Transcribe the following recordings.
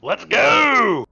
Let's go!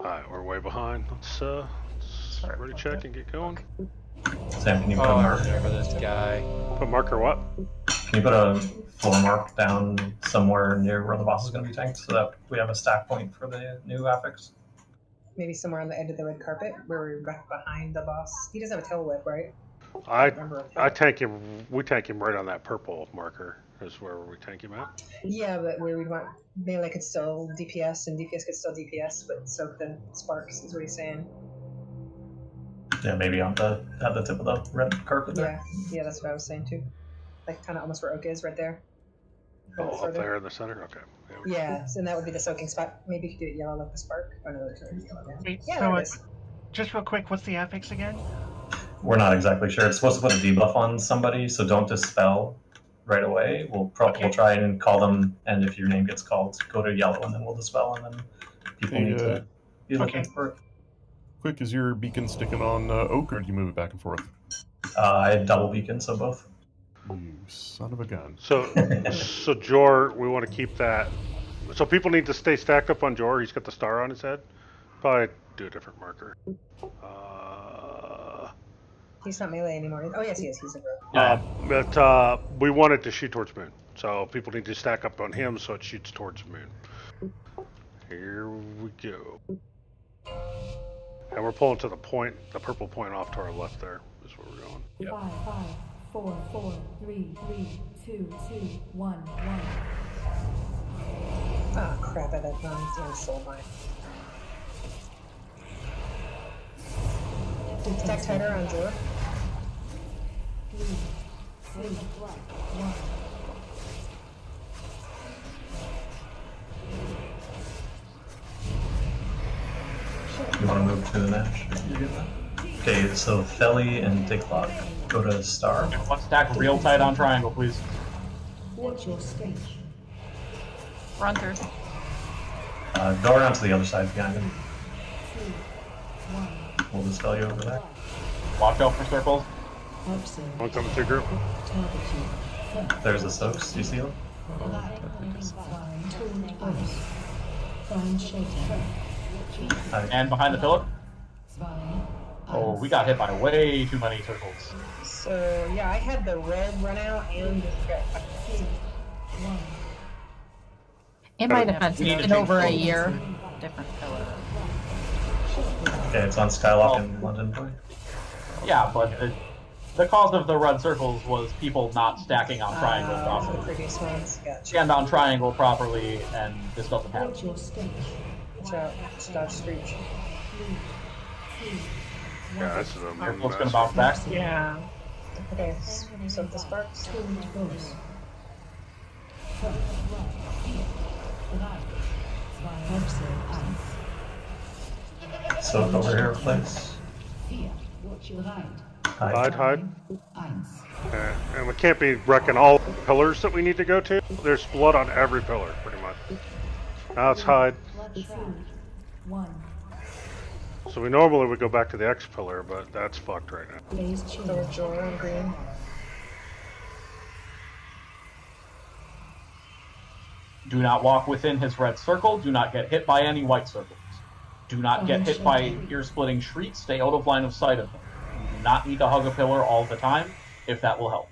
Alright, we're way behind. Let's ready check and get going. Sam, can you put a I mark? remember this guy. Put marker what? Can you put a floor mark down somewhere near where the boss is going to be tanked so that we have a stack point for the new affix? Maybe somewhere on the end of the red carpet where we're back behind the boss. He doesn't have a tail whip, right? I tank him. We tank him right on that purple marker. Is where we tank him at. Yeah, but where we'd want melee could still DPS and DPS could still DPS, but soak the sparks is what he's saying. Yeah, maybe on the at the tip of the red carpet there. Yeah, that's what I was saying too. Like kind of almost where Oak is, right there. Up there in the center. Okay. Yeah, so that would be the soaking spot. Maybe you could do it yellow like the spark. Oh no, it's already yellow now. Wait, Yeah, so there it is. just real quick, what's the affix again? We're not exactly sure. It's supposed to put a debuff on somebody, so don't dispel right away. We'll try and call them, and if your name gets called, go to yellow, and then we'll dispel, and then people need to be looking for it. Quick, is your beacon sticking on Oak, or do you move it back and forth? I had double beacon, so both. You son of a gun. So Jor, we want to keep that. So people need to stay stacked up on Jor. He's got the star on his head. Probably do a different marker. He's not melee anymore. Oh yes, he is. He's a rogue. But we want it to shoot towards Moon. So people need to stack up on him so it shoots towards Moon. Here we go. And we're pulling to the point, the purple point off to our left there is where we're going. Yep. 5, 5, 4, 4, 3, 3, 2, 2, 1, 1. Ah, crap, I bet I'm soul mine. Stack tighter on Jor. 3, 2, 1. You want to move to the Nash? Okay, so Felly and Dicklock go to Star. One stack real tight on triangle, please. Watch your stage. Run through. Go around to the other side behind him. 2, 1. We'll dispel you over there. Watch out for circles. Observe. One coming through group. Target you. There's the soaks. Do you see them? Find ice. Find shelter. And behind the pillar. 2, Oh, we got hit by way too many circles. So yeah, I had the red run out and the In my defense, We need it's to been change over a clothes. year. Different pillar. Okay, it's on Skylock in London Boy. Yeah, but the cause of the red circles was people not stacking on triangle the properly. previous ones. Gotcha. Stand on triangle properly, and this doesn't happen. Watch your step. Watch out. Dodge screech. 3, 2, Yeah, this is a Airflow's gonna mess. bounce back. Yeah. Okay, so the sparks. tuned bows. Soak over here, please. Hide. And we can't be wrecking all pillars that we need to go to. There's blood on every pillar, pretty much. Now it's hide. 2, 1. So we normally would go back to the X pillar, but that's fucked right now. Blaze Throw change. Jor on green. Do not walk within his red circle. Do not get hit by any white circles. Do not get hit by ear-splitting shrieks. Stay out of line of sight of him. You do not need to hug a pillar all the time, if that will help.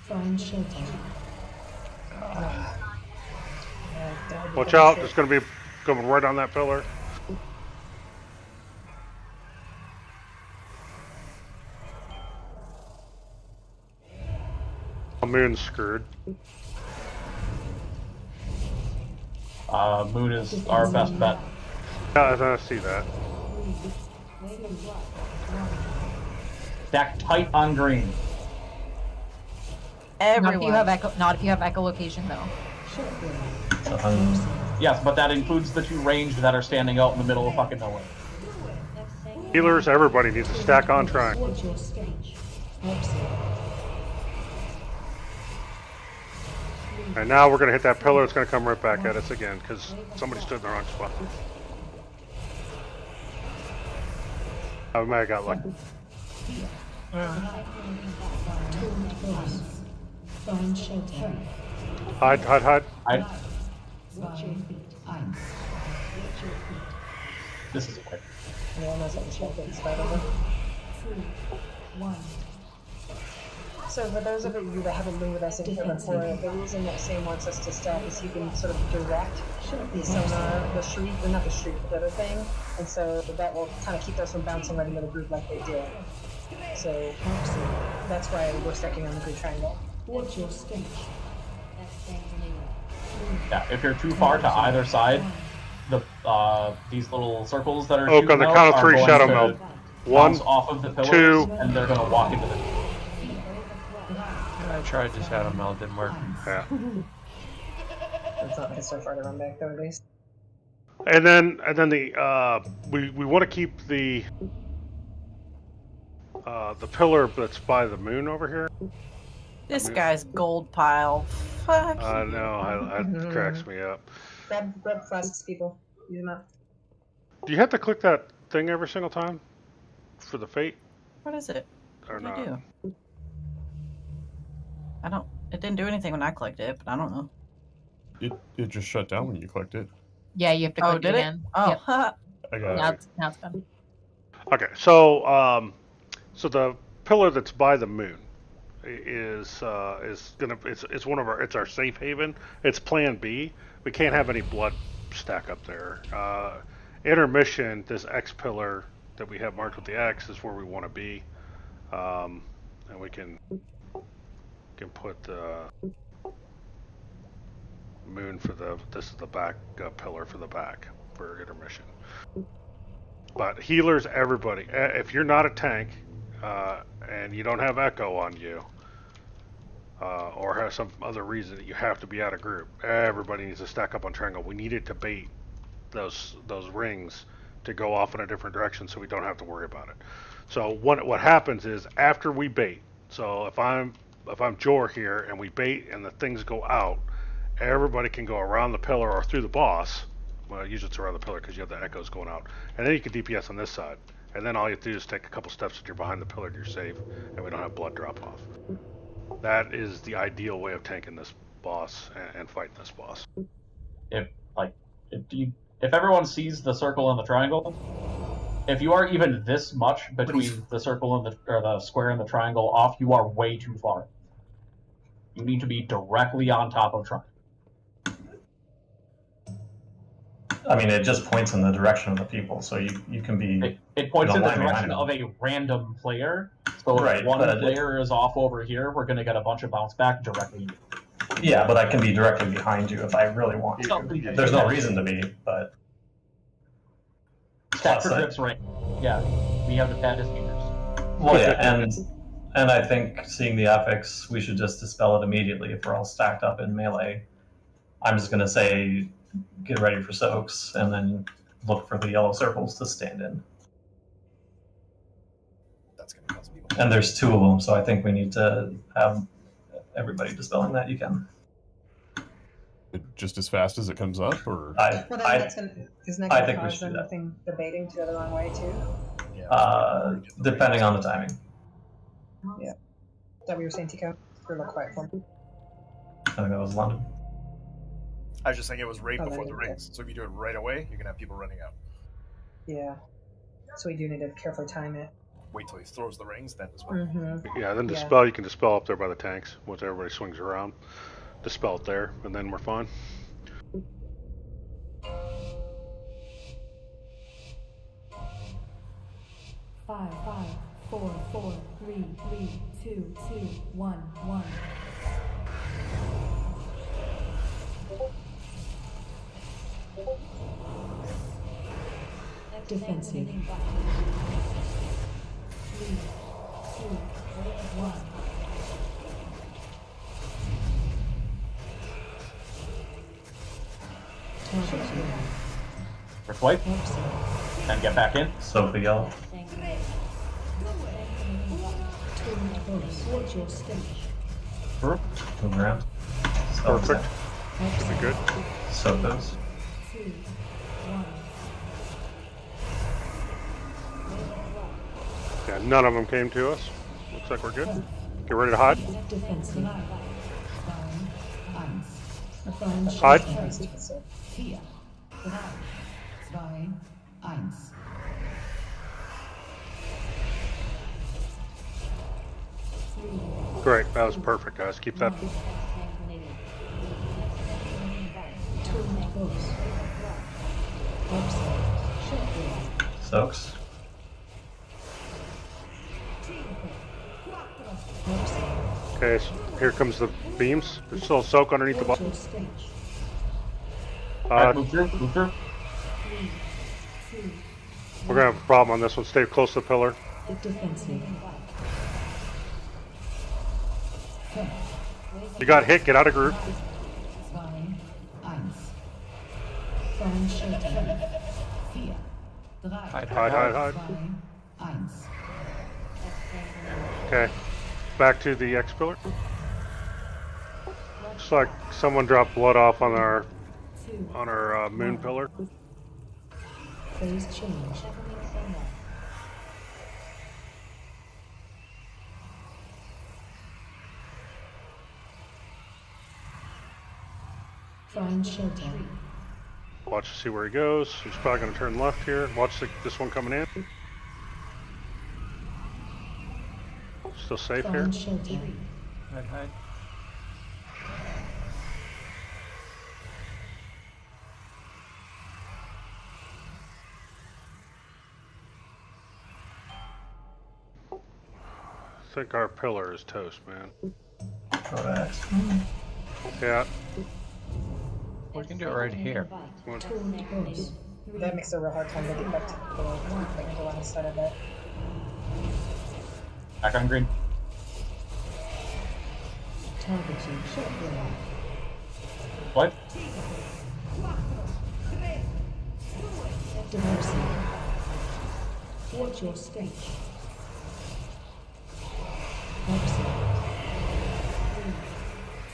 Find shelter. Watch out, it's going to be coming right on that pillar. Moon's screwed. Moon is our best bet. Yeah, I see that. Stack tight on green. Not if you have echo. Not if you have echolocation, though. Yes, but that includes the two ranged that are standing out in the middle of fucking nowhere. Healers, everybody needs to stack on triangle. Watch your stage. Exit. And now we're going to hit that pillar. It's going to come right back at us again because somebody stood in the wrong spot. I might have got lucky. Tuned bows. Find shelter. Hide. Watch your feet. This is quick. Yeah, knows what the shell gets right over. 3, 1. So for those of you that haven't been with us in here before, the reason that Sam wants us to stack is you can sort of direct the sonar, the shriek, or not the shriek, but the other thing, and so that will kind of keep us from bouncing right into the group like they did. So that's why we're stacking on the green triangle. Watch your stage. Yeah, if you're too far to either side, the these little circles that are Oak shooting on the out count of are three, going shadow to meld. bounce 1, off of the pillars, 2. and they're going to walk into the. I tried to shadow meld, didn't work. Yeah. It's not like it's so far to run back though, at least. And then the we want to keep the pillar that's by the moon over here. This guy's gold pile. Fuck. I know, it cracks me up. Grab flasks, people. Use them up. Do you have to click that thing every single time for the fate, What is it? or What do not? you do? I don't. It didn't do anything when I clicked it, but I don't know. It just shut down when you clicked it. Yeah, you have to click Oh, did it it? again. Oh, Yep. I got Now it. it's done. Okay, so so the pillar that's by the moon is gonna it's one of our it's our safe haven. It's Plan B. We can't have any blood stack up there. Intermission, this X pillar that we have marked with the X is where we want to be, and we can put the moon for this is the back pillar for the back for intermission. But healers, everybody, if you're not a tank and you don't have echo on you, or have some other reason that you have to be out of group, everybody needs to stack up on triangle. We needed to bait those rings to go off in a different direction so we don't have to worry about it. So what happens is after we bait, so if I'm Jor here and we bait and the things go out, everybody can go around the pillar or through the boss. Well, usually it's around the pillar because you have the echoes going out. And then you can DPS on this side. And then all you have to do is take a couple steps that you're behind the pillar and you're safe, and we don't have blood drop off. That is the ideal way of tanking this boss and fighting this boss. if everyone sees the circle and the triangle, if you are even this much between the circle and the square and the triangle off, you are way too far. You need to be directly on top of triangle. I mean, it just points in the direction of the people, so you can be. It points in the line behind direction them. of a random player. So if Right, one but player is off over here, we're going to get a bunch of bounce back directly. Yeah, but I can be directly behind you if I really want to. So, There's no reason to be, but. Stack for Plus, grips, right? Yeah, we have the baddest meters. Well, yeah, and I think seeing the affix, we should just dispel it immediately if we're all stacked up in melee. I'm just gonna say, get ready for soaks, and then look for the yellow circles to stand in. That's gonna cause people. And there's 2 of them, so I think we need to have everybody dispelling that you can. Just as fast as it comes up, or Well, then that's gonna, isn't that I going to think we cause should do them that. nothing debating to go the wrong way too? Depending on the timing. Yeah. Is that what you were saying, Tico? You're a little quiet for me. I think that was London. I was just thinking it was right Oh, before that the is rings. So if you do it right away, you're gonna have people running out. Yeah. So we do need to carefully time it. Wait till he throws the rings, then as well. Mm-hmm. Yeah, then Yeah. dispel. You can dispel up there by the tanks once everybody swings around. Dispel it there, and then we're fine. Five, 4, 4, 3, 3, 2, 2, 1, 1. Defensive. 3, 2, 1. First wipe, and get back in. Soak the yellow. Move around. Perfect. Should be good. Soak those. 2, 1. Yeah, none of them came to us. Looks like we're good. Get ready to hide. Defensive. Hide. 4, 3, 2, 1. Great. That was perfect, guys. Keep that. Soaks. Okay, so here comes the beams. There's still a soak underneath the bottom. Alright, move through, move through. We're gonna have a problem on this one. Stay close to the pillar. You got hit. Get out of group. Hide, Hide. Okay. Back to the X pillar. Looks like someone dropped blood off on our moon pillar. Phase change. Find shelter. Watch to see where he goes. He's probably going to turn left here. Watch this one coming in. Still safe here. Find shelter. hide. I think our pillar is toast, man. Correct. Yeah. We can do it right here. That makes it a real hard time to get back to the like go on the side of it. Back on green. Targeting shotgun. What? Diversity. Watch your stage. Diversity.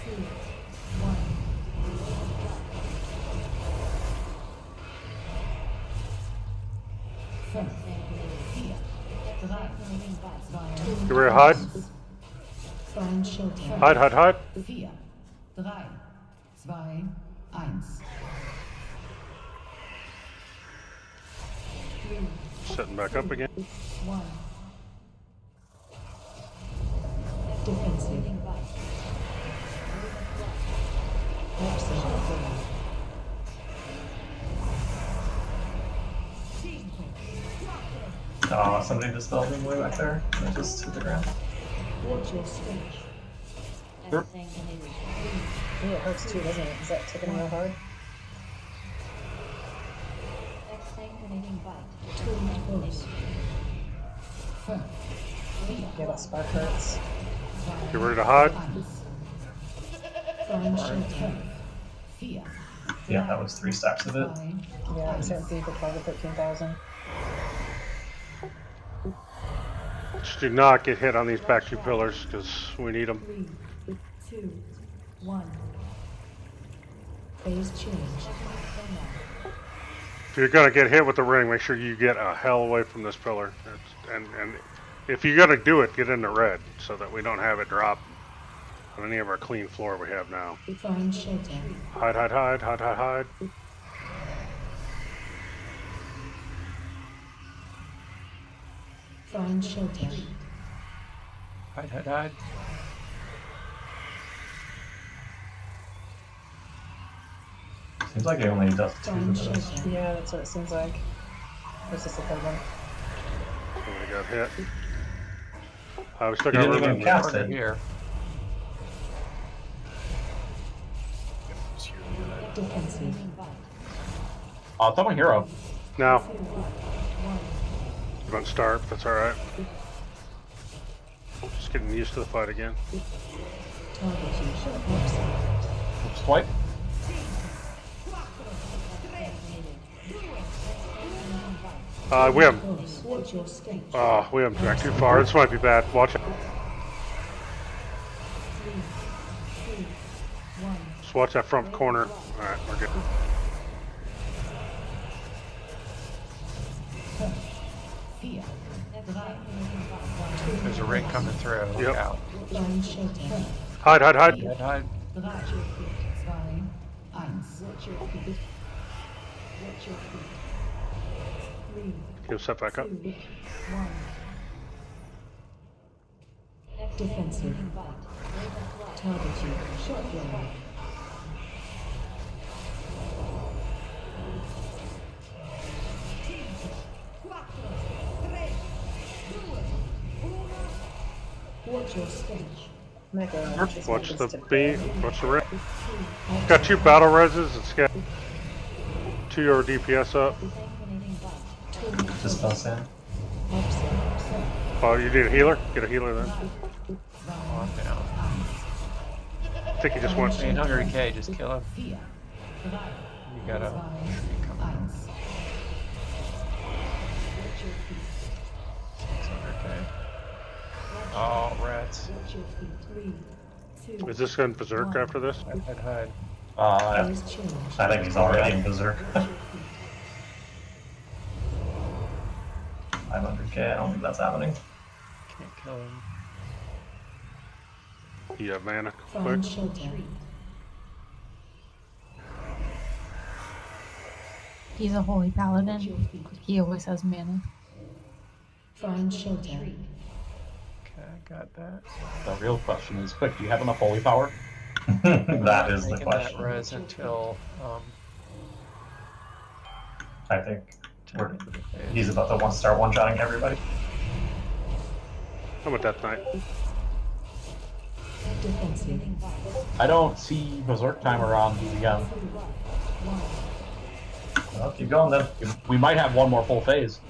3, 2, 1. You ready to hide? Find shelter. Hide. 4, 3, 2, 1. Setting back up again. 1. Defensive. Oh, somebody dispelled me way back there. I just hit the ground. Watch your stage. Sure. Ooh, it hurts too, doesn't it? Is that taking real hard? Yeah, that spark hurts. Get ready to hide. Yeah, that was 3 stacks of it. Yeah, it's empty for 12 to 13,000. Just do not get hit on these back 2 pillars because we need them. 3, 2, 1. Phase change. If you're gonna get hit with the ring, make sure you get a hell away from this pillar. And if you're gonna do it, get in the red so that we don't have it drop on any of our clean floor we have now. Find shelter. Hide, hide, hide, hide, hide, hide. Find shelter. Hide, hide, hide. Seems like it only does 2 Find of those. shelter. Yeah, that's what it seems like. Where's the third one? Somebody got hit. We still You got didn't even room. cast Over it. here. Defensive. It's on my hero. Now, 2, 1. you don't start, that's alright. Just getting used to the fight again. Targeting. Website. Swipe. We have Watch your stage. we haven't back too far. This might be bad. Watch out. 3, 2, 1. Just watch that front corner. Alright, we're good. Fear. There's a ring coming through. Look Yep. out. Find shelter. Hide, hide, hide. Hide, hide. 3, 2, 1. Watch your feet. Watch your feet. 3, He'll set back up. 2, 1. Defensive. Target you. Shotgun. Watch your stage. I'm gonna go just Watch make the this to- B. Watch the red. Got 2 battle reses. It's got 2 your DPS up. Dispel Sam. Oh, you need a healer? Get a healer then. On down. I think he just went. 800k, just kill him. You got a tree coming. 600k. Oh, rats. Watch your feet. 3, 2, Is this going berserk after this? Hide, hide, hide. phase change. I think he's already in Berserk. 500k, I don't think that's happening. Can't kill him. You have mana. Quick. Find shelter. He's a holy Watch your paladin. feet. He always has mana. Find shelter. Okay, I got that. The real question is, quick, do you have enough holy power? That is the Taking that question. res until I think he's about to start one-shotting everybody. How about that night? Defensive. I don't see Berserk timer on these again. Well, keep going then. We might have one more full phase.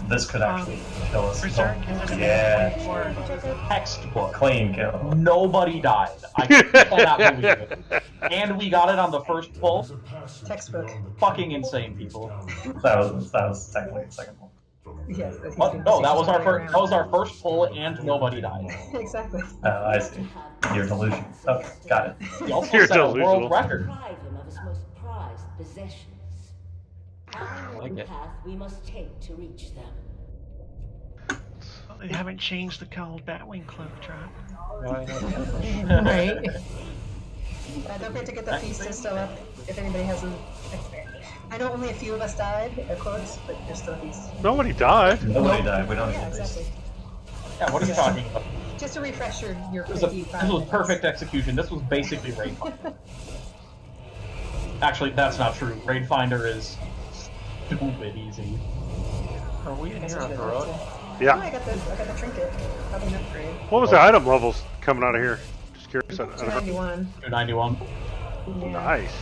This could actually kill us. Berserk is it? Yeah. Or Textbook. Clean kill. Nobody died. I cannot believe it. And we got it on the first pull. Textbook. Fucking insane, people. That was technically the second one. Yes. but he's What? been No, that was our running first. around. That was our first pull, and nobody died. Exactly. I see. Your delusion. Okay, got it. He also You're set a delusional. world record. Deprive him of his most prized possessions. I know like the it. path we must take to reach them. they haven't changed the cold Batwing cloak trap. Right? Don't forget to get the feast still up. if anybody hasn't. I know only a few of us died, of course, but there's still these. Nobody died. Nobody died. We don't Yeah, need this. exactly. Yeah, what are you talking about? Just to refresh your This was perfect execution. This was basically Raid Finder. Actually, that's not true. Raid Finder is stupid easy. Are we in here on heroic? Oh, Yeah. I got the trinket. Probably not great. What was the item levels coming out of here? Just curious. 291. 291. Yeah. Nice.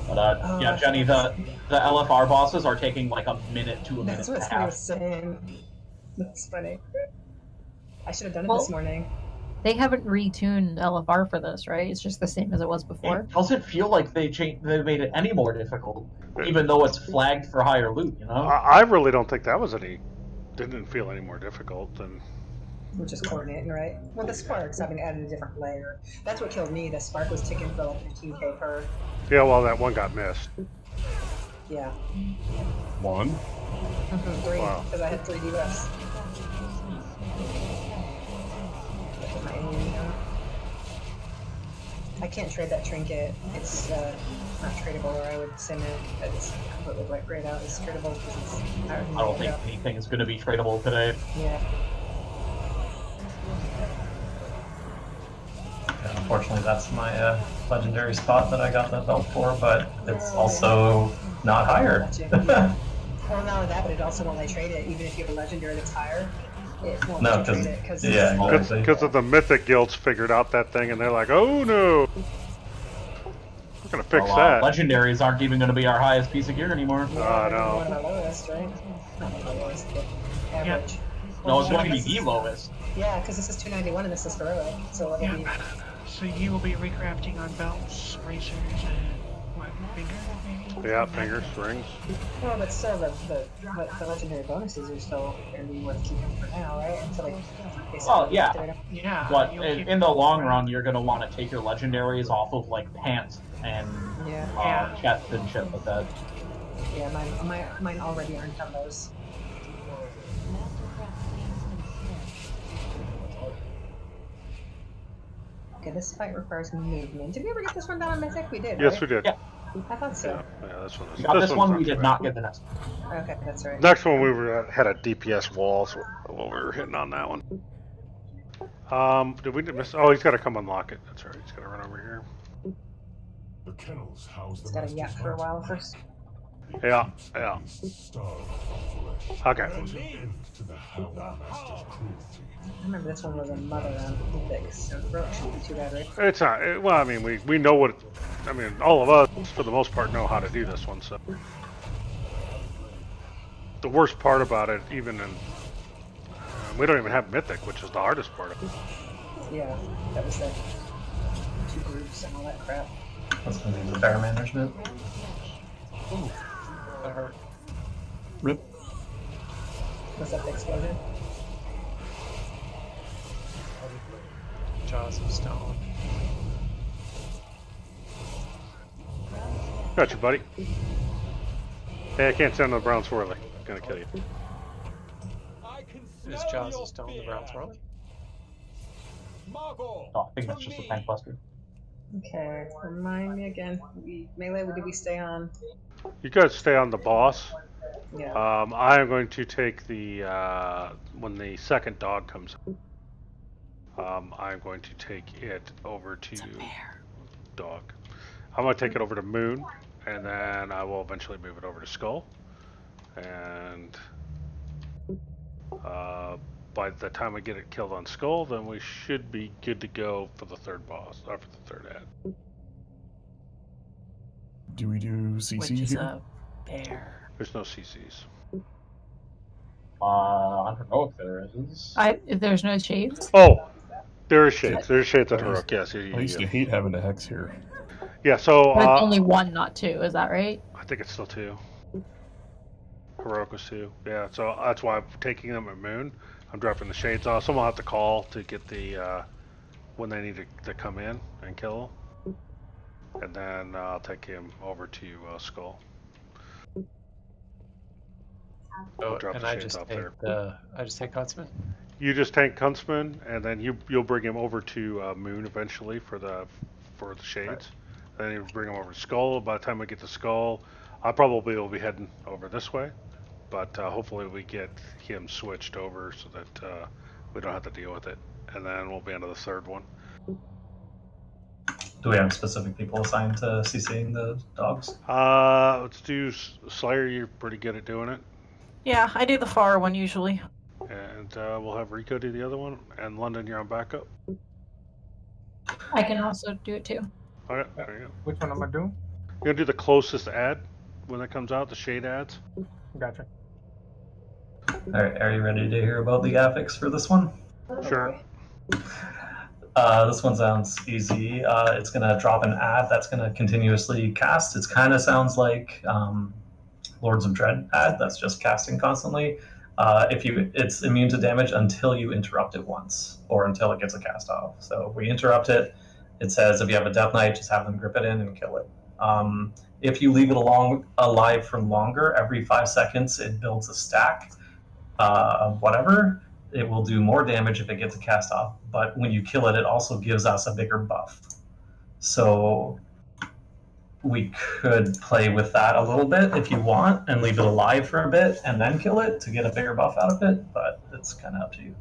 But yeah, Jenny, the LFR bosses are taking like a minute to a minute That's and a what I was half. saying. That's funny. I should have done it Well- this morning. They haven't retuned LFR for this, right? It's just the same as it was before. It doesn't feel like they made it any more difficult, even though it's flagged for higher loot. You know. I really don't think that was didn't feel any more difficult than. We're just coordinating, right? Well, the sparks having added a different layer. That's what killed me. The spark was ticking for like 15k per. Yeah, well, that one got missed. Yeah. 1. 3, Wow. because I had 3 debuffs. I can't trade that trinket. It's not tradable, or I would send it. It's completely grayed out. It's tradable because it's. I don't think anything is going to be tradable today. Yeah. Yeah, unfortunately, that's my legendary spot that I got the belt for, but it's also not higher. Yeah. Well, not only that, but it also won't let you trade it. Even if you have a legendary that's higher, it won't No, let you trade it. Cause yeah, exactly. Because of the Mythic guilds figured out that thing, and they're like, "Oh no, we're gonna fix that." Legendaries aren't even going to be our highest piece of gear anymore. No. One of the lowest, right? Not the lowest, but average. No, it's going to be the lowest. Yeah, because this is 291 and this is heroic, so it'll be. So you will be recrafting on belts, racers, and what, finger, maybe? Yeah, fingers, rings. Well, but still, the legendary bonuses are still going to be worth keeping for now, right? Until they Well, yeah. Yeah. But you'll keep- in the long run, you're going to want to take your legendaries off of like pants and Yeah. chests and shit like that. Yeah, mine already aren't on those. Okay, this fight requires movement. Did we ever get this one done on Mythic? We did, Yes, right? we did. Yeah. I thought so. Yeah, this one. We got this one's one, we too did bad. not get the next one. Okay, that's right. Next one we had a DPS wall, so we were hitting on that one. Did we miss? Oh, he's got to come unlock it. That's right. He's got to run over here. The kennels house It's got to yak for a while first. Yeah. Okay. I remember this one was a mother on Mythic, so Rogue shouldn't be too bad, right? It's not. Well, I mean, we know what. I mean, all of us, for the most part, know how to do this one. So the worst part about it, even in, we don't even have Mythic, which is the hardest part of it. Yeah, that was the 2 groups and all that crap. That's going to be the bear management. Ooh, that hurt. Rip. Was that the explosion? Jaws of Stone. Got you, buddy. Hey, I can't send the brown swirly. Gonna kill you. Is Jaws of Stone the brown swirl? Oh, I think that's just a tank buster. Okay, remind me again. Melee, did we stay on? You guys stay on the boss. Yeah. I am going to take the when the second dog comes. I'm going to take it over to dog. I'm going to take it over to Moon, and then I will eventually move it over to Skull. And by the time we get it killed on Skull, then we should be good to go for the third boss, or for the third ad. Do we do CC Which is here? a bear. There's no CCs. I don't know if there is. If there's no shades. Oh, there is shades. There's shades at Heroic. Yes. I used to hate having a hex here. Yeah. So But it's only 1, not 2. Is that right? I think it's still 2. Heroic was 2. Yeah. So that's why I'm taking them at Moon. I'm dropping the shades off. Someone will have to call to get the when they need to come in and kill. And then I'll take him over to Skull. Oh, drop and the I shades just off take there. I just take Huntsman. You just tank Huntsman, and then you'll bring him over to Moon eventually for the shades. Right. Then you bring them over to Skull. By the time we get to Skull, I probably will be heading over this way. But hopefully we get him switched over so that we don't have to deal with it. And then we'll be into the third one. Do we have specific people assigned to CCing the dogs? Let's do Slayer. You're pretty good at doing it. Yeah, I do the far one usually. And we'll have Rico do the other one. And London, you're on backup. I can also do it too. Okay, there you go. Which one am I doing? You're going to do the closest ad when it comes out, the shade ads. Gotcha. Alright, are you ready to hear about the affix for this one? Sure. This one sounds easy. It's going to drop an ad that's going to continuously cast. It kind of sounds like Lords of Dread ad that's just casting constantly. It's immune to damage until you interrupt it once, or until it gets a cast off. So if we interrupt it, it says if you have a Death Knight, just have them grip it in and kill it. If you leave it alive for longer, every 5 seconds it builds a stack of whatever. It will do more damage if it gets a cast off, but when you kill it, it also gives us a bigger buff. So we could play with that a little bit if you want, and leave it alive for a bit, and then kill it to get a bigger buff out of it, but it's kind of up to you.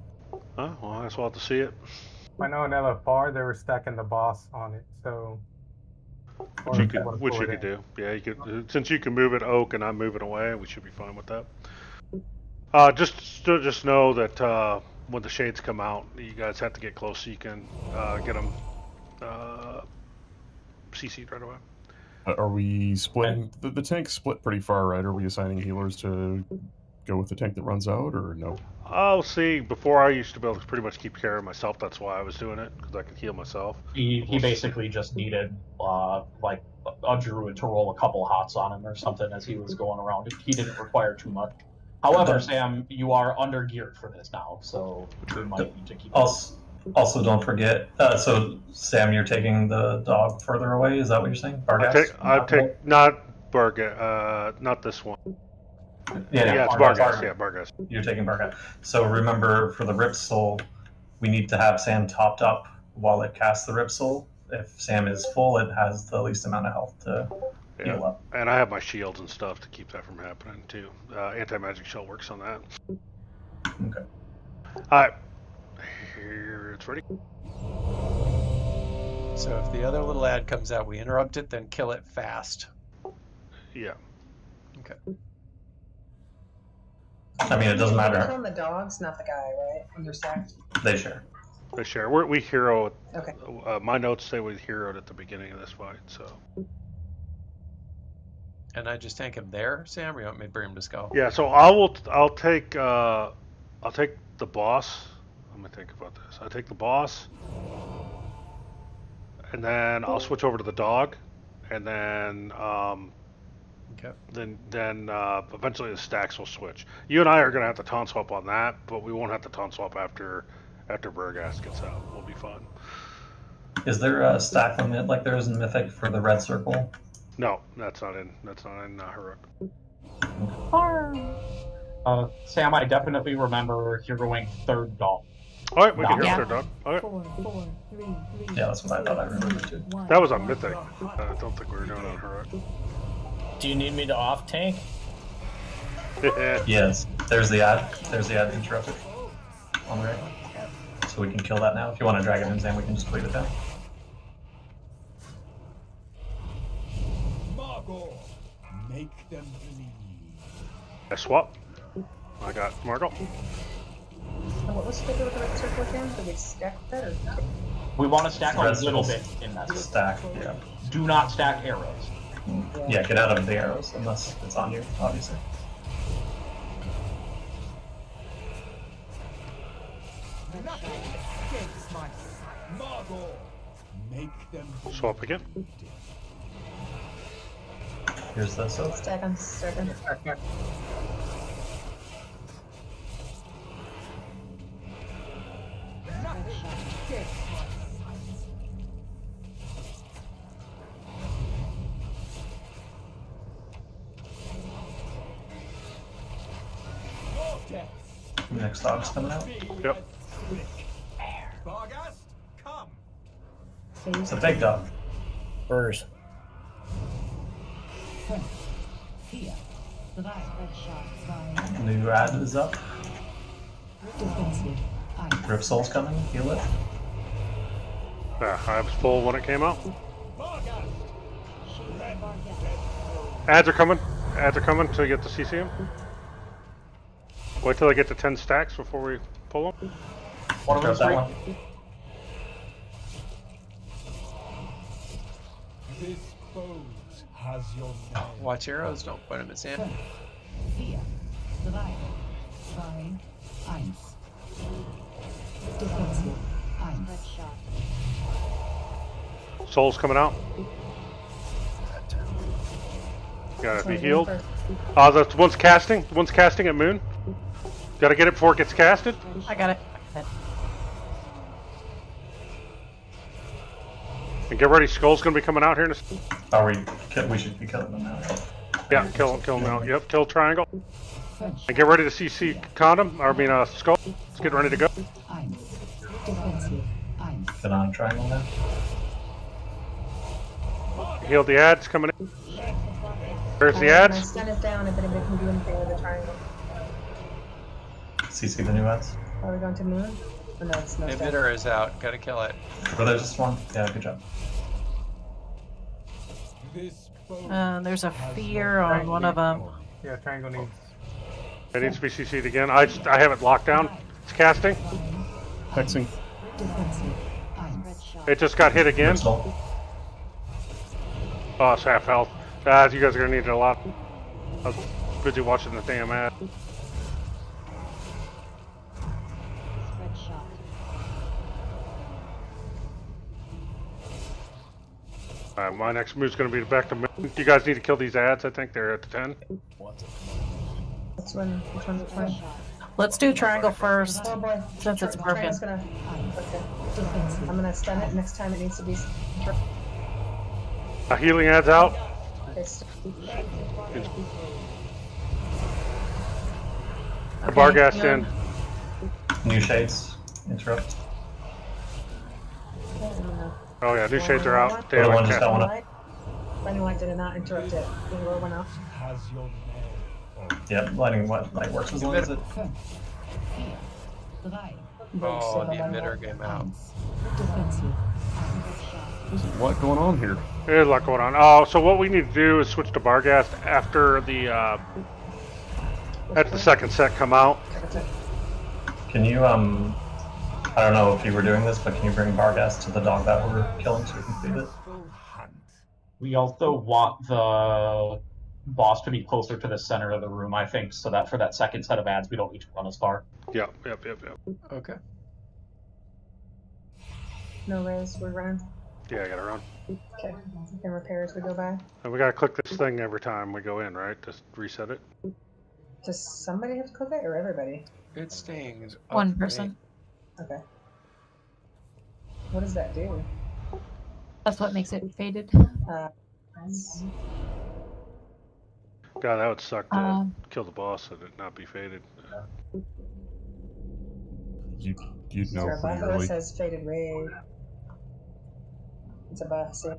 Oh, well, I guess we'll have to see it. I know in LFR they were stacking the boss on it, so... Which you could do. Yeah, you could. Since you can move it oak and I'm moving away, we should be fine with that. Just know that when the shades come out, you guys have to get close so you can get them CC'd right away. Are we splitting? The tank's split pretty far, right? Are we assigning healers to go with the tank that runs out, or no? I'll see. Before I used to be able to pretty much keep care of myself. That's why I was doing it, because I could heal myself. He basically just needed like a druid to roll a couple hots on him or something as he was going around. He didn't require too much. However, Sam, you are under geared for this now, so you might need to keep. Also, don't forget. So, Sam, you're taking the dog further away. Is that what you're saying? I take not Barghast, not this one. Yeah, it's Barghast. Yeah, Barghast. You're taking Barghast. So remember, for the Rip Soul, we need to have Sam topped up while it casts the Rip Soul. If Sam is full, it has the least amount of health to heal up. And I have my shields and stuff to keep that from happening too. Anti-magic shell works on that. Okay. Alright. Here it's ready. So if the other little ad comes out, we interrupt it, then kill it fast. Yeah. Okay. I mean, it doesn't matter. You're on the dogs, not the guy, right? When you're stacked. They share. They share. We hero. Okay. My notes say we heroed at the beginning of this fight, so. And I just tank him there, Sam, or you want me to bring him to Skull? Yeah. So I'll take the boss. Let me think about this. I'll take the boss, and then I'll switch over to the dog, and then okay. Then eventually the stacks will switch. You and I are gonna have to taunt swap on that, but we won't have to taunt swap after Barghast gets out. We'll be fine. Is there a stack limit like there is in Mythic for the red circle? No, that's not in Heroic. Sam, I definitely remember heroing third dog. All right, we can hero third dog. All right. 4, 4, 3, 3. Yeah, that's what I thought I remembered too. That was on Mythic. I don't think we were doing it on Heroic. Do you need me to off tank? Yes. There's the ad. There's the ad interrupted on the right. So we can kill that now. If you want to drag it in, Sam, we can just clear it down. Make them believe. I swap. I got Margot. And what was the figure with the red circle again? Did we stack that or? We want to stack a Red little circles. bit in that. Stack, yeah. Do not stack arrows. Yeah, get out of the arrows, unless it's on you, obviously. Swap again. Here's the soap. Stack on second. Next dog's coming out. Yep. It's a big dog. Burrs. New ad is up. Rip Soul's coming. Heal it. I was full when it came out. Ads are coming. Ads are coming till you get to CC them. Wait till I get to 10 stacks before we pull them. One of them, one. This boat has your name. Watch arrows, don't point them at Sam. Soul's coming out. Gotta be healed. The one's casting. The one's casting at Moon. Gotta get it before it gets casted. I got it. And get ready. Skull's gonna be coming out here in a second. Are we? We should be killing them now. Yeah, kill him now. Yep, kill triangle. And get ready to CC condom. Skull. Let's get ready to go. Get on triangle now. Heal the ads coming in. There's the I'm gonna ads. stun it down if anybody can do anything with the triangle. CC the new ads. Are we going to Moon? Oh, no, it's no stun. Emitter is out. Gotta kill it. Oh, there's just one. Yeah, good job. There's a fear on one of them. Yeah, triangle needs. It needs to be CC'd again. I have it locked down. It's casting. Hexing. It just got hit again. Oh, it's half health. You guys are gonna need it a lot. I was busy watching the damn ad. Alright, my next move's gonna be back to Moon. You guys need to kill these ads. I think they're at the 10. Which one's fine? Let's do triangle first, Oh boy. since it's broken. Okay. I'm gonna stun it next time it needs to be. Healing ads out. The bar gas in. New shades. Interrupt. Oh yeah, new shades are out. The other one just got one up. Blinding light did not interrupt it. The roll went off. Has your name. Yep, lighting light works as long as it. Oh, the emitter came out. There's a lot going on here. There's a lot going on. Oh, so what we need to do is switch to Barghast after the second set come out. Can you I don't know if you were doing this, but can you bring Barghast to the dog that we're killing to complete it? We also want the boss to be closer to the center of the room, I think, so that for that second set of ads, we don't need to run as far. Yep. Okay. No raise, we're running. Yeah, I gotta run. Okay. And repair as we go by. And we gotta click this thing every time we go in, right? Just reset it. Does somebody have to click it or everybody? It stings. One person. Okay. What does that do? That's what makes it faded. Nice. God, that would suck to kill the boss and it not be faded. You'd know Our pretty buff early. says faded raid. It's a buff, see?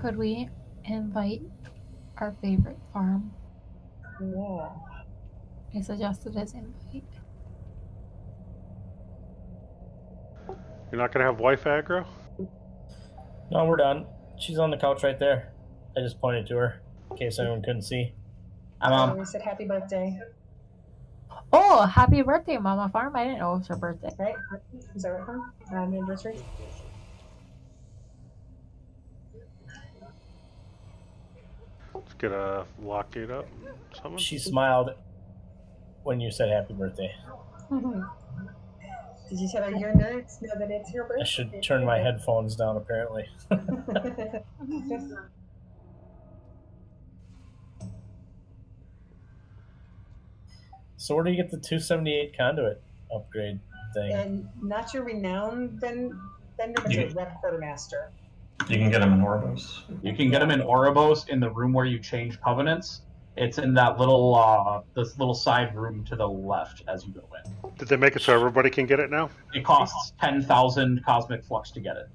Could we invite our favorite farm? Yeah. I suggested as invite. You're not gonna have wife aggro? No, we're done. She's on the couch right there. I just pointed to her in case anyone couldn't see. We said happy birthday. Oh, happy birthday, Mama Farm. I didn't know it was her birthday. Right? Is that right, Farm? Anniversary? Let's get a lock gate up. Someone? She smiled when you said happy birthday. Did you tell her your nerds know that it's your birthday? I should turn my headphones down, apparently. So where do you get the 278 conduit upgrade thing? And not your renowned vendor, but your rep quartermaster. You can get them in Orbos. You can get them in Oribos in the room where you change covenants. It's in that little this little side room to the left as you go in. Did they make it so everybody can get it now? It costs 10,000 cosmic flux to get it.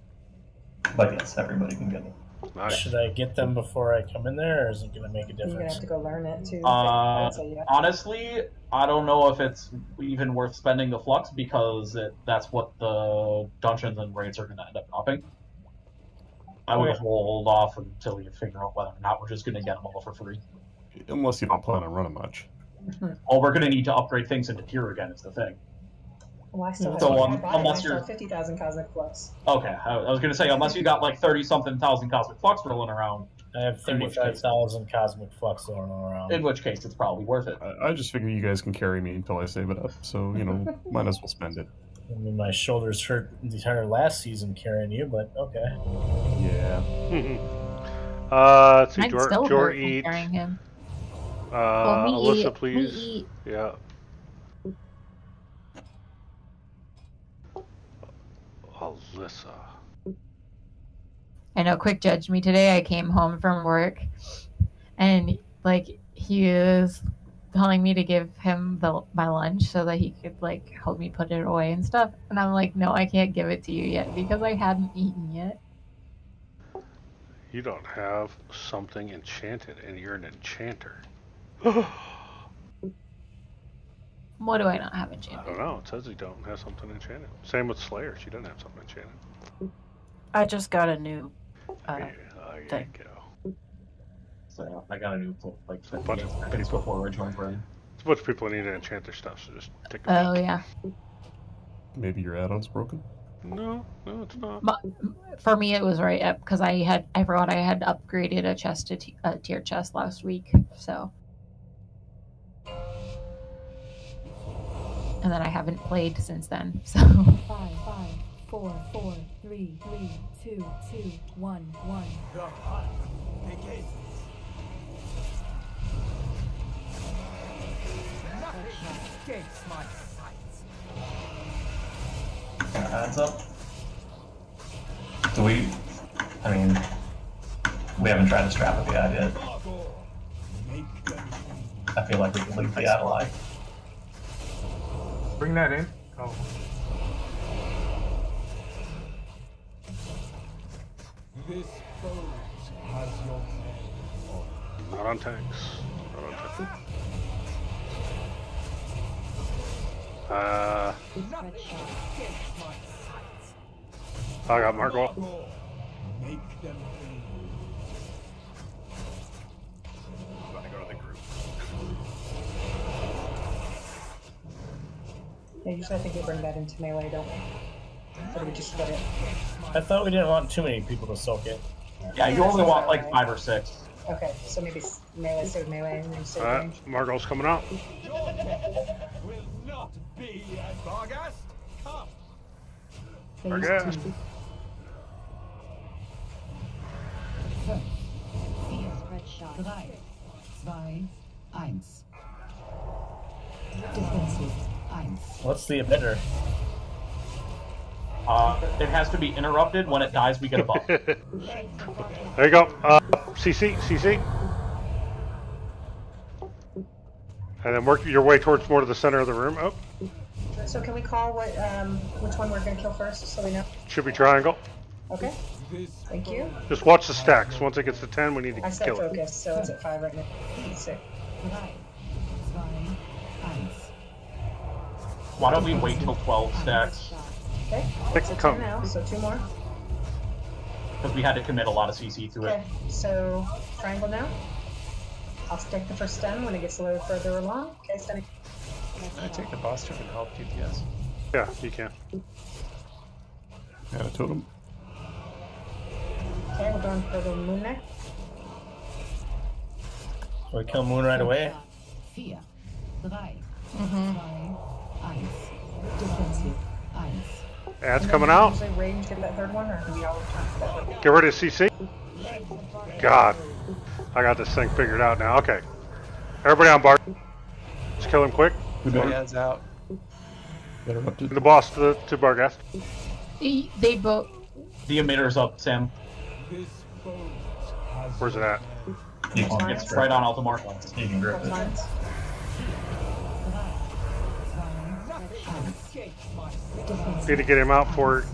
But yes, everybody can get it. Nice. Should I get them before I come in there, or is it going to make a You're gonna difference? have to go learn it too. I would say, yeah. Honestly, I don't know if it's even worth spending the flux because that's what the dungeons and raids are going to end up dropping. I would Okay. hold off until you figure out whether or not we're just going to get them all for free. Unless you don't plan on running much. Oh, we're going to need to upgrade things into tier again. Is the thing. Well, I still have So, I bought it, unless I still you're have 50,000 cosmic flux. okay, I was going to say unless you got like 30-something thousand cosmic flux rolling around. I have 35,000 cosmic flux rolling around. In which case, it's probably worth it. I just figure you guys can carry me until I save it up, so, you know, might as well spend it. I mean, my shoulders hurt the entire last season carrying you, but okay. Yeah. Let's see, Mine still Jor hurt from eat. carrying him. Alyssa, eat. please. Me eat. Yeah. Alyssa. I know, quick judged me today. I came home from work and like he was telling me to give him my lunch so that he could like help me put it away and stuff. And I'm like, no, I can't give it to you yet because I hadn't eaten yet. You don't have something enchanted, and you're an enchanter. What do I not have I enchanted? don't know. It says you don't have something enchanted. Same with Slayer. She doesn't have something enchanted. I just got a new There thing. you go. So I got a new like A bunch of seconds people. before I joined Raid. There's a bunch of people that need to enchant their stuff, so just take a Oh, peek. yeah. Maybe your add-on's broken? No, it's not. For me, it was right up because I forgot I had upgraded a chest to a tier chest last week, so. And then I haven't played since then, so. 5, 4, 4, 3, 2, 2, 1, 1. The hunt begins. Nothing escapes my sight. Adds up. Do we? I mean, we haven't tried to strap it yet. I feel like we can leave the ad alive. Bring that in. Oh. This foes has your name. Not on tanks. Not on tanks. Nothing escapes my sight. I got Margot. Make them bleed. I'm gonna go to the group. Yeah, usually I think we bring that into melee, don't we? Or do we just split it? I thought we didn't want too many people to soak it. Yeah, you only want like 5 or 6. Okay, so maybe melee, save melee, and then save range. Margot's coming out. Your death will not be as Vargas. Come. Vargas. 4, 3, 2, 1. Defensive. 1. What's the emitter? It has to be interrupted. When it dies, we get a buff. There you go. CC. And then work your way towards more to the center of the room. Oh, So can we call which one we're gonna kill first, so we know? should be triangle. Okay. Thank you. Just watch the stacks. Once it gets to 10, we need to I set kill it. focus, so it's at 5 right now. It's 6. 3, 2, 1. Why don't we wait till 12 stacks? Okay. Pick So 2 come. now, so 2 more. Because we had to commit a lot of CC to it. Okay, so triangle now. I'll stick the first stun when it gets a little further along. Okay, stunning. Can I take the boss turn and help DPS? Yeah, you can. Add a totem. Okay, we're going for the moon neck. So we kill Moon right away? 4, 3, 2, 1. Defensive. 1. Ad's coming out. Usually range get that third one, or do we all time for that third one? Get rid of CC. God, I got this thing figured out now. Okay, everybody on bar. Let's kill him quick. Ad's out. Interrupted. The boss to Barghast. They both. The emitter's up, Sam. This foes has Where's it at? You can It's right on Altamar. You can grip Both it. lines. nothing escapes my sight. Need to get him out for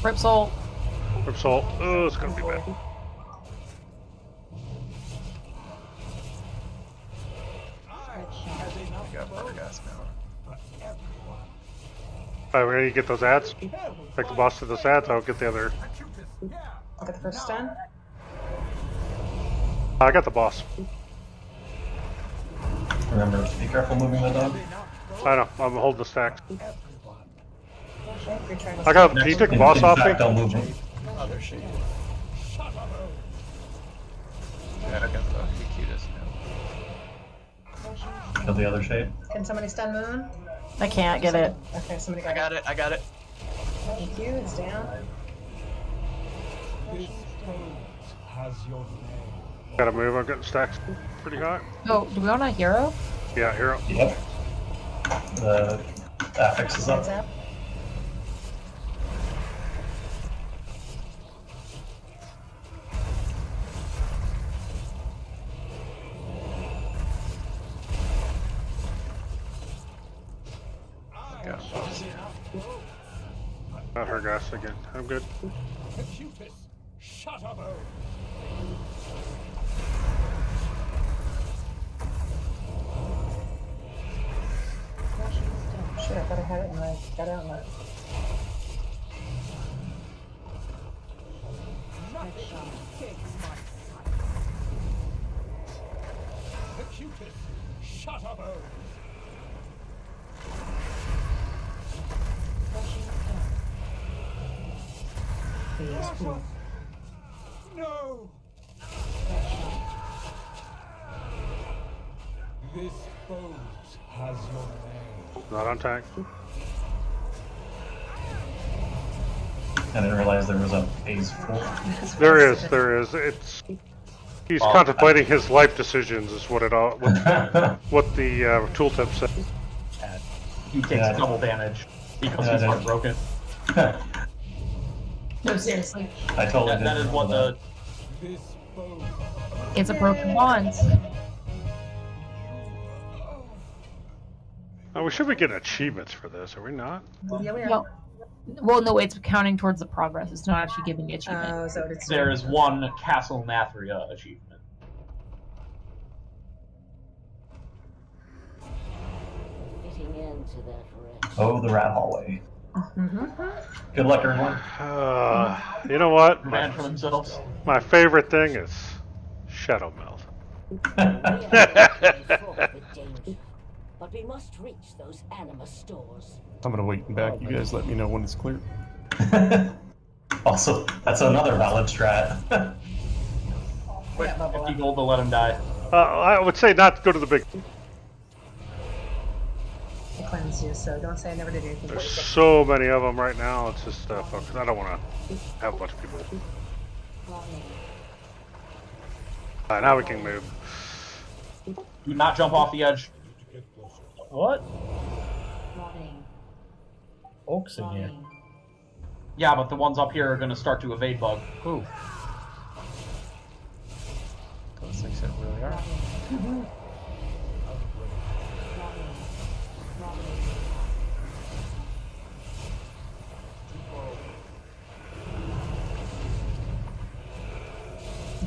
Rip Soul. Rip Soul. Oh, it's gonna be bad. We got Vargas now. Alright, we're gonna get those ads. Take the boss to those ads, I'll get the other. I'll get the first stun. I got the boss. Remember, be careful moving the dog. I know, I'm holding the stacks. Okay, you're trying to I got. Can you take the boss off me? Don't move me. Other shade. Yeah, I got the cutest now. Kill the other shade. Can somebody stun Moon? I can't get it. Okay, somebody I got it. I got it. Thank you, it's down. Gotta move, I'm getting stacks pretty high. Oh, do we want a hero? Yeah, hero. Yep. The affix is up. Not her gas again. I'm good. Shut up, Shit, I thought I had it and I got out and I... Shut up, No! This boat has your name. Not on tank. I didn't realize there was a phase 4. There is. It's he's contemplating his life decisions. Is what it all. What the tooltip said. He takes double damage because he's heartbroken. No, seriously. I totally that is what the. It's a broken bond. Oh, we should be getting achievements for this, are we not? Yeah, we are. No. Well, no, it's counting towards the progress. It's not actually giving the achievement. Oh, so it's There is one Castle Nathria achievement. Getting into that wreck. Oh, the rat hallway. Good luck, everyone. You know what? Man for themselves. My favorite thing is Shadow Melt. But we must reach those anima stores. I'm gonna wait back. You guys let me know when it's clear. Also, that's another valid strat. Quick, 50 gold to let him die. I would say not to go to the big. I cleanse you, so don't say I never did anything. There's so many of them right now. It's just focus. I don't want to have a bunch of people. Alright, now we can move. Do not jump off the edge. What? Oaks in here. Yeah, but the ones up here are going to start to evade bug. Ooh. Those things that really are.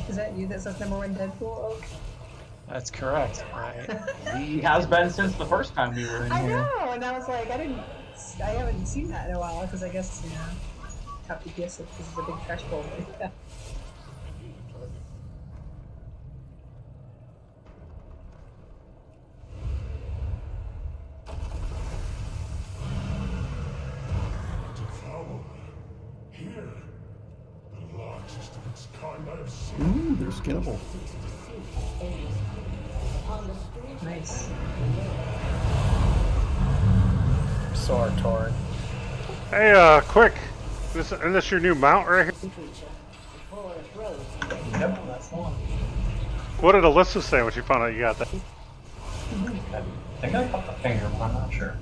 Is that you that says #1 Deadpool, Oak? That's correct. He has been since the first time we were in I here. know, and I was like, I haven't seen that in a while, because I guess, you know, top DPS, this is a big trash bowl. Yeah. Ooh, they're skinnable. Nice. Sword torn. Hey, quick! Isn't this your new mount right here? Yep, that's the one. What did Alyssa say when she found out you got that? I think I cut the finger, but I'm not sure.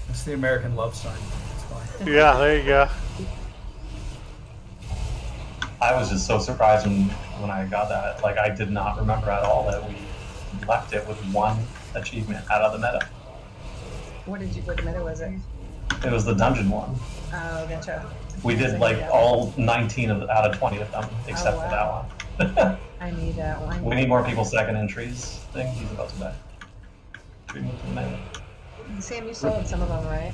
It's the American love sign. It's fine. Yeah, there you go. I was just so surprised when I got that. Like, I did not remember at all that we left it with one achievement out of the meta. What meta was it? It was the dungeon one. Oh, gotcha. We did like all 19 out of 20 of them, except for that one. I need one. We need more people stacking entries thing. He's about to die. Should we move to the melee? Sam, you sold some of them, right?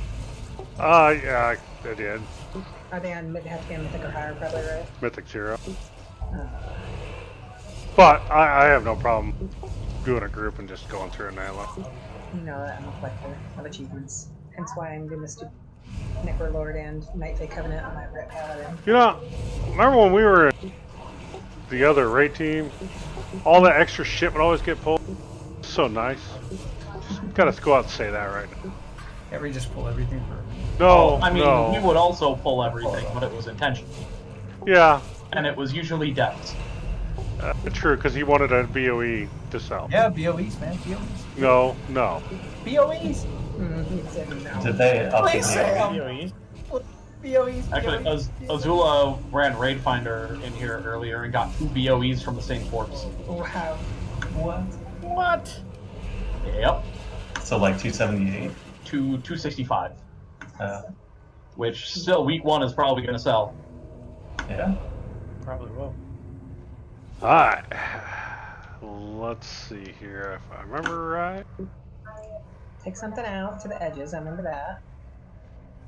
Yeah, I did. Are they on have to be on Mythic or higher, probably, right? Mythic 0. But I have no problem doing a group and just going through a nightlight. You know that I'm a collector of achievements. Hence why I'm doing this Necrolord and Nightfake Covenant on my Red Paladin. You know, remember when we were in the other raid team? All that extra shit would always get pulled. So nice. Just gotta go out and say that right now. Can't we just pull everything for? No, I mean, no. we would also pull everything, but it was intentional. Yeah. And it was usually deaths. True, because he wanted a BOE to sell. Yeah, BOEs, man, BOEs. No. BOEs. Did they up the Please, Sam. BOEs. Actually, Azula ran Raid Finder in here earlier and got 2 BOEs from the same corpse. Wow. What? Yep. So like 278? 265. Which still, week 1 is probably going to sell. Yeah. Probably will. Alright. Let's see here if I remember right. Take something out to the edges, I remember that.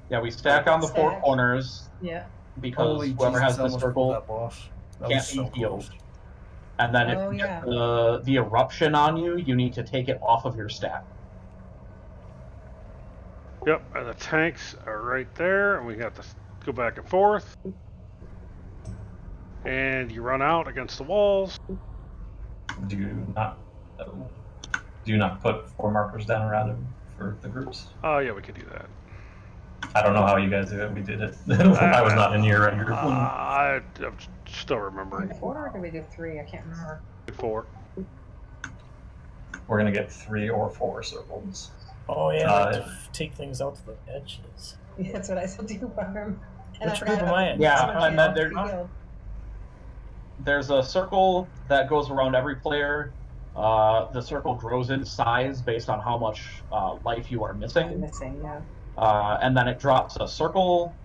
Yeah, we stack on the 4 corners. Yeah. Because Holy whoever Jesus, has I the almost pulled circle that boss. That can't was so be healed. close. And then Oh, if you yeah. get the eruption on you, you need to take it off of your stack. Yep, and the tanks are right there, and we have to go back and forth. And you run out against the walls. Do you not put 4 markers down around him for the groups? Oh, yeah, we could do that. I don't know how you guys do it. We did it. I was not in your group. I'm still remembering. 4 or did we do 3? I can't remember. 4. We're gonna get 3 or 4 circles. Oh yeah, I like to take things out to the edges. Yeah, that's what I said to Farm. And Which I group forgot am I about in? the Yeah, Summer and then Channel. there's a circle that goes around every player. The circle grows in size based on how much life you are missing. Yeah. And then it drops a circle.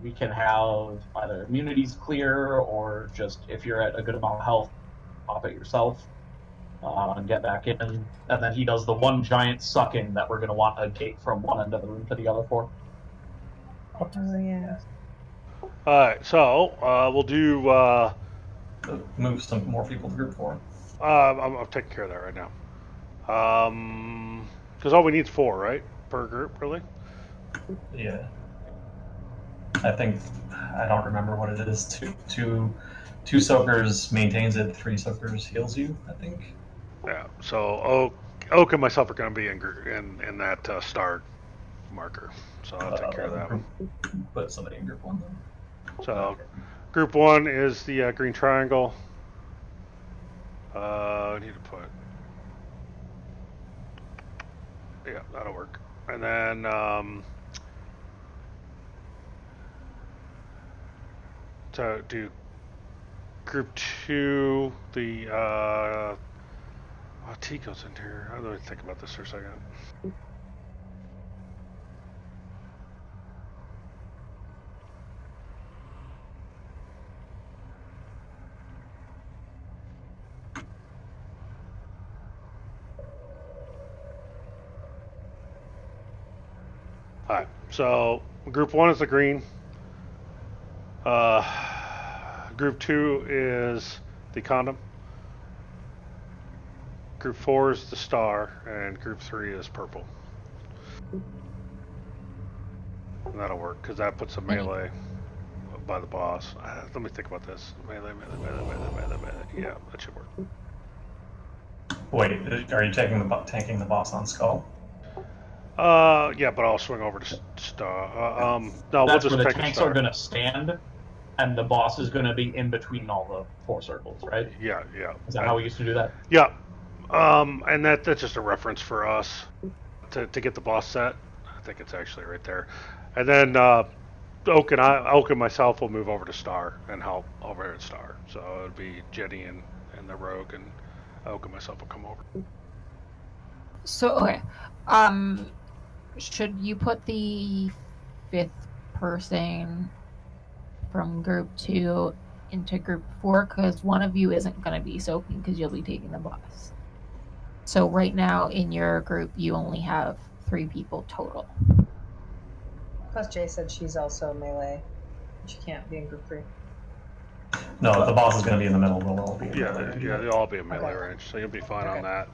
We can have either immunities clear or just, if you're at a good amount of health, pop it yourself and get back in. And then he does the one giant suck-in that we're going to want a gate from one end of the room to the other for. Oh, yeah. Alright, so we'll do... move some more people to group 4. I'm taking care of that right now. Because all we need is 4, right? Per group, really? Yeah. I think, I don't remember what it is. Two soakers maintains it, 3 soakers heals you, I think. Yeah, so Oak and myself are going to be in that star marker. So I'll take care of that one. Put somebody in group 1 then. So group 1 is the green triangle. I need to put... Yeah, that'll work. And then... to do group 2, the... oh, Tico's in here. Let me think about this for a second. Alright, so group 1 is the green. Group 2 is the condom. Group 4 is the star, and group 3 is purple. And that'll work, because that puts a melee by the boss. Let me think about this. Melee. Yeah, that should work. Wait, are you tanking the boss on Skull? Yeah, but I'll swing over to star. No, That's we'll just where the take tanks star. are going to stand, and the boss is going to be in between all the 4 circles, right? Yeah. Is that how we used to do that? Yeah. And that's just a reference for us to get the boss set. I think it's actually right there. And then Oak and myself will move over to Star and help over at Star. So it'll be Jenny and the Rogue, and Oak and myself will come over. So okay, should you put the 5th person from group 2 into group 4 because one of you isn't going to be soaking because you'll be taking the boss. So right now in your group, you only have 3 people total. Plus, Jay said she's also melee. She can't be in group 3. No, the boss is going to be in the middle. They'll all be in Yeah, melee range. yeah, they'll all be in melee range, so you'll be fine on that.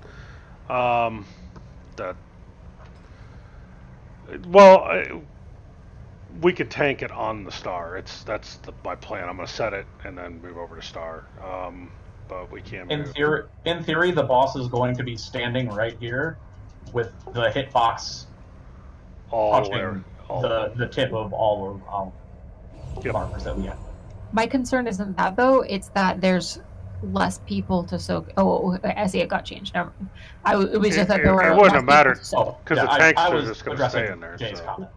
We could tank it on the star. That's my plan. I'm gonna set it and then move over to star. But we can't. In theory, the boss is going to be standing right here, with the hitbox touching the tip of all of the markers that we have. My concern isn't that though; it's that there's less people to soak. Oh, I see. It got changed. Never mind. It was just that there were. It wouldn't have less mattered people to soak. because the tanks I are was just going to stay in there. Jay's So. comment.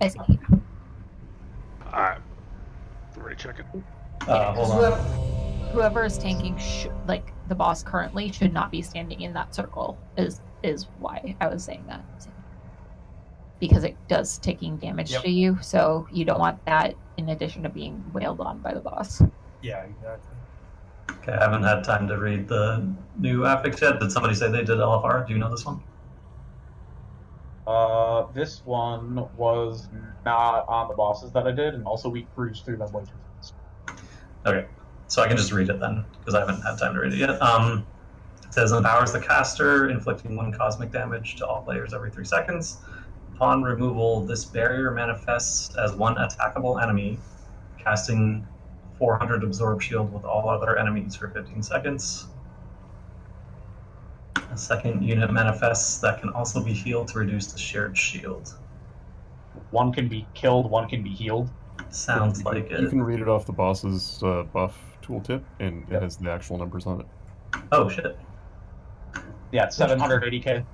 I see. All right, ready check it. Hold on. Whoever is tanking, like the boss currently, should not be standing in that circle. Is why I was saying that. Because it does taking damage to you, so you don't want that in addition to being wailed on by the boss. Yeah, exactly. Okay, I haven't had time to read the new affix yet. Did somebody say they did LFR? Do you know this one? This one was not on the bosses that I did, and also we cruised through them way too fast. Okay, so I can just read it then, because I haven't had time to read it yet. It says, empowers the caster, inflicting 1 cosmic damage to all players every 3 seconds. Upon removal, this barrier manifests as 1 attackable enemy, casting 400 absorb shield with all other enemies for 15 seconds. A second unit manifests that can also be healed to reduce the shared shield. 1 can be killed, 1 can be healed. Sounds like it. You can read it off the boss's buff tooltip, and it has the actual numbers on it. Oh, shit. Yeah, it's 780k.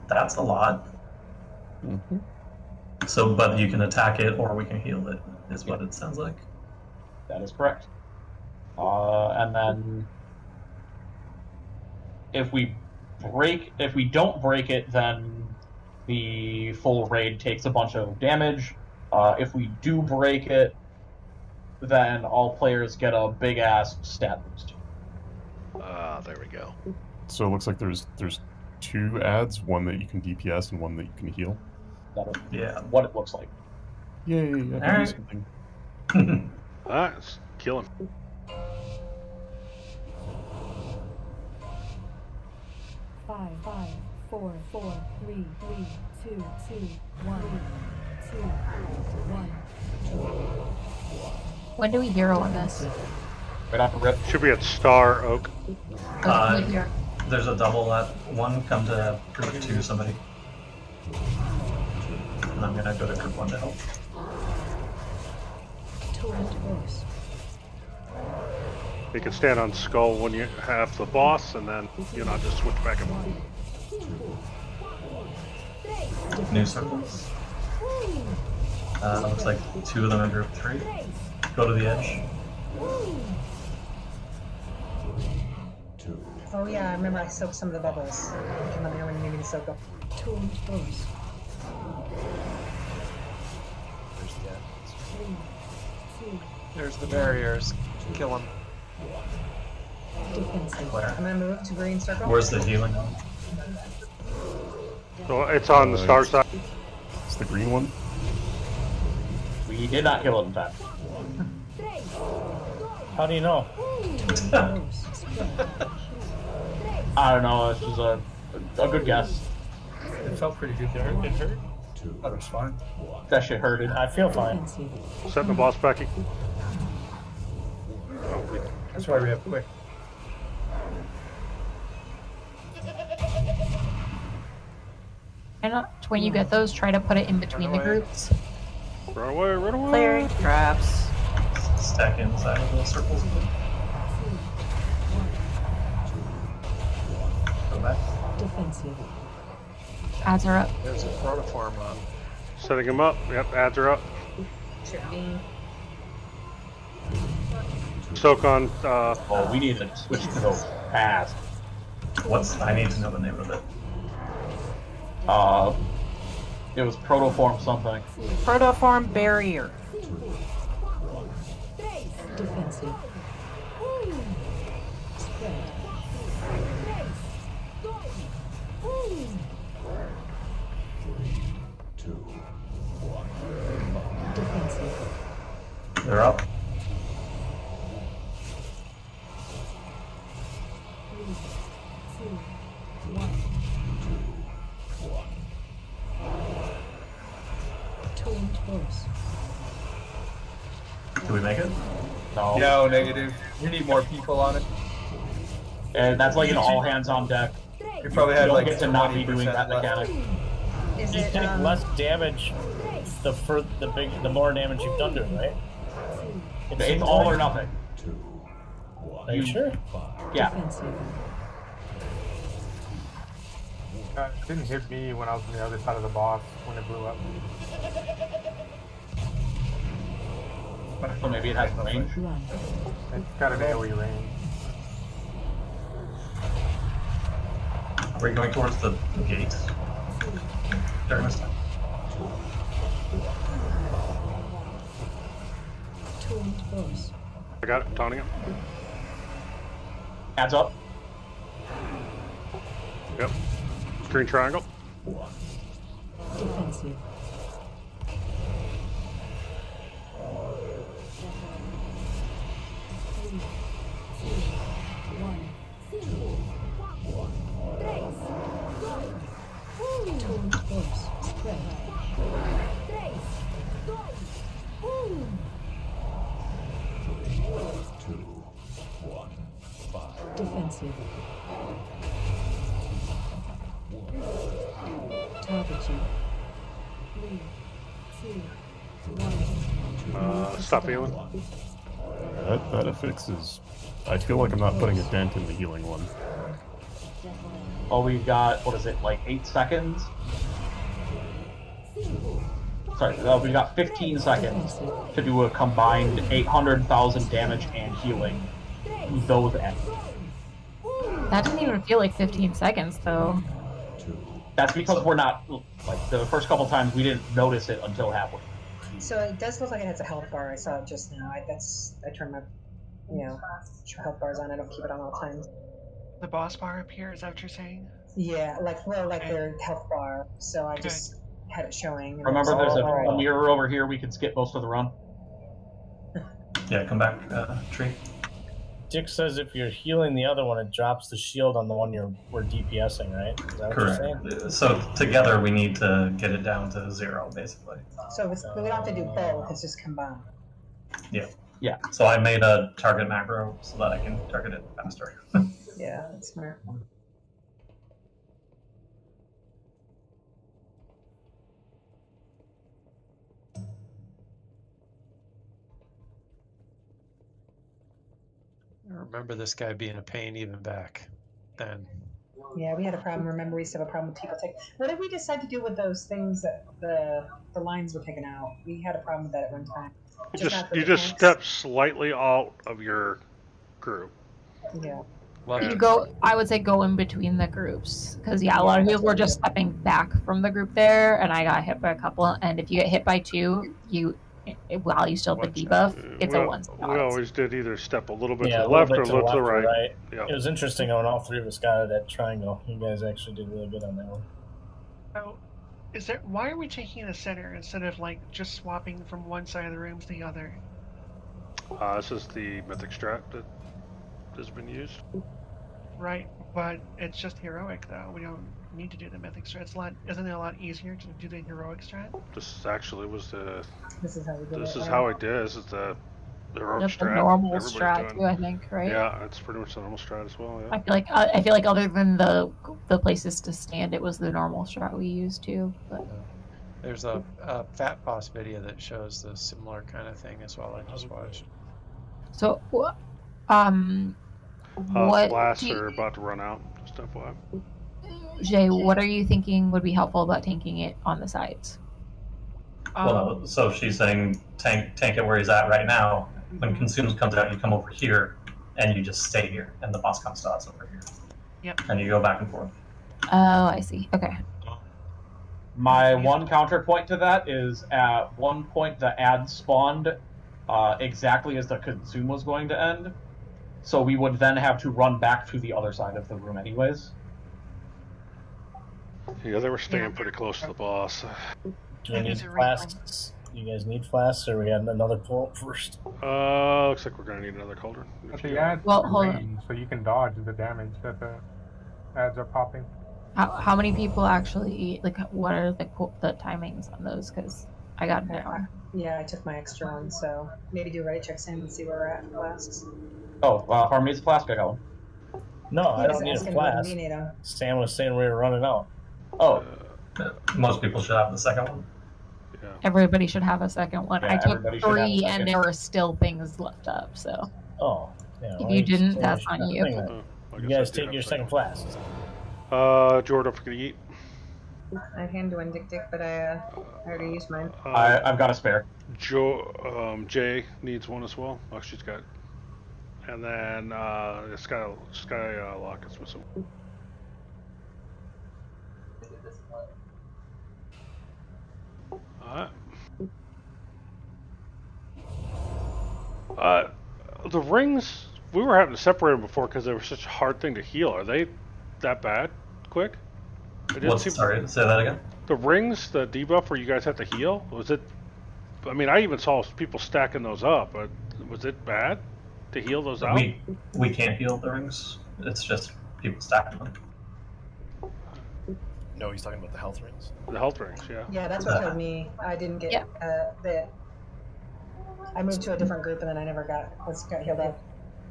That's a lot. Mm-hmm. So, but you can attack it or we can heal it, is what it sounds like. That is correct. And then if we don't break it, then the full raid takes a bunch of damage. If we do break it, then all players get a big ass stat boost. There we go. So it looks like there's 2 adds, one that you can DPS and one that you can heal. That is Yeah. what it looks like. Yay, I can do Alright. something. Alright, let's kill him. Five, 4, 3, 2, 2, 1, 2, 1. When do we hero on this? Right off the rip. Should be at Star Oak. There's a double at 1. Come to group 2, somebody. And I'm gonna go to group 1 to help. You can stand on Skull when you have the boss, and then just switch back and forth. New circles. Looks like 2 of them in group 3. Go to the edge. Oh yeah, I remember I soaked some of the bubbles. You can let me know when you need me to soak them. There's the barriers. Kill him. Where? I'm gonna move to green circle. Where's the healing on? So it's on the Star side. It's the green one. We did not kill it in time. How do you know? I don't know. It's just a good guess. It felt pretty good there. It hurt. That was fine. That shit hurted. I feel fine. Setting the boss back. That's why we have quick. And when you get those, try to put it in between the groups. Run away, run away. Clearing traps. Stack inside of the circles. Go back. Ads are up. There's a protoform up. Setting him up. Yep, ads are up. Soak on. Oh, we need to switch to those fast. I need to know the name of it. It was protoform something. Protoform barrier. Defensive. Spread. Defensive. They're up. 3, 2, 1. Taunt horse. Can we make it? No. No, negative. We need more people on it. And that's like an all hands on deck. We probably had don't like get to not be 20% doing that left. mechanic. Is You it take less damage the more damage you've done to it, right? It's all or nothing. Are you sure? Yeah. Defensive. It didn't hit me when I was on the other side of the boss when it blew up. So maybe it has range. Run. It's got an AoE range. Are we going towards the gate during this time? Taunt horse. I got it. Taunting him. Adds up. Yep. Green triangle. Defensive. Taunt horse. Spread. Defensive. Targeting. 3, 2, 1. Stop healing. That affixes. I feel like I'm not putting a dent in the healing one. Oh, we've got, what is it, like 8 seconds? Sorry, we've got 15 seconds to do a combined 800,000 damage and healing. Those ends. That didn't even feel like 15 seconds, though. That's because we're not, like, the first couple times we didn't notice it until halfway. So it does look like it has a health bar. I saw it just now. I turned my, health bars on. I don't keep it on all times. The boss bar up here, is that what you're saying? Yeah, like their health bar. So I just had it showing. And Remember, there's a right. mirror over here. We could skip most of the run. Yeah, come back, tree. Dick says if you're healing the other one, it drops the shield on the one we're DPSing, right? Is that what you're saying? Correct. So together we need to get it down to 0, basically. So we don't have to do both. It's just combined. Yeah. Yeah. So I made a target macro so that I can target it faster. Yeah, that's smart. I remember this guy being a pain even back then. Yeah, we had a problem. Remember, we used to have a problem with people taking. What did we decide to do with those things that the lines were taken out? We had a problem with that at one time. You just step slightly out of your group. Yeah. You go. I would say go in between the groups because a lot of people were just stepping back from the group there, and I got hit by a couple. And if you get hit by 2, while you still have the debuff, it's a 1 spot. We always did either step a little bit to Yeah, the a little left bit or a to little the to the left or right. Yeah. It was interesting when all 3 of us got at that triangle. You guys actually did really good on that one. Oh, why are we taking the center instead of like just swapping from one side of the room to the other? This is the Mythic strat that has been used. Right, but it's just heroic though. We don't need to do the Mythic strat. Isn't it a lot easier to do the heroic strat? This actually was the. This is how we did This it. is how I did. This is the heroic That's the strat. normal Everybody's strat doing. too, I think, right? Yeah, it's pretty much the normal strat as well. Yeah. I feel like other than the places to stand, it was the normal strat we used too. But There's a Fat Boss video that shows the similar kind of thing as well. I just watched. so, what Blasts are about to run out. Just FYI. Jay, what are you thinking would be helpful about tanking it on the sides? Well, so she's saying tank it where he's at right now. When Consumes comes out, you come over here, and you just stay here, and the boss comes to us over here. Yep. And you go back and forth. Oh, I see. Okay. My one counterpoint to that is at one point the ad spawned exactly as the consume was going to end. So we would then have to run back to the other side of the room anyways. Yeah, they were staying pretty close to the boss. Do we need flasks? You guys need flasks, or we had another pull first? Looks like we're gonna need another cauldron. But the ads Well, are hold on. range, so you can dodge the damage that the ads are popping. How many people actually eat? Like, what are the timings on those? Because I got down. Yeah, I took my extra one, so maybe do ready checks in and see where we're at for flasks. Oh, Harm needs a flask, I got one. No, I don't was need a asking whether flask. we need 'em. Sam was saying we were running out. Oh, Most people should have the second one. Everybody should have a second one. Yeah, I took everybody should have a 3, second. and there were still things left up. So Oh, yeah. if well, you didn't, say that's we should on have you. a thing then. I You guess guys I do take have your second second. flask. Jordan, if you're gonna eat. I can do Dick Dick, but I already used mine. I've got a spare. Jay needs one as well. Oh, she's got. And then Skylock is missing. The rings, we were having to separate them before because they were such a hard thing to heal. Are they that bad? Quick? Sorry, say that again. The rings, the debuff where you guys have to heal, was it? I mean, I even saw people stacking those up, but was it bad to heal those out? We can't heal the rings. It's just people stacking them. No, he's talking about the health rings. The health rings, yeah. Yeah, that's what killed me. I didn't get I moved to a different group and then I never got healed up.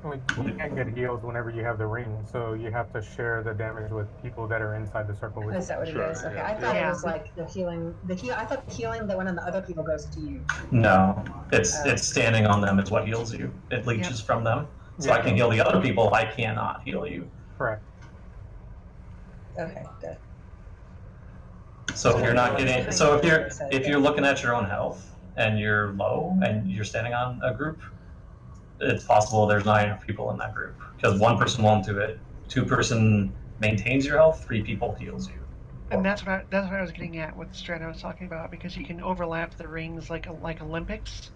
Like, you can't get heals whenever you have the ring, so you have to share the damage with people that are inside the circle with you. Is that what it is? Okay, I thought it was like the healing. I thought the healing that went on the other people goes to you. No, it's standing on them is what heals you. It leeches from them. So I can heal the other people. I cannot heal you. Correct. Okay, good. So if you're not getting, if you're looking at your own health and you're low and you're standing on a group, it's possible there's not enough people in that group because one person won't do it. 2-person maintains your health. 3 people heals you. And that's what I was getting at with the strat I was talking about, because you can overlap the rings like Olympics,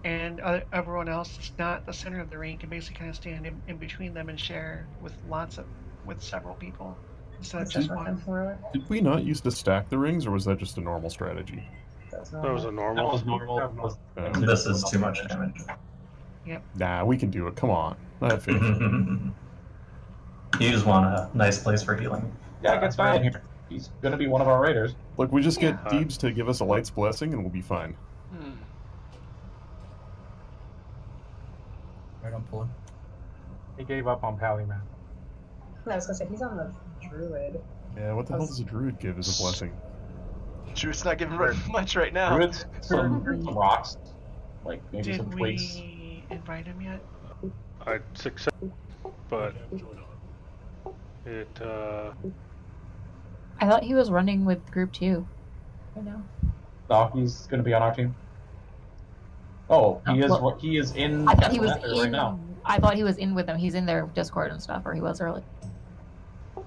and everyone else that's not the center of the ring can basically kind of stand in between them and share with several people instead of just one. Did we not used to stack the rings, or was that just a normal strategy? That was a normal. That was normal. This is too much damage. Yep. Nah, we can do it. Come on. I have faith. You just want a nice place for healing. Yeah, gets fine here. He's gonna be one of our raiders. Look, we just get Deebs to give us a light's blessing, and we'll be fine. Right on pulling. He gave up on Pally, man. I was gonna say he's on the druid. Yeah, what the hell does a druid give as a blessing? Druid's not giving very much right now. Druids, some rocks, like maybe Did some twigs. we invite him yet? I success, but it. I thought he was running with group 2. I know. No, he's gonna be on our team. Oh, he is. Well, He is in. I thought he was Nathria right now. I thought he was in with them. He's in their Discord and stuff, or he was early.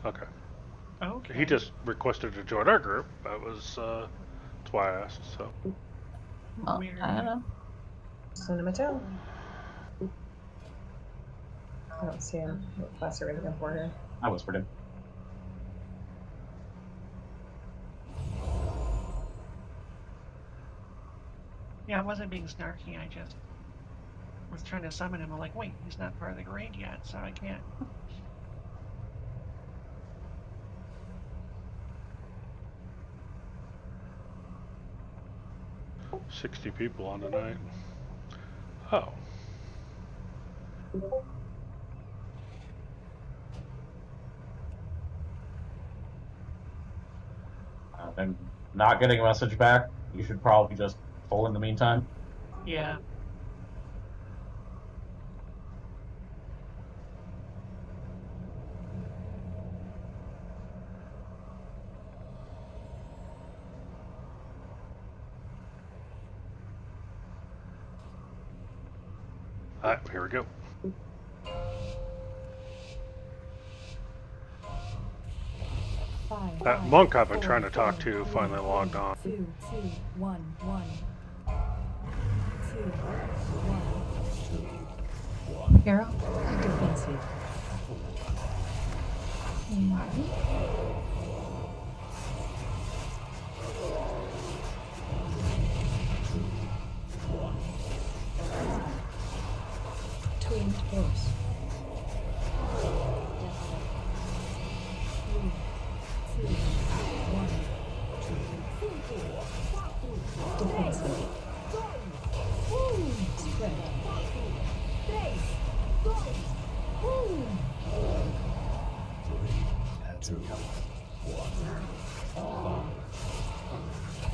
Okay. Okay. He just requested to join our group. That's why I asked. So. Well, I don't know. Send him a tail. I don't see him. What class are we looking for here? I whispered him. Yeah, I wasn't being snarky. I just was trying to summon him. I'm like, wait, he's not part of the raid yet, so I can't. 60 people on tonight. Oh. I'm not getting a message back. You should probably just pull in the meantime. Yeah. Alright, here we go. That monk I've been trying to talk to finally logged on. 2, 2, 1, 1. 2, Hero. Defensive. Taunt boss. 3, 2, 1. Defensive. Spread.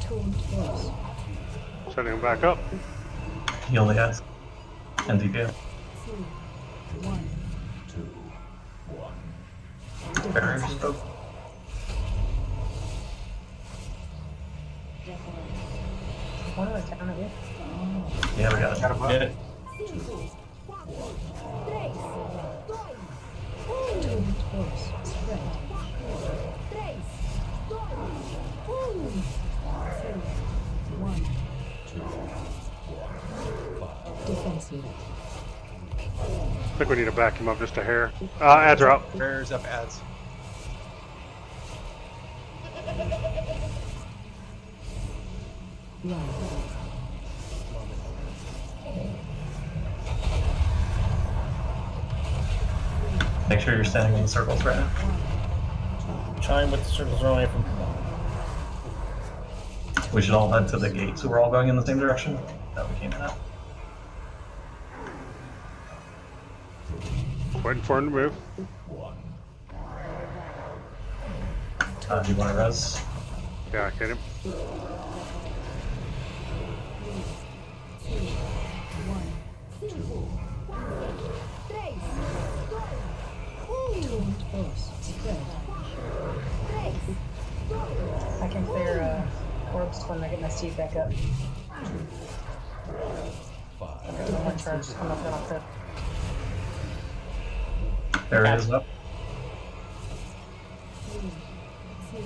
Taunt boss. Setting him back up. He only has NDP. 2, 1. Barrier stroke. One of the down of you. Yeah, we got it. Did it. Taunt boss. Spread. 2, 1. Defensive. I think we need to back him up just a hair. Ads are up. Barriers up, ads. Run. Make sure you're standing in the circles right now. Trying with the circles run away from. We should all head to the gate, so we're all going in the same direction that we came in at. Waiting for him to move. Do you want to res? Yeah, get him. 3, 2, 1. Taunt boss. Spread. I can clear orbs when I get my seed back up. One more charge. I'm up, off the. There it is up. 3, 2,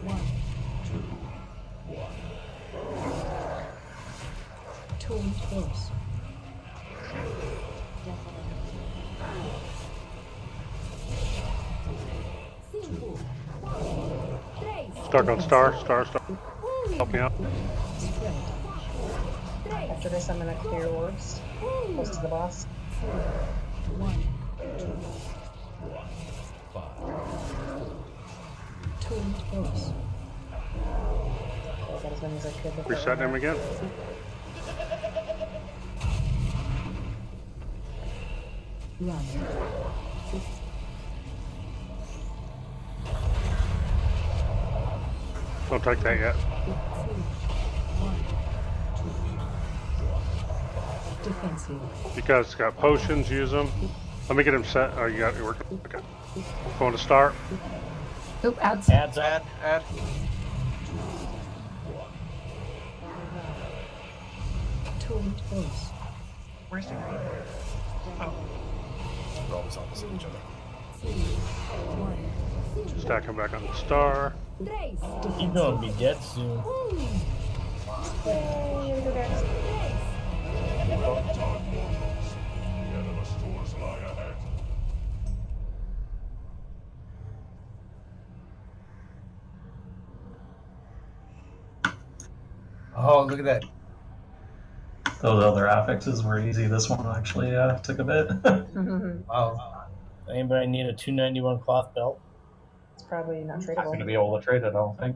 1. Taunt boss. Start on star. Help me out. Spread. After this, I'm gonna clear orbs close to the boss. 2, 1. Taunt boss. I got as many as I could. before Reset him again. Run. Don't take that yet. 2, 1. Defensive. You guys got potions, use them. Let me get him set. Oh, you got it working. Okay. Going to start. Oop, ads. Ads up. Add. Taunt boss. Where's the green? Oh. We're always opposite each other. 2, 1. Stack him back on the star. You're gonna be dead soon. Oh, look at that. Those other affixes were easy. This one actually took a bit. Wow. Anybody need a 291 cloth belt? It's probably not Not tradable. going to be able to trade it, I don't think.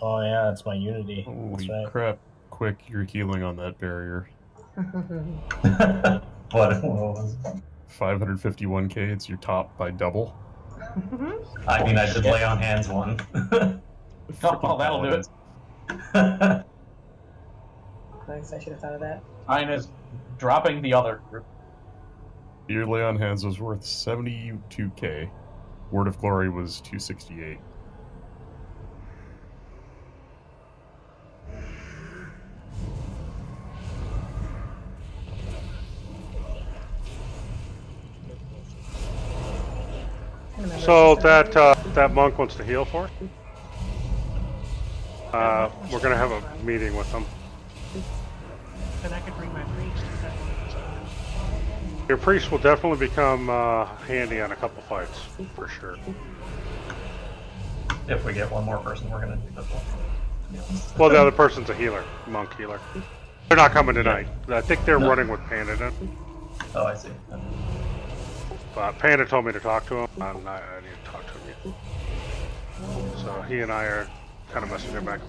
Oh yeah, that's my Unity. Holy That's right. crap. Quick, you're healing on that barrier. What was it? 551k, it's your top by double. I mean, I did lay on hands one. Oh, that'll do it. Nice, I should have thought of that. Mine is dropping the other group. Your lay on hands was worth 72k. Word of Glory was 268. So that monk wants to heal for us. We're gonna have a meeting with them. then I could bring my priest if that one. Your priest will definitely become handy on a couple fights, for sure. If we get one more person, we're gonna do this one. Well, the other person's a healer, monk healer. They're not coming tonight. I think they're running with Panda then. Oh, I see. But Panda told me to talk to him, and I need to talk to him yet. So he and I are kind of messaging back.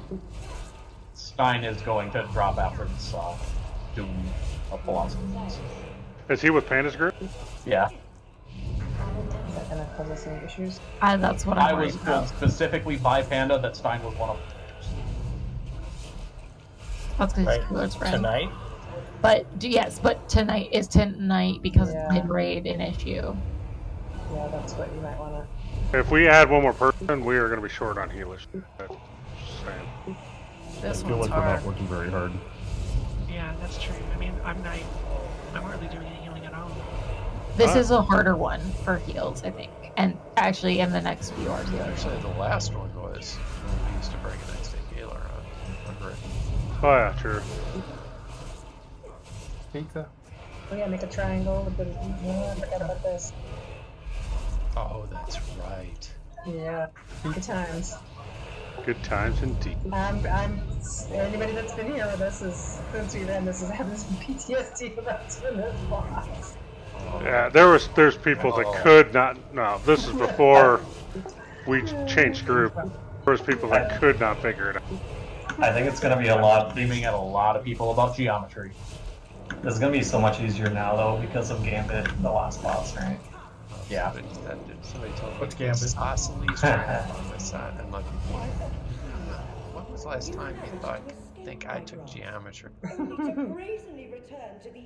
Stein is going to drop after this Doom of Philosophy. Is he with Panda's group? Yeah. Is that gonna cause us any issues? That's what I I'm was worried told about. specifically by Panda that Stein was one of them. That's because Right. he's Keeler's friend. Tonight? But yes, but tonight because Yeah. it's mid-raid an issue. Yeah, that's what you might wanna. If we add one more person, we are going to be short on healers. That's same. This I feel one's like we're hard. not working very hard. Yeah, that's true. I mean, I'm hardly doing any healing at all. This is a harder one for heals, I think. And actually, in the next few hours, healers. Actually, the last one was when we used to bring an instant healer on. Remember it? Oh yeah, true. Pizza. Oh yeah, make a triangle with the. Yeah, I forgot about this. Oh, that's right. Yeah, good times. Good times indeed. Anybody that's been here with us is since we ran this is having some PTSD about doing this boss. Yeah, there's people that could not. No, this is before we changed group. There was people that could not figure it out. I think it's gonna be a lot. Beaming at a lot of people about geometry. It's gonna be so much easier now though because of Gambit, the last boss, right? Yeah. Somebody told me What's to Gambit? isosceles triangle on this side. I'm like, when was the last time you think I took geometry?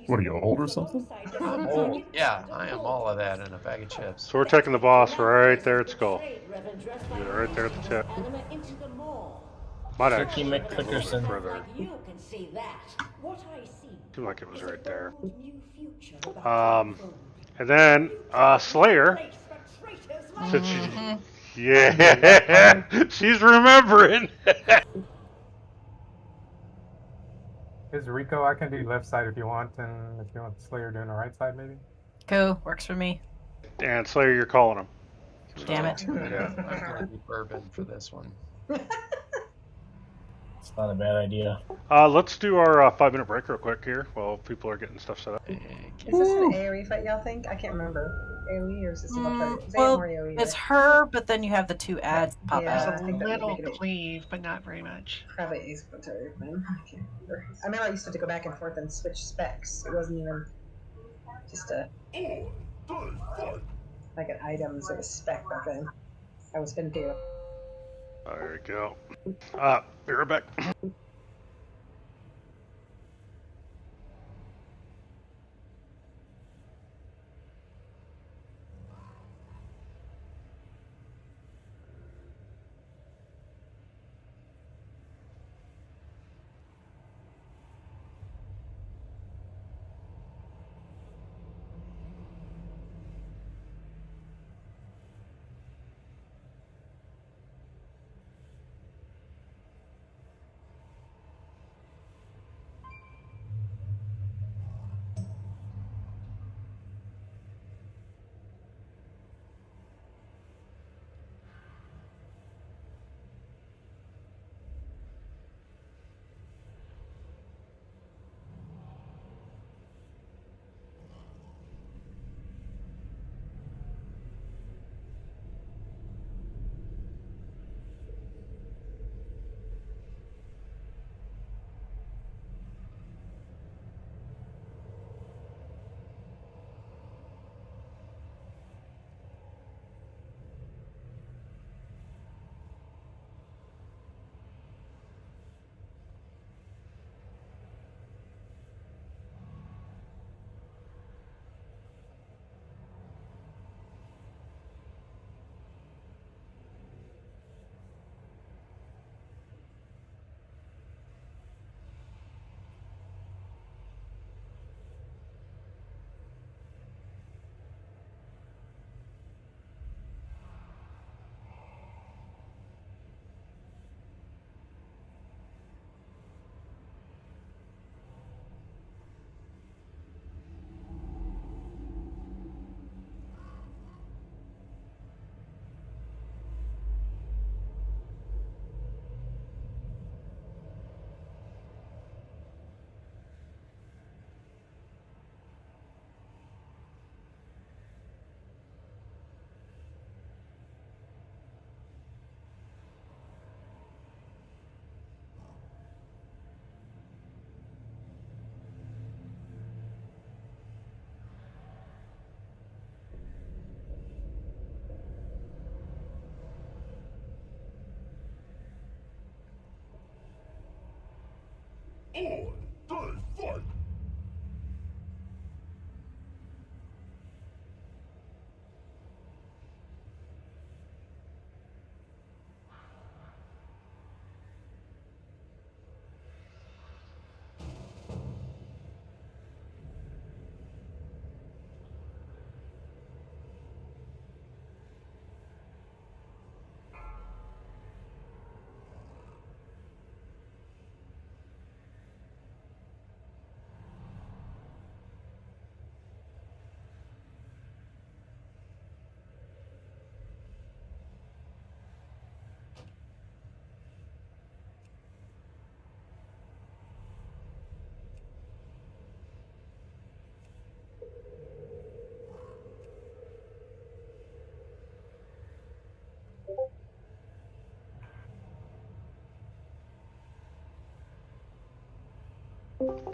What are you, old or something? I'm old. Yeah, I am all of that in a bag of chips. So we're taking the boss right there at Skull. Right there at the tip. Might actually be a little bit further. Seemed like it was right there. And then Slayer. Since yeah, she's remembering. Is Rico? I can do left side if you want, and if you want Slayer doing the right side, maybe. Cool, works for me. And Slayer, you're calling him. Damn it. Yeah. I'm gonna be bourbon for this one. It's not a bad idea. Let's do our 5-minute break real quick here while people are getting stuff set up. Is this an AoE fight, y'all think? I can't remember. AoE or is this single target? Well, more AoE, it's right? her, but then you have the two ads pop Yeah, out. I think that would Little make it cleave, but not very much. probably asynchronous target, man. I can't remember. I remember I used to have to go back and forth and switch specs. It wasn't even just like an item sort of spec back then. I was fin too. There we go. Be right back.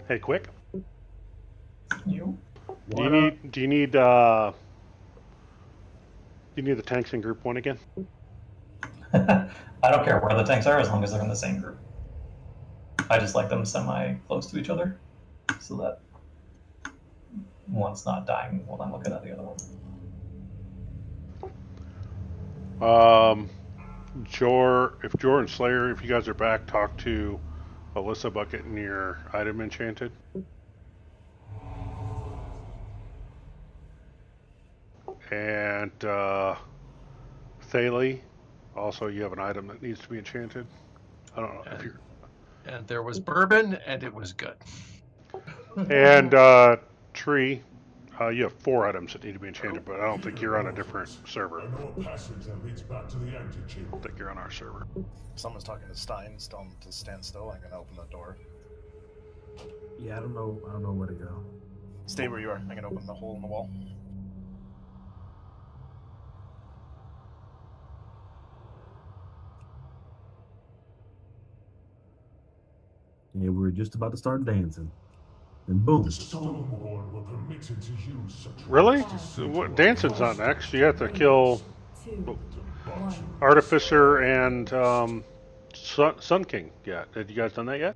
Hey, quick. You? Do you need the tanks in group 1 again? I don't care where the tanks are as long as they're in the same group. I just like them semi-close to each other so that one's not dying while I'm looking at the other one. If Jor and Slayer, if you guys are back, talk to Alyssa about getting your item enchanted. And Thalie, also you have an item that needs to be enchanted. I don't know if you're. And there was bourbon, and it was good. And Tree, you have 4 items that need to be enchanted, but I don't think you're on a different server. I know a passage that leads back to the antechamber. I don't think you're on our server. Someone's talking to Stein. Tell him to stand still. I'm gonna open the door. Yeah, I don't know where to go. Stay where you are. I'm gonna open the hole in the wall. Yeah, we were just about to start dancing. And boom. The Stoneborn were permitted to use such. Really? Dancing's not next. You have to kill Artificer and Sun King. Yeah, have you guys done that yet?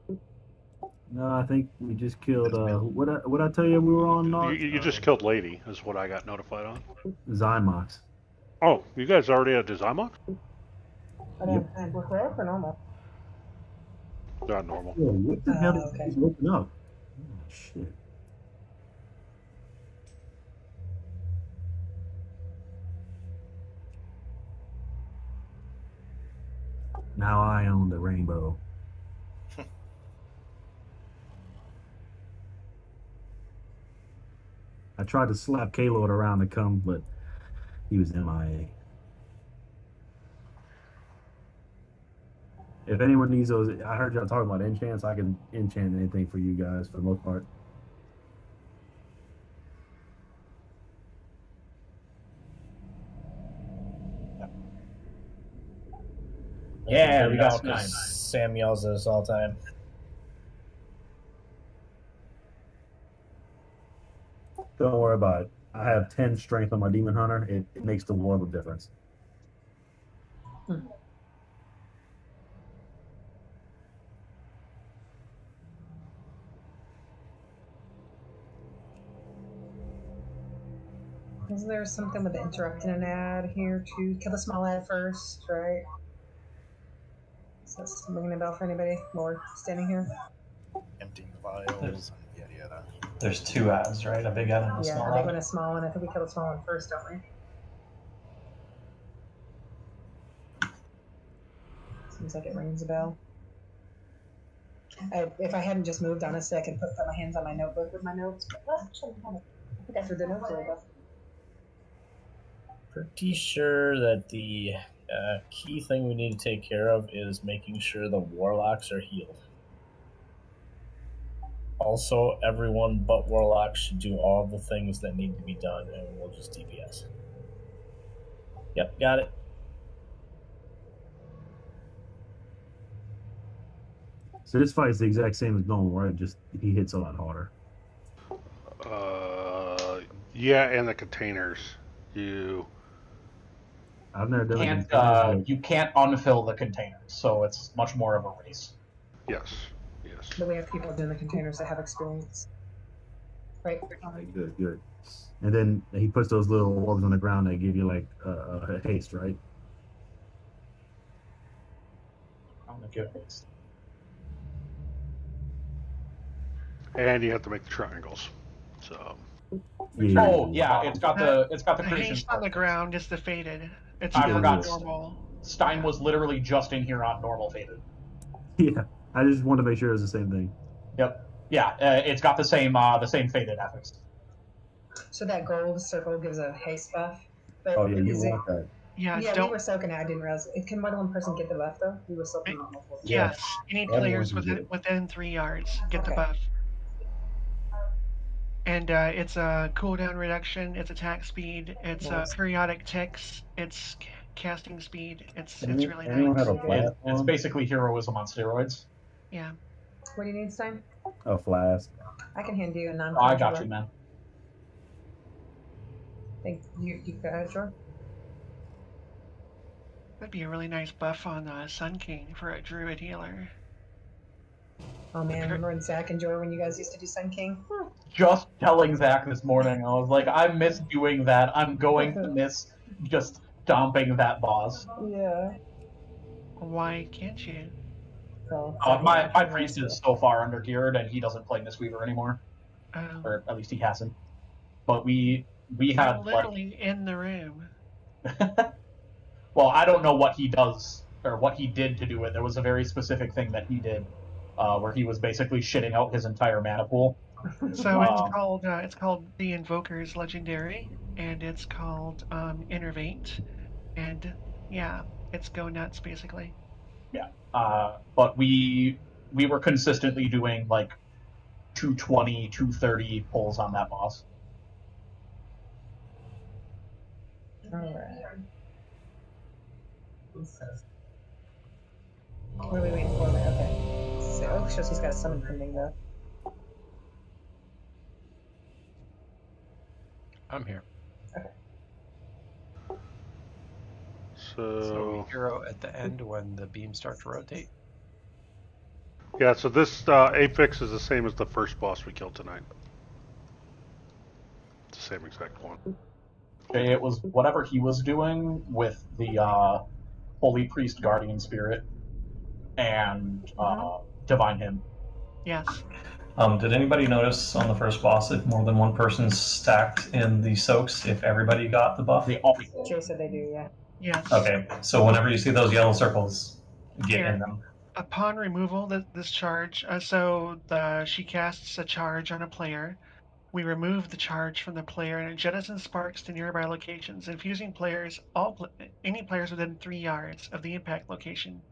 No, I think we just killed. What I tell you we were on? You just killed Lady, is what I got notified on. Zymox. Oh, you guys already had Zymox? Yep. We're heroic or normal? Not normal. Yeah, what the hell did you open up? Oh, shit. Now I own the rainbow. I tried to slap K-Lord around to come, but he was MIA. If anyone needs those, I heard y'all talking about enchants. I can enchant anything for you guys for the most part. Yeah, we got Stein. Sam yells at us all the time. Don't worry about it. I have 10 strength on my Demon Hunter. It makes the world of difference. Isn't there something with interrupting an ad here too? Kill the small ad first, right? Is that ringing a bell for anybody? More standing here? Emptying the vials and yada yada. There's 2 ads, right? A big ad and a Yeah, small a big ad. one, a small one. I think we kill the small one first, don't we? Seems like it rings a bell. If I hadn't just moved, honestly, I could put my hands on my notebook with my notes. But actually, I think I threw the notes away. Pretty sure that the key thing we need to take care of is making sure the warlocks are healed. Also, everyone but warlocks should do all the things that need to be done, and we'll just DPS. Yep, got it. So this fight is the exact same as normal, right? Just he hits a lot harder. Yeah, and the containers. I've never done you can't unfill the containers, so it's much more of a race. Yes. But we have people doing the containers that have experience. Right. All right, good. And then he puts those little orbs on the ground that give you like a haste, right? I'm gonna give haste. And you have to make the triangles. So. Yeah. Oh yeah, it's got the The creation. haste on the ground is the faded. It's I not forgot. normal. Stein was literally just in here on normal faded. Yeah, I just wanted to make sure it was the same thing. Yep. Yeah, it's got the same faded ethics. So that gold circle gives a haste buff. But Oh yeah, you is it, want that. Yeah, we don't. were soaking it. I didn't realize. Can more than one person get the buff though? We were soaking normal. Yes, any Everyone players can get within 3 yards get the Okay. buff. And it's a cooldown reduction, it's attack speed, it's periodic ticks, it's casting speed. It's really Anyone nice. have a blast It's on? basically heroism on steroids. Yeah. What do you need, Stein? A flask. I can hand you a non. I got you, man. Think you go ahead, Jordan. That'd be a really nice buff on Sun King for a druid healer. Oh man, remember when Zach and Joy when you guys used to do Sun King? Just telling Zach this morning, I was like, I miss doing that. I'm going to miss just stomping that boss. Yeah. Why can't you? Oh, My priest is so far under geared, and he doesn't play Mistweaver anymore, Oh. or at least he hasn't. But we had I'm literally in the room. Well, I don't know what he does or what he did to do it. There was a very specific thing that he did, where he was basically shitting out his entire mana pool. So it's called the Invoker's Legendary, and it's called Innervate, and yeah, it's go nuts basically. Yeah, but we were consistently doing like 220, 230 pulls on that boss. All right. What are we waiting for? Okay. So, oh, shows he's got a summon pending though. I'm here. Okay. So we hero at the end when the beams start to rotate. Yeah, so this Aphex is the same as the first boss we killed tonight. It's the same exact one. Okay, it was whatever he was doing with the Holy Priest Guardian Spirit and Divine Hymn. Yes. Did anybody notice on the first boss if more than one person stacked in the soaks, if everybody got the buff? Jay said they do, yeah. Yes. Okay, so whenever you see those yellow circles, get in them. Upon removal, this charge, she casts a charge on a player. We remove the charge from the player and it jettisons sparks to nearby locations, infusing any players within 3 yards of the impact location.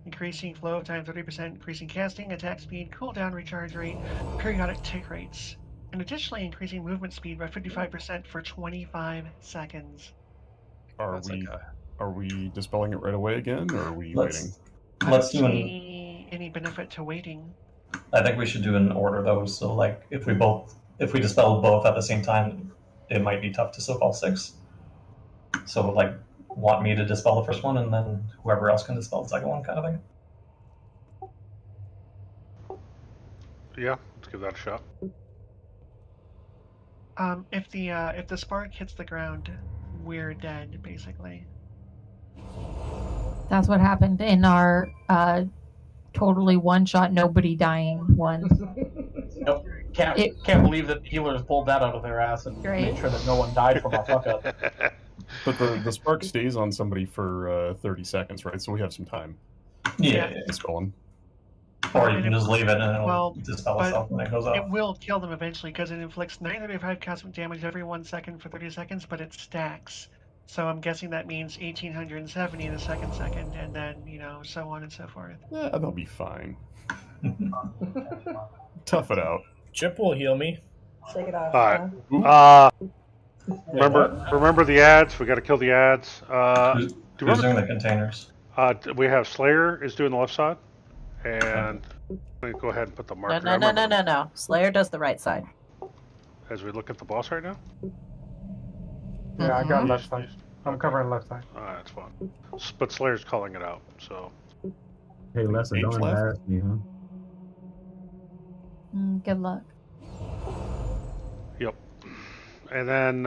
Increasing flow of time 30%, increasing casting, attack speed, cooldown, recharge rate, periodic tick rates, and additionally increasing movement speed by 55% for 25 seconds. Are we dispelling it right away again, or are we waiting? I don't see any benefit to waiting. I think we should do an order though. So like if we dispel both at the same time, it might be tough to soak all 6. So like want me to dispel the first one and then whoever else can dispel the second one, kind of thing. Yeah, let's give that a shot. If the spark hits the ground, we're dead basically. That's what happened in our totally one-shot, nobody dying one. Nope. Can't believe that the healers pulled that out of their ass and made sure that no one died from our fuck up. But the spark stays on somebody for 30 seconds, right? So we have some time. Yeah. Dispelling. Or you can just leave it and it'll dispel itself when it goes up. It will kill them eventually because it inflicts 935 cosmic damage every 1 second for 30 seconds, but it stacks. So I'm guessing that means 1870 in the second, and then, so on and so forth. Yeah, they'll be fine. Tough it out. Chip will heal me. Shake it off. Alright. Remember the ads. We got to kill the ads. Who's doing the containers? We have Slayer is doing the left side, and let me go ahead and put the marker. No. Slayer does the right side. As we look at the boss right now. Yeah, I got left side. I'm covering left side. Alright, that's fine. But Slayer's calling it out, so. Hey, Lester, don't embarrass me, huh? Good luck. Yep. And then,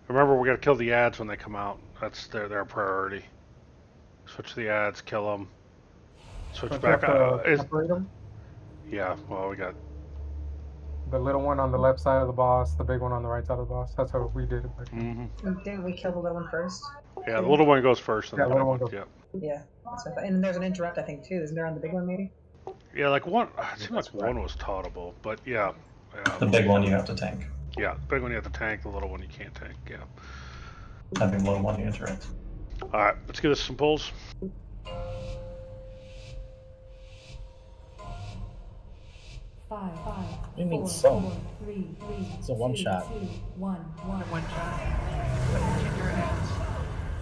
remember, we got to kill the ads when they come out. That's their priority. Switch the ads, kill them. Switch back. Separate them? Yeah, well, we got the little one on the left side of the boss, the big one on the right side of the boss. That's how we did it. Didn't we kill the little one first? Yeah, the little one goes first. Yeah, the little one goes. Yeah. And there's an interrupt, I think, too. Isn't there on the big one, maybe? Yeah, like one. It seemed like one was tautable, but yeah. The big one you have to tank. Yeah, the big one you have to tank. The little one you can't tank. Yeah. I think the little one you interrupt. All right, let's give us some pulls. Five, You need 4, some. 4, 3, It's a one shot. 2, 1, 1. One shot.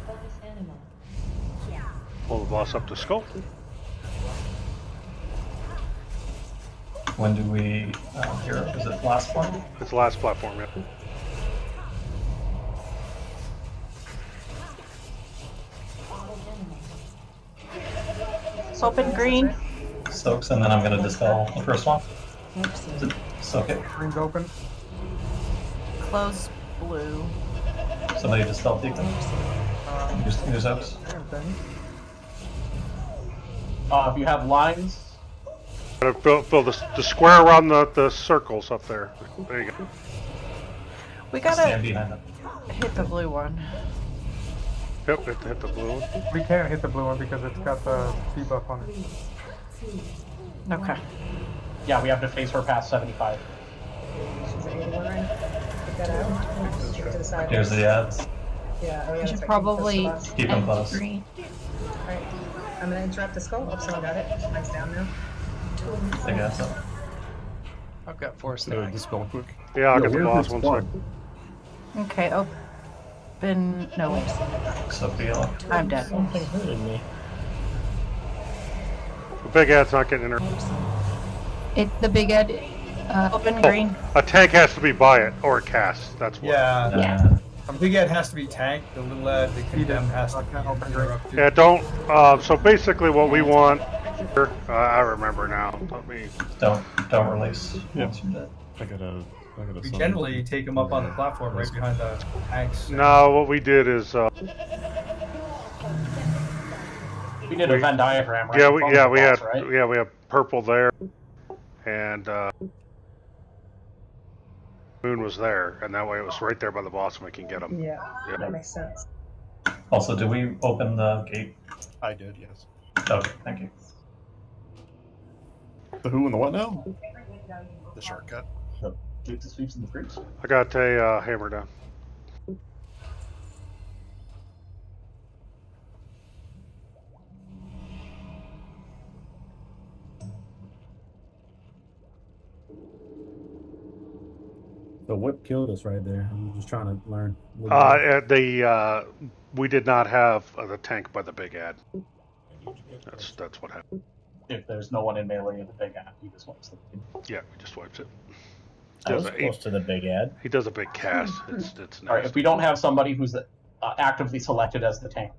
Focus animal. Pull the boss up to skull. When do we hear it? Is it last one? It's the last platform, yeah. Soap and green. Soaks, and then I'm going to dispel the first one. Soak it. Green's open. Close blue. Somebody dispel Deacon. Use Soaks. If you have lines, Gotta fill the square around the circles up there. There you go. We gotta Stand behind them. hit the blue one. Yep, hit the blue one. We can't hit the blue one because it's got the debuff on it. Okay. yeah, we have to face her past 75. She's at 81 right now. Take that out. Keep it to the side. Here's the ads. Yeah, oh yeah, You that's should right. probably Keep them end close. green. Alright, I'm gonna interrupt the skull. Oh, someone got it. Mine's down now. Big ads up. I've got 4 stacks. Dispel quick. Yeah, I'll Yo, get the where's boss this one spawn? sec. Okay, open. No, wait. Soak the yellow. I'm dead. Something hurting me. The big ad's not getting in her. The big ed. Open green. A tank has to be by it, or it casts. That's what. Yeah. A big ad has to be tanked. The little ad, the condemn has to be interrupted. Yeah, don't. So basically, what we want. I remember now. Let me. Don't release. Yep. Once you're dead. I gotta We generally take them up on the platform right behind the tanks. No, what we did is. We did a Venn diagram, right? Yeah, in front of the we boss, had right? we had purple there, and moon was there, and that way it was right there by the boss, and we can get him. Yeah, that makes sense. Also, do we open the gate? I did, yes. Okay, thank you. The who and the what now? The shortcut. Gate to sweeps in the creeks. I got a hammer down. So what killed us right there? I'm just trying to learn. We did not have the tank by the big ad. That's what happened. If there's no one in melee of the big ad, he just wipes them. Yeah, he just wipes it. I was close to the big ad. He does a big cast. It's nasty. All right, if we don't have somebody who's actively selected as the tank.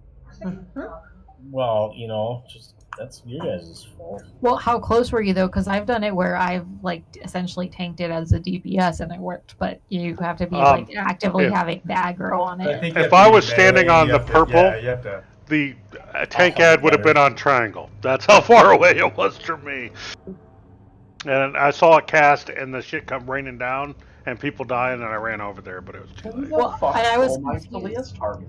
Well, you know, just that's your guys' fault. Well, how close were you though? Because I've done it where I've like essentially tanked it as a DPS and it worked, but you have to be like actively having the aggro on it. If I was standing on the purple, you have to. the tank ad would have been on triangle. That's how far away it was from me. And I saw it cast and the shit come raining down and people dying, and I ran over there, but it was too late. Well, I was confused. Target.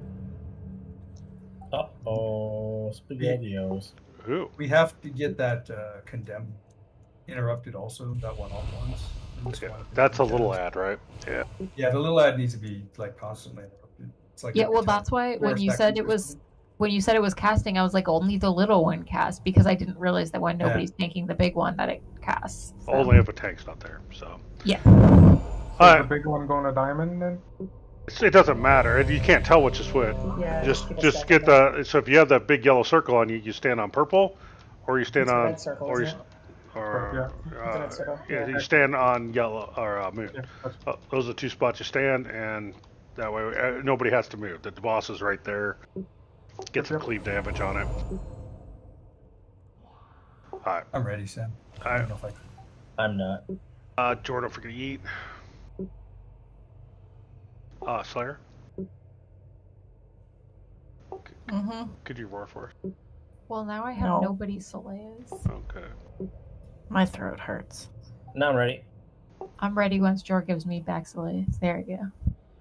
Uh-oh, SpaghettiOs. Ooh. We have to get that condemn interrupted also, that one-off ones. Yeah, that's a little ad, right? Yeah. Yeah, the little ad needs to be like constantly interrupted. It's like Yeah, well, that's why when you said it was casting, I was like, only the little one cast, because I didn't realize that when nobody's tanking the big one that it casts. So. Only if a tank's not there. So. Yeah. So the big one going to diamond then? It doesn't matter. You can't tell which is which. Yeah, just keep it just second get the. So if you have that big yellow circle on you, you stand on purple, or you stand It's a on red circle, or you, isn't it? or It's a red circle. yeah, Yeah. you stand on yellow or moon. Those are the two spots you stand, and that way nobody has to move. The boss is right there. Get some cleave damage on it. All right. I'm ready, Sam. All I right. don't know if I'm not. Jordan, don't forget to eat. Slayer. Mm-hmm. Could you roar for us? Well, now I have No. nobody Solays. Okay. My throat hurts. Now I'm ready. I'm ready once Jor gives me back Solays. There we go.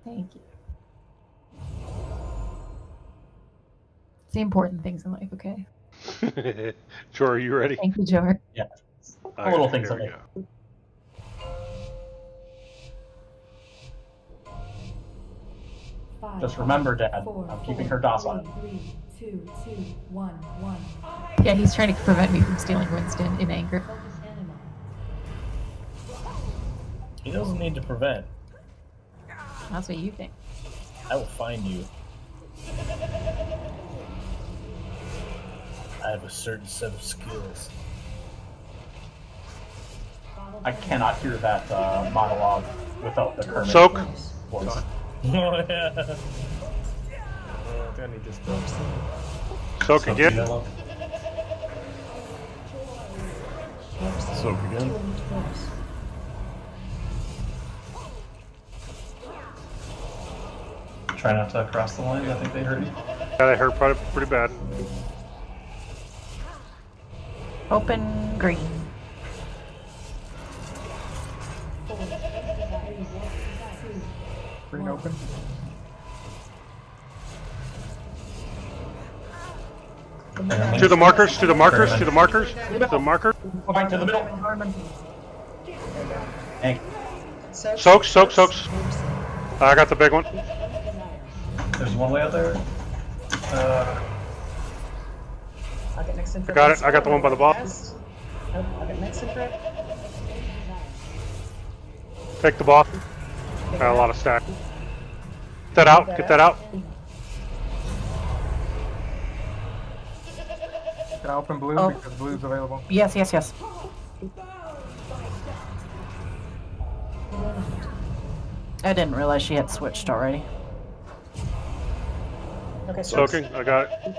Thank you. It's the important things in life, okay? Jor, are you ready? Thank you, Jor. Yeah. All Little right, things here in we life. go. 5, Just remember, Dad, 4, I'm keeping her docile. 3, 2, 2, 1, 1. Yeah, he's trying to prevent me from stealing Winston in anger. Focus enemy. He doesn't need to prevent. That's what you think. I will find you. I have a certain set of skills. Follow I cannot hear that monologue without the Kermit Soak. voice. Oh, yeah. Then he just Soak again. Yellow. Soak again. Try not to cross the lines. I think they hurt you. Yeah, they hurt pretty bad. Open green. Green open. To the markers, to the markers, to the markers, to the marker. Go back to the middle. Thank you. Soaks. I got the big one. There's one way out there. I'll get next in for I got it. I got the one by the ball. Nope, I'll get next in for it. Take the ball. Got a lot of stack. Get that out. Get that out. Can I open blue Oh. because blue's available? Yes. I didn't realize she had switched already. Okay, Soaking. I got it.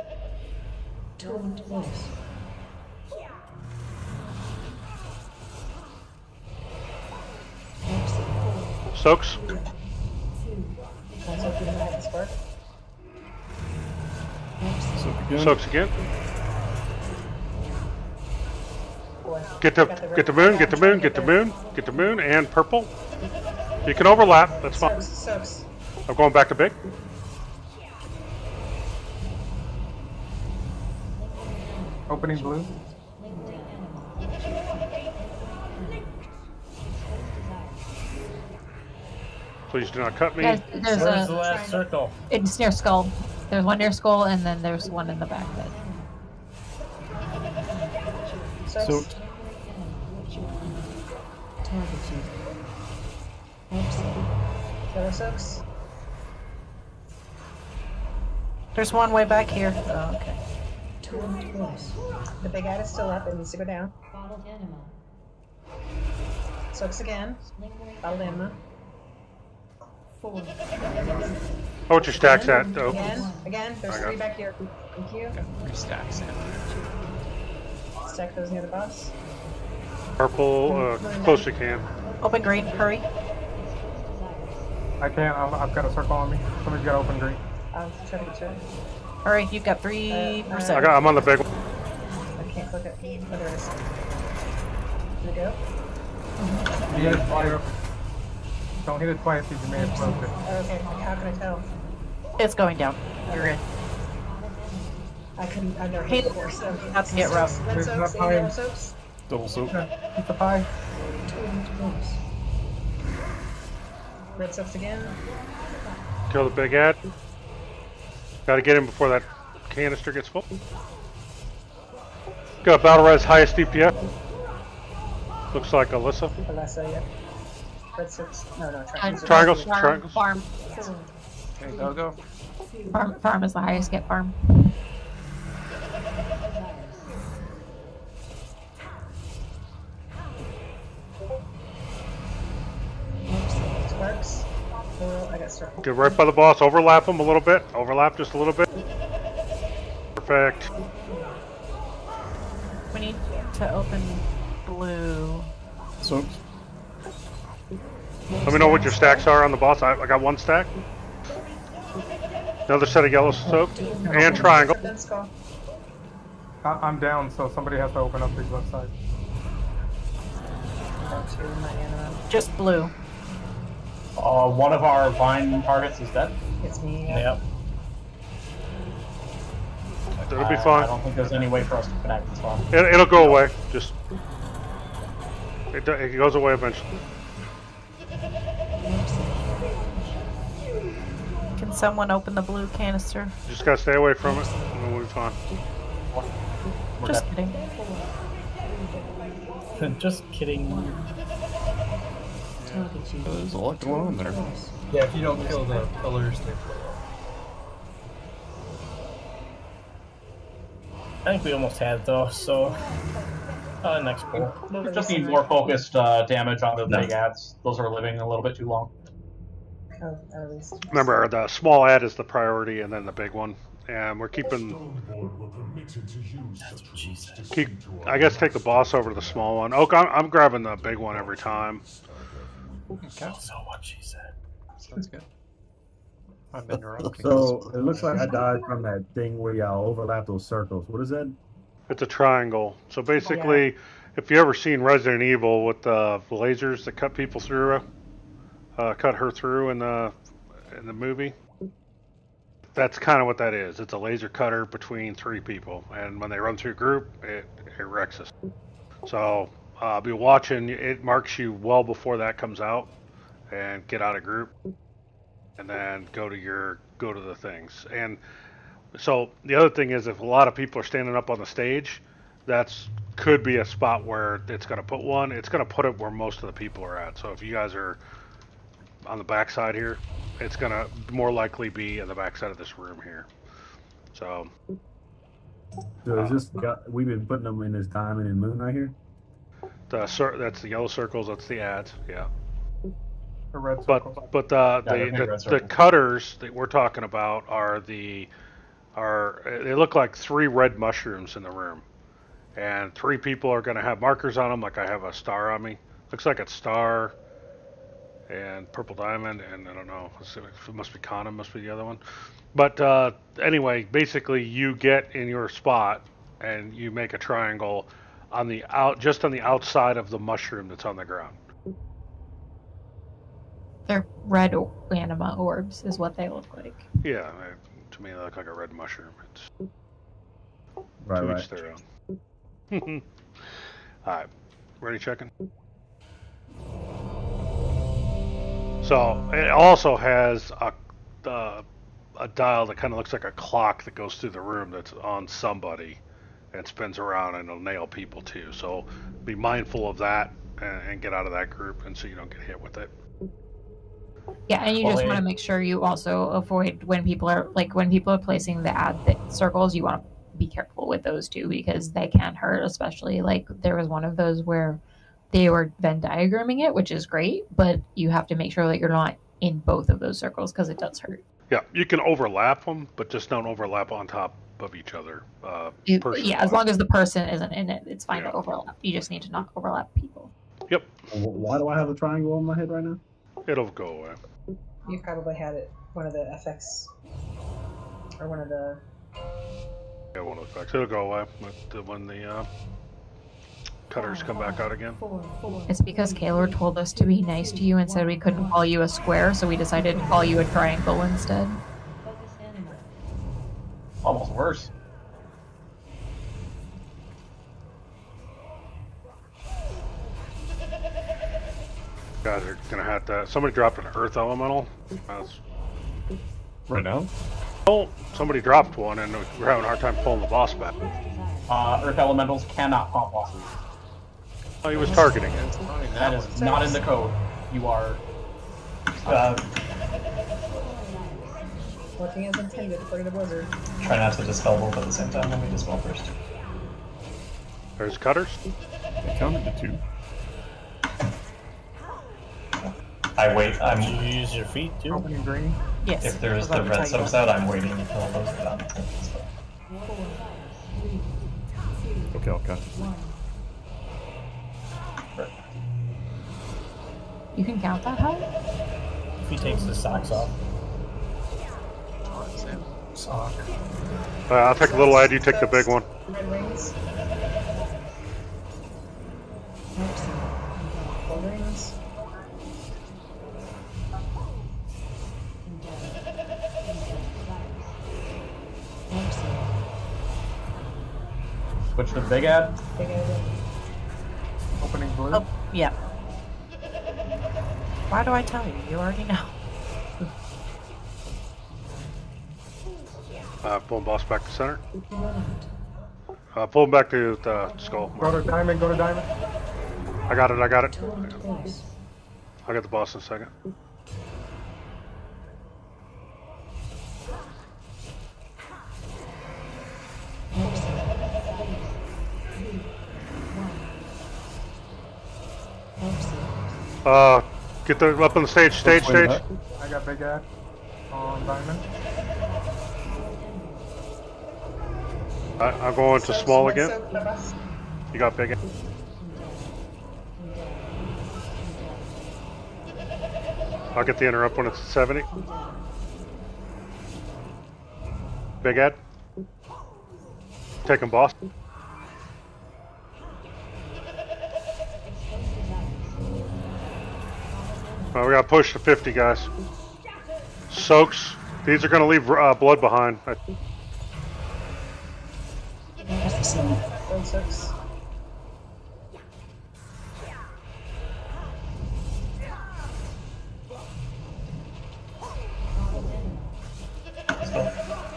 Soaks. Soak again. Soaks again. Get the moon. Get the moon. Get the moon. Get the moon and purple. You can overlap. That's fine. Soaks. I'm going back to big. Opening blue. Please do not cut me. There's Where's the a. last circle? It's near skull. There's one near skull, and then there's one in the back of it. Soaks. Yellow soaks. There's one way back here. Oh, okay. The big ad is still up. It needs to go down. Soaks again. Bottled enema. Oh, what your stacks at? Oh. Again. There's I got 3 it. back here. Thank you. Got 3 stacks in. Stack those near the boss. Purple. Close you can. Open green. Hurry. I can't. I've got a circle on me. Somebody's got to open green. I'll try to get you. Hurry. You've got 3%. I'm on the big one. I can't click it. Oh, there it is. There we go. You hit it twice. Don't hit it twice because you may have closed it. Okay, how can I tell? It's going down. You're good. I've never hit it before, so. Have to get rough. Red There's soaks, enough and yellow time. soaks. Double soak. It's a pie. Red soaks again. Kill the big ad. Got to get him before that canister gets full. Got battle res highest DPS. Looks like Alyssa. Alyssa, yeah. Red soaks. No, triangles. Triangles. Farm. Triangles. Farm. Okay, go. Farm is the highest. Get farm. Sparks. Oh, I got struck. Get right by the boss. Overlap him a little bit. Overlap just a little bit. Perfect. We need to open blue. Soak. Let me know what your stacks are on the boss. I got 1 stack. Another set of yellow soak and triangle. I'm down, so somebody has to open up his left side. Just blue. One of our vine targets is dead. It's me. Yep. It'll be I fine. don't think there's any way for us to connect this one. It'll go away. Just it goes away eventually. Can someone open the blue canister? Just gotta stay away from it, and we'll be fine. Just kidding. Just kidding. There's a lot going on there. Yeah, if you don't kill the pillars, they I think we almost had it though, so Next pull. Just need more focused damage on the No. big ads. Those are living a little bit too long. Oh, at least. Remember, the small ad is the priority, and then the big one. And we're keeping. I guess take the boss over to the small one. Oh, I'm grabbing the big one every time. Okay. So what she said. Sounds good. I'm interrupting. So it looks like I died from that thing where y'all overlap those circles. What is that? It's a triangle. So basically, if you ever seen Resident Evil with the lasers that cut people through, cut her through in the movie, that's kind of what that is. It's a laser cutter between three people, and when they run through a group, it wrecks us. So be watching. It marks you well before that comes out, and get out of group, and then go to the things. And so the other thing is, if a lot of people are standing up on the stage, that's could be a spot where it's going to put one. It's going to put it where most of the people are at. So if you guys are on the back side here, it's going to more likely be in the back side of this room here. So is this we've been putting them in this diamond and moon right here? that's the yellow circles. That's the ads. Yeah. The red But circles. the cutters that we're talking about they look like 3 red mushrooms in the room, and 3 people are going to have markers on them. Like I have a star on me. Looks like it's star and purple diamond, and I don't know. It must be Kana, must be the other one. But anyway, basically you get in your spot and you make a triangle just on the outside of the mushroom that's on the ground. They're red anima orbs, is what they look like. Yeah, to me they look like a red mushroom. It's Right. to each their own. All right, ready checking? So it also has a dial that kind of looks like a clock that goes through the room that's on somebody and spins around, and it'll nail people too. So be mindful of that and get out of that group, and so you don't get hit with it. Yeah, and you just want to make sure you also avoid when people are placing the ad circles. You want to be careful with those too, because they can hurt. Especially like there was one of those where they were Venn diagramming it, which is great, but you have to make sure that you're not in both of those circles because it does hurt. Yeah, you can overlap them, but just don't overlap on top of each other. As long as the person isn't in it, it's fine to overlap. You just need to not overlap people. Yep. Why do I have a triangle on my head right now? It'll go away. You probably had it one of the FX or one of the. Yeah, one of the effects. It'll go away when the cutters come back out again. It's because Kaylor told us to be nice to you and said we couldn't call you a square, so we decided to call you a triangle instead. Almost worse. Guys are gonna have to. Somebody dropped an earth elemental. Right now? Oh, somebody dropped one, and we're having a hard time pulling the boss back. Earth elementals cannot pump bosses. Oh, he was targeting it. That is not in the code. You are. Working as intended for the blizzard. Try not to dispel both at the same time. Let me dispel first. There's cutters. I counted to 2. I wait. Did you use your feet too? Opening green. Yes. If there's the red subset, I'm waiting until those get on. Okay, I'll cut. You can count that high? If he takes the socks off. Sock. I'll take the little ad. You take the big one. Red wings. Gold rings. Switch to the big ad. Big ad. Opening blue. Oh, yeah. Why do I tell you? You already know. Pulling boss back to center. Pull him back to the skull. Go to diamond. Go to diamond. I got it. I'll get the boss in a second. Get the up on the stage. Stage. I got big ad on diamond. I'm going to small again. You got big. I'll get the interrupt when it's 70. Big Ed. Taking boss. We got pushed to 50, guys. Soaks. These are going to leave blood behind.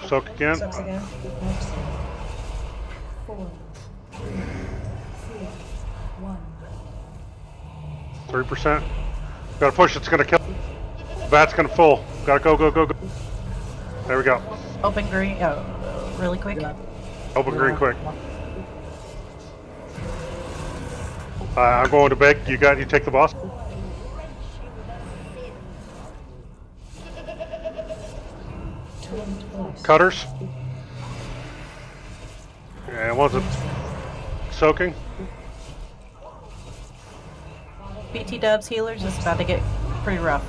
Soak again. Soaks again. 4, 3, 2, 1. 3%. Gotta push, it's gonna kill. Bat's gonna full. Gotta go, go, go, go. There we go. Open green, really quick. Open green quick. I'm going to big. You take the boss. Cutters. Yeah, one's soaking. BT Dubs healers is about to get pretty rough.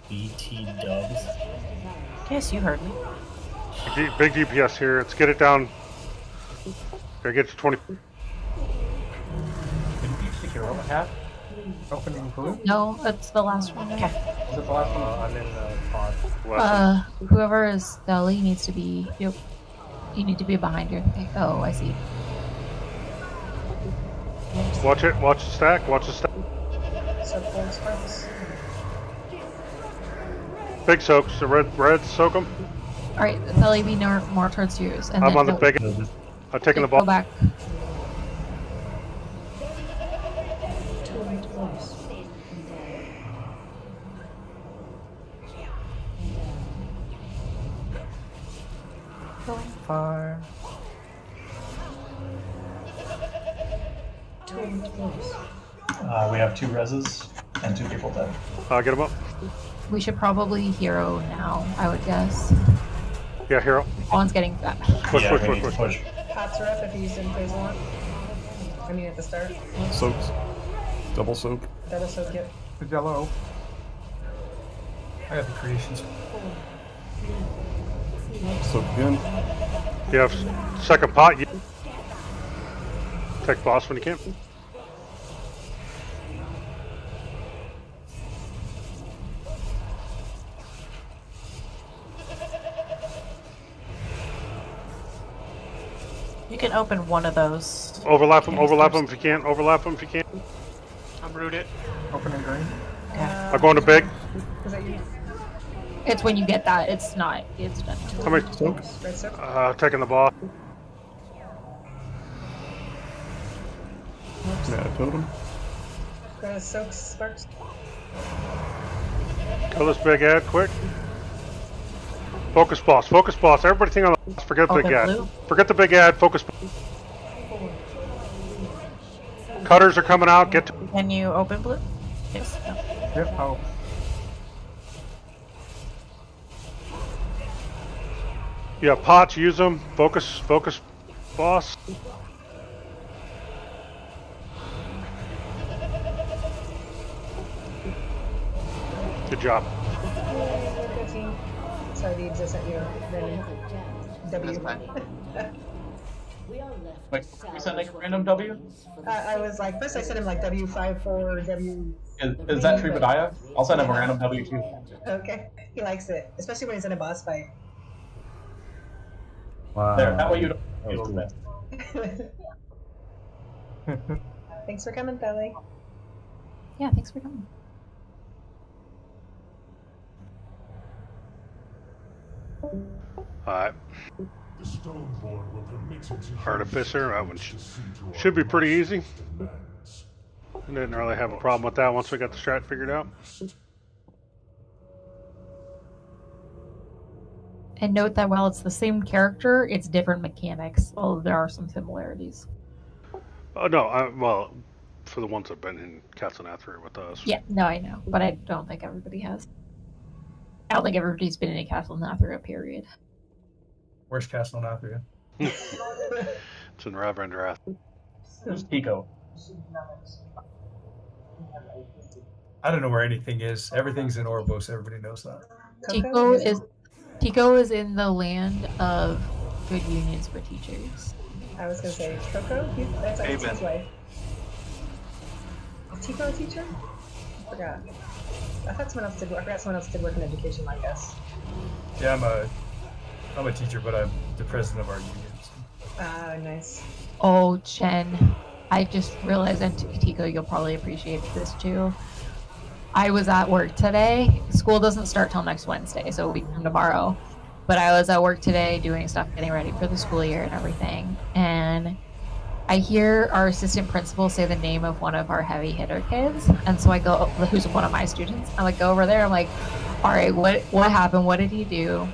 BT Dubs. Yes, you heard me. Big DPS here. Let's get it down. Gotta get to 20. Didn't you stick your open hat? Opening blue? No, it's the last one. Okay. Is it the last one? I'm in the pod. Whoever is Deli needs to be. Yep. You need to be behind your thing. Oh, I see. Watch it. Watch the stack. Watch the stack. Big soaks. The red soak them. All right, Deli, be more towards yours. And I'm then on the big. I'm taking the ball. Go back. Going far. We have 2 reses and 2 people dead. Get them up. We should probably hero now, I would guess. Yeah, hero. One's getting that. Push, Yeah, push, we push, need to push. Pots are up if you used in phase 1. I mean at the start. Soaks. Double soak. Double soak it. The yellow. I got the creations. Soak again. You have second pot. You take boss when you can. You can open one of those. Overlap them if you can. Overlap them if you can. I'm rooted. Opening green. I'm going to big. Is that you? It's when you get that. It's not. It's done. How many? Red soak? Taking the boss. Yeah, totem. Go to soaks, sparks. Kill this big ad quick. Focus boss. Focus boss. Everybody think on the boss. Forget the big ad. Blue. Forget the big ad. Focus. Cutters are coming out. Get to. Can you open blue? Yes. No. Yep, oh. Yeah, pots. Use them. Focus. Focus boss. Good job. Sorry, the exist at your random W. Wait, you sent like a random W? I was like, first I sent him like W54 or W. Is that Tribadiah? I'll send him a random W too. Okay, he likes it, especially when he's in a boss fight. Wow. There, that way you don't Thanks for coming, Belly. Yeah, thanks for coming. Alright. Artificer, that one should be pretty easy. Didn't really have a problem with that once we got the strat figured out. And note that while it's the same character, it's different mechanics, although there are some similarities. Oh no, well, for the ones that've been in Castle Nathria with us. Yeah, no, I know, but I don't think everybody has. I don't think everybody's been in a Castle Nathria, period. Where's Castle Nathria? It's in Ravendarath. Who's Pico? I don't know where anything is. Everything's in Orvos. Everybody knows that. Tico is in the land of good unions for teachers. I was gonna say Coco. That's Ice's wife. Is Tico a teacher? I forgot. I thought someone else did. I forgot someone else did work in education like us. Yeah, I'm a teacher, but I'm the president of our union. Ah, nice. Oh, Chen, I just realized, and Tico, you'll probably appreciate this too. I was at work today. School doesn't start till next Wednesday, so a week from tomorrow. But I was at work today doing stuff, getting ready for the school year and everything. And I hear our assistant principal say the name of one of our heavy hitter kids. And so I go, who's one of my students. I go over there. I'm like, all right, what happened? What did he do?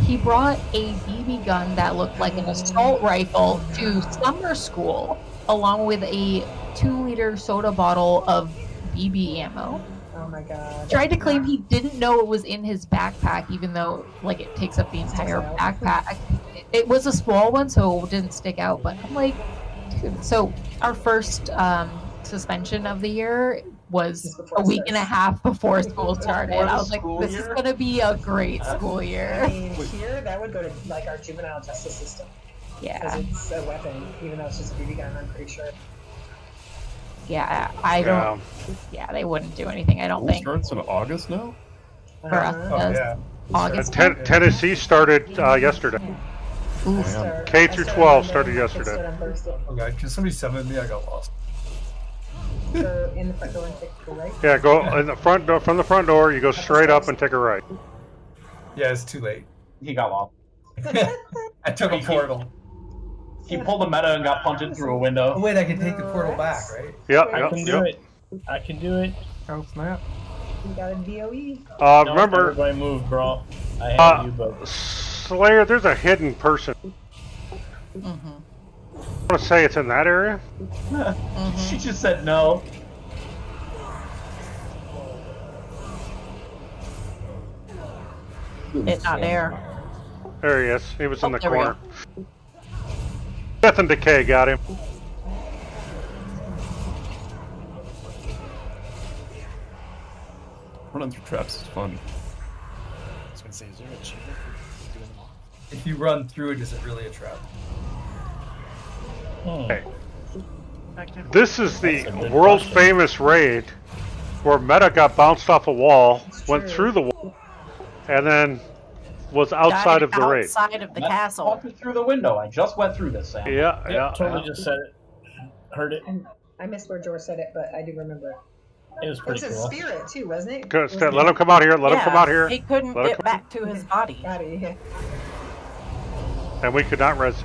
He brought a BB gun that looked like an assault rifle to summer school, along with a 2-liter soda bottle of BB ammo. Oh my god. Tried to claim he didn't know it was in his backpack, even though like it takes up the entire backpack. It was a small one, so it didn't stick out, but I'm like, dude. So our first suspension of the year was a week and a half before school started. I was like, this is going to be a great school year. I mean, here, that would go to like our juvenile justice system. Yeah. Because it's a weapon, even though it's just a BB gun, I'm pretty sure. Yeah, I don't. Yeah, they wouldn't do anything, I don't think. Starts in August now? For us, August. Tennessee started yesterday. K through 12 started yesterday. Okay, can somebody summon me? I got lost. Go in the front door and take a right? Yeah, go in the front door. From the front door, you go straight up and take a right. Yeah, it's too late. He got lost. I took a portal. He pulled a meta and got punted through a window. Oh, wait, I can take the portal back, right? Yep, I can do it. I can do it. Oh, snap. You got a DOE. Remember, everybody move, bro. I have you, but Slayer, there's a hidden person. I want to say it's in that area. She just said no. It's not there. There he is. He was in the there we corner. Death and Decay got him. Running through traps is fun. I was gonna say, is there a cheater for doing them all? If you run through it, is it really a trap? Hey. This is the world famous raid where Meta got bounced off a wall, went through the wall, and then was outside of the raid. Outside of the castle. Walked through the window. I just went through this, Sam. Yeah. Totally just said it. Heard it. I missed where George said it, but I do remember it. It was pretty It was cool. a spirit too, wasn't it? Good. Let him come out here. Let him come out here. He couldn't get back to his body. Yeah. And we could not res.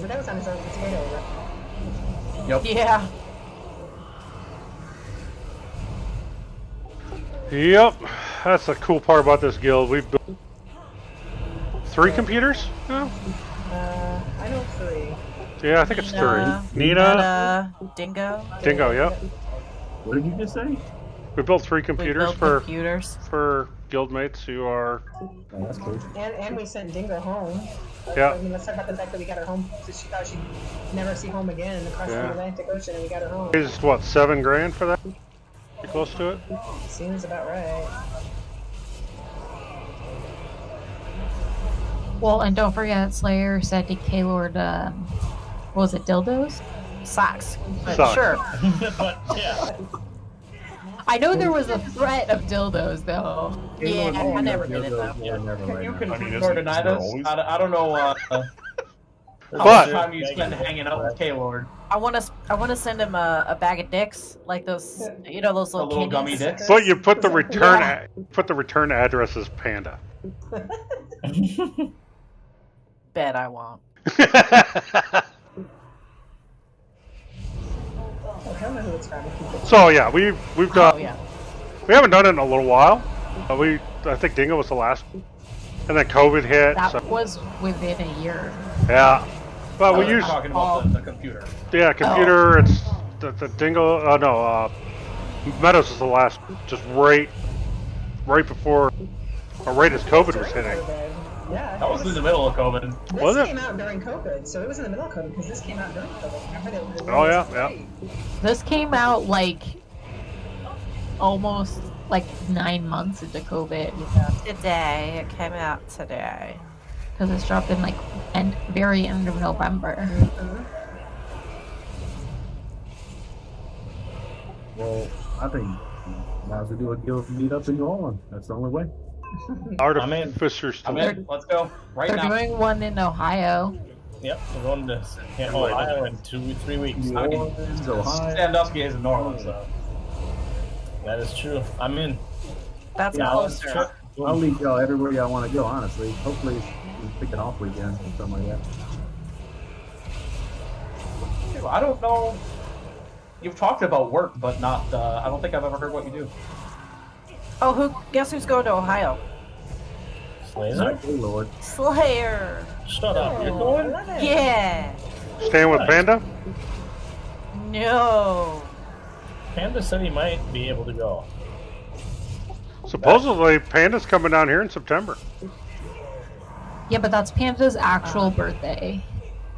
But that was on his own potato, right? Yep. Yeah. Yep. That's the cool part about this guild. We've built 3 computers. No? I know 3. Yeah, I think it's 3. Nina, Dingo. Dingo. Yep. What did you just say? We built 3 computers for for guildmates who are. Oh, that's cool. And we sent Dingo home. Yeah. I mean, let's talk about the fact that we got her home because she thought she'd never see home again across the Atlantic Ocean, and we got her home. Raised what, $7,000 for that? Pretty close to it. Seems about right. Well, and don't forget, Slayer said to K-Lord, what was it, dildos? Socks. But Socks. sure. But yeah. I know there was a threat of dildos, though. Yeah, I never did it though. Yeah, never You right can now. confirm or deny this. I don't know how What? much time you spend hanging out with K-Lord. I want to send him a bag of dicks, like those, those little, little gummy kitties. dicks. But you put the return put the return address as Panda. Bet I won't. Okay, don't know who it's from. So yeah, we've done. Oh yeah. We haven't done it in a little while. I think Dingo was the last, and then COVID hit. That so. was within a year. Yeah, but we use talking about the computer. Yeah, computer. It's the Dingo. No, Meadows is the last, just right before, or right as COVID was hitting. Yeah, That was in the middle of COVID. This came out during COVID, so it was in the middle of COVID because this came out during COVID. Remember they Oh yeah. This came out like almost like 9 months into COVID. Today, it came out today. Because it's dropped in like very end of November. Well, I think might as well do a guild meet up in New Orleans. That's the only way. Artificers. I'm in. Let's go right They're now. doing one in Ohio. Yep, we're going to Ohio in 3 weeks. I mean, Sandusky is in New Orleans, so. That is true. I'm in. That's closer. I'll lead y'all everywhere y'all want to go, honestly. Hopefully we pick an off weekend or something like that. I don't know. You've talked about work, but not. I don't think I've ever heard what you do. Oh, guess who's going to Ohio? Slayer? Oh, Lord. Slayer. Shut up. You're going? Yeah. Staying with Panda? No. Panda said he might be able to go. Supposedly, Panda's coming down here in September. Yeah, but that's Panda's actual birthday.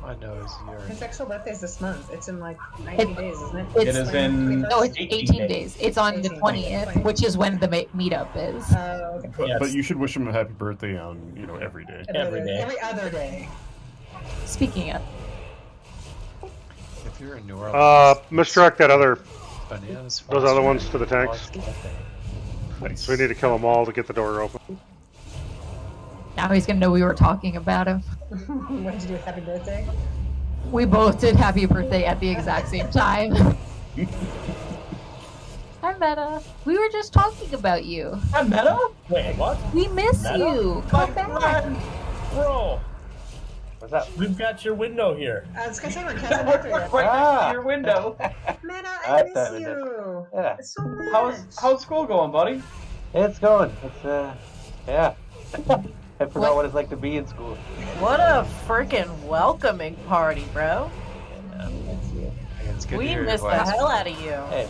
My nose, His actual birthday's this month. It's in like 90 days, isn't it? It is in. No, it's 18 days. It's on the 20th, which is when the meetup is. Oh, okay. But you should wish him a happy birthday on, every day. Every day. Every other day. Speaking of. If you're in New Orleans, misdirect that other, bananas. those other ones to the tanks. So we need to kill them all to get the door open. Now he's gonna know we were talking about him. What did you do? Happy birthday? We both did happy birthday at the exact same time. Hi, Meta. We were just talking about you. Hi, Meta? Wait, what? We miss Meta? you. Come back. Bro. What's up? We've got your window here. I was gonna say we're cousin Nathria. Right next to your window. Meta, I miss you. Yeah. It's so much. How's school going, buddy? It's going. It's yeah. I forgot what it's like to be in school. What a freaking welcoming party, bro. It's good We to hear your missed the voice. hell out of you. Hey,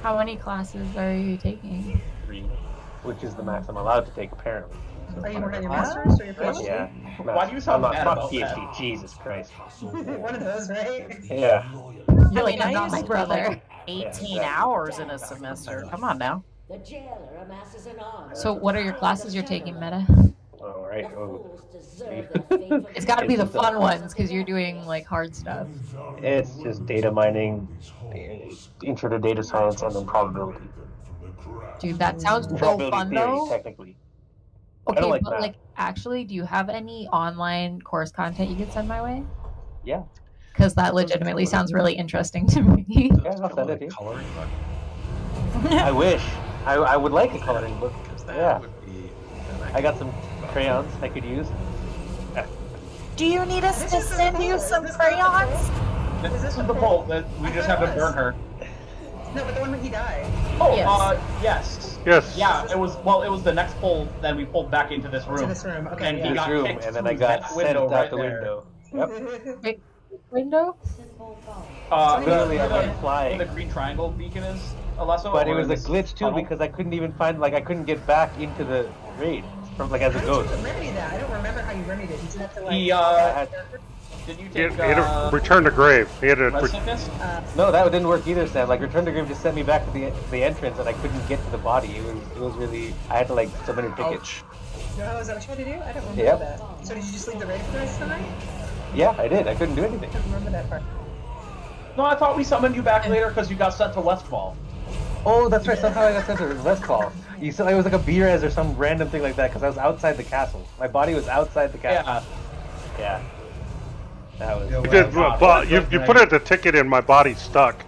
How many classes are you taking? 3, which is the max I'm allowed to take apparently. Are you working on your master's or your PhD? Yeah. Why do you sound mad fuck about PhD? that? Jesus Christ. One of those, right? Yeah. You're like, I I'm not used my to do, brother. like 18 hours in a semester. Come on now. The jailer amasses an army. So what are your classes you're taking, Meta? All right. Fools deserve the fate of It's got to be the fun ones because you're doing like hard stuff. It's just data mining, intro to data science, and then probability. Dude, that sounds so Probability fun theory, though. technically. Okay, like but math. like, actually, do you have any online course content you could send my way? Yeah. Because that legitimately sounds really interesting to me. Yeah, I'll send it to you. Coloring book. I wish. I would like a coloring book. That Yeah. would be. I got some crayons I could use. Do you need us to send you some crayons? This is the bolt that we just have to burn her. No, but the one when he died. Oh, Yes. yes. Yes. Yeah, it was the next pull that we pulled back into this room. Into this room, okay, And yeah. he got room, kicked and then through I got that sent window out right the there. window. Yep. Window? Literally, I went where flying. the green triangle beacon is, Alesso? But it or was a this glitch too tunnel? because I couldn't even find, I couldn't get back into the raid from as a How ghost. did you remedy that? I don't remember how you remedied it. Did you have to like? He, I did you He take, had to return to grave. He had to. red sickness? No, that didn't work either, Sam. Return to Grave just sent me back to the entrance, and I couldn't get to the body. It was really. I had to submit a ticket. No, is that what you had to do? I don't remember Yep. that. So did you just leave the raid for the rest of the night? Yeah, I did. I couldn't do anything. I don't remember that part. No, I thought we summoned you back later because you got sent to Westfall. Oh, that's right. Somehow I got sent to Westfall. You said it was like a B-res or some random thing like that because I was outside the castle. My body was outside the castle. Yeah. Yeah. That was. You did, but you put it the ticket in. My body stuck.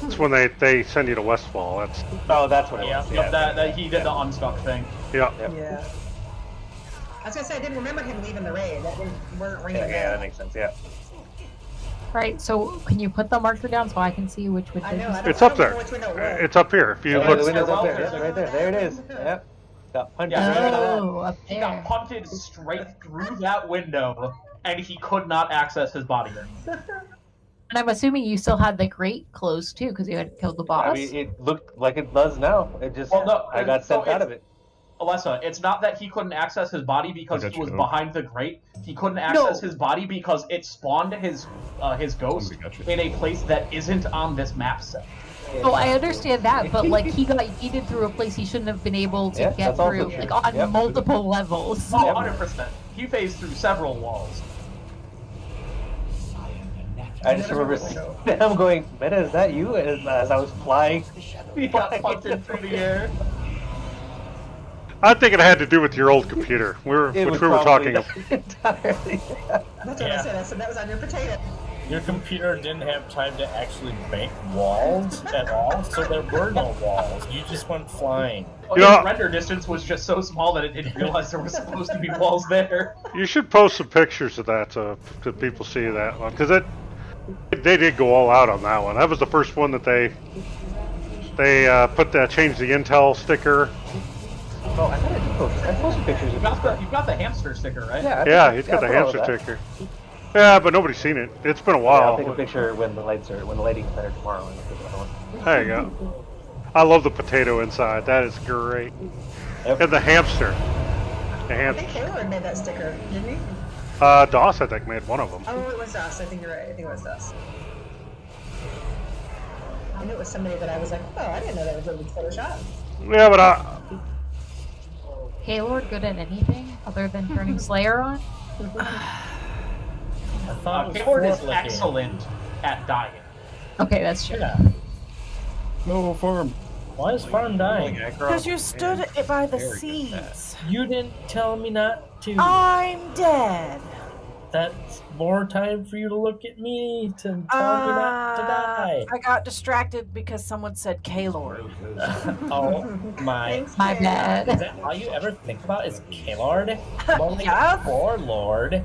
That's when they send you to Westfall. That's. Oh, that's what it Yeah, was. yep, that he did the unstuck thing. Yeah. Yep. Yeah. I was gonna say I didn't remember him leaving the raid. That weren't ringing a Yeah, that bell. makes sense. Yeah. Right. So can you put the marker down so I can see which it I know, I is? don't- It's up I don't there. know which window it was. It's up here. If you Yeah, look, the window's up there. Well, Yep, right there. There it is. Yep. Got punched Yeah, right Oh, up he there. got punted straight through that window, and he could not access his body anymore. And I'm assuming you still had the grate closed too, because you had killed the boss. I mean, it looked like it does now. It just, Well, no, I got sent no, out of it. Alessa, it's not that he couldn't access his body because I he got was you. behind the grate. He couldn't access his body because it spawned his ghost in a place that isn't on this map set. Oh, I understand that, but like he got yeeted through a place he shouldn't have been able to Yeah, get that's also through, true. like on Yep. multiple levels. Oh, 100%. He phased through several walls. I just remember them going, Meta, is that you? As I was flying. He got punted through the air. I think it had to do with your old computer, It which was we were talking probably about. entirely. That's what I said. I said that was on your potato. Your computer didn't have time to actually make walls at all, so there were no walls. You just went flying. The render distance was just so small that it didn't realize there was supposed to be walls there. You should post some pictures of that to people see that one, because they did go all out on that one. That was the first one that they changed the Intel sticker. Oh, I thought I did post. I posted pictures of You've got the hamster sticker, right? Yeah, he's got the hamster sticker. Yeah, but nobody's seen it. It's been a while. I'll take a picture when the lighting's better tomorrow. And I'll take another one. There you go. I love the potato inside. That is great. Yep. And the hamster. The I hamster. think Taylor made that sticker, didn't he? Doss, I think, made one of them. Oh, it was us. I think you're right. I think it was us. I knew it was somebody that I was like, oh, I didn't know that was a Photoshop. Yeah, but Gaylord good at anything other than turning Slayer on? Gaylord is excellent at dying. Okay, that's true. Yeah. No, farm. Why is farm dying? Because you stood it by the seeds. You didn't tell me not to. I'm dead. That's more time for you to look at me to tell me not to die. I got distracted because someone said K-Lord. Oh my. My bad. Is that all you ever think about is K-Lord? Yeah. Poor Lord.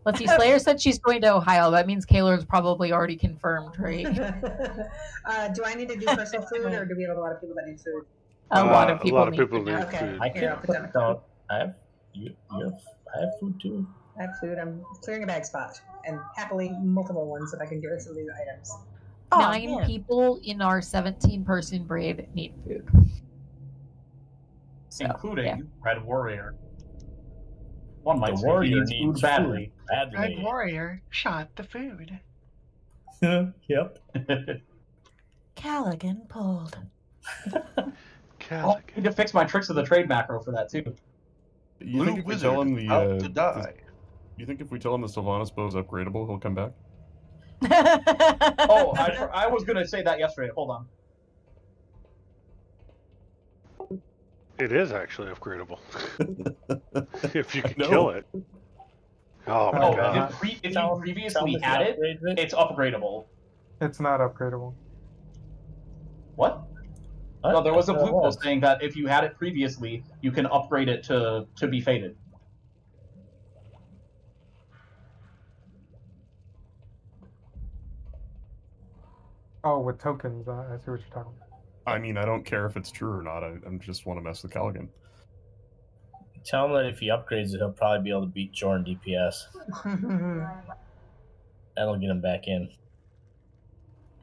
Let's see, Slayer said she's going to Ohio. That means Kaylor's probably already confirmed, right? Do I need to do personal food, or do we have a lot of people that need food? A lot of people need Okay. food. I Here, I'll could put down. put down. I have food too. I have food. I'm clearing a bag spot, and happily multiple ones if I can get rid of some of these items. 9 people in our 17-person braid need food. So, including yeah. Red Warrior. One might The say warrior he needs food badly. Red Warrior shot the food. Yep. Callaghan pulled. Oh, I need to fix my tricks of the trade macro for that too. You think if we tell him out to die. You think if we tell him the Sylvanas bow is upgradable, he'll come back? Oh, I was gonna say that yesterday. Hold on. It is actually upgradable. If you can kill it. Oh my god. If you previously had it, it's upgradable. It's not upgradable. What? No, there was a blue post saying that if you had it previously, you can upgrade it to be fated. Oh, with tokens. I see what you're talking about. I mean, I don't care if it's true or not. I just want to mess with Callaghan. Tell him that if he upgrades it, he'll probably be able to beat Jordan DPS. That'll get him back in.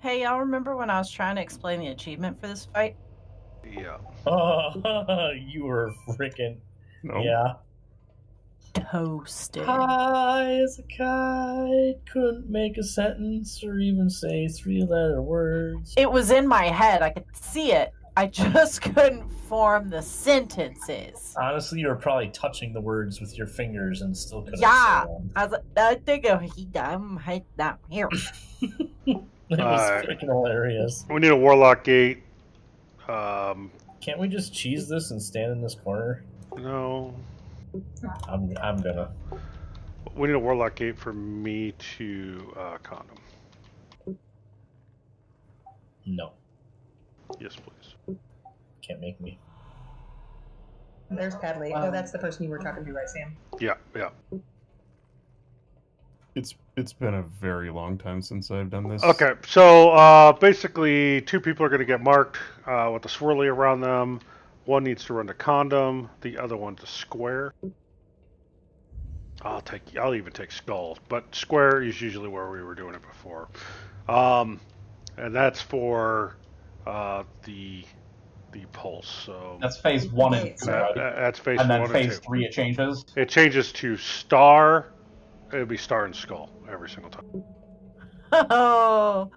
Hey, y'all remember when I was trying to explain the achievement for this fight? Yeah. Oh, you were freaking. No. Yeah. Toasted. High as a kite, couldn't make a sentence or even say 3-letter words. It was in my head. I could see it. I just couldn't form the sentences. Honestly, you were probably touching the words with your fingers and still couldn't Yeah. say them. I was like, I think he down here. It was freaking hilarious. We need a Warlock Gate. Can't we just cheese this and stand in this corner? No. I'm gonna. We need a Warlock Gate for me to condom. No. Yes, please. Can't make me. There's Padley. Oh, that's the person you were talking to, right, Sam? Yeah, yeah. It's been a very long time since I've done this. Okay, so basically, 2 people are going to get marked with a swirly around them. One needs to run to condom. The other one to square. I'll even take skull, but square is usually where we were doing it before, and that's for the pulse. So That's phase 1 and 2, right? that's phase and 1 then phase and 2. 3 it changes. It changes to star. It'll be star and skull every single time. Oh,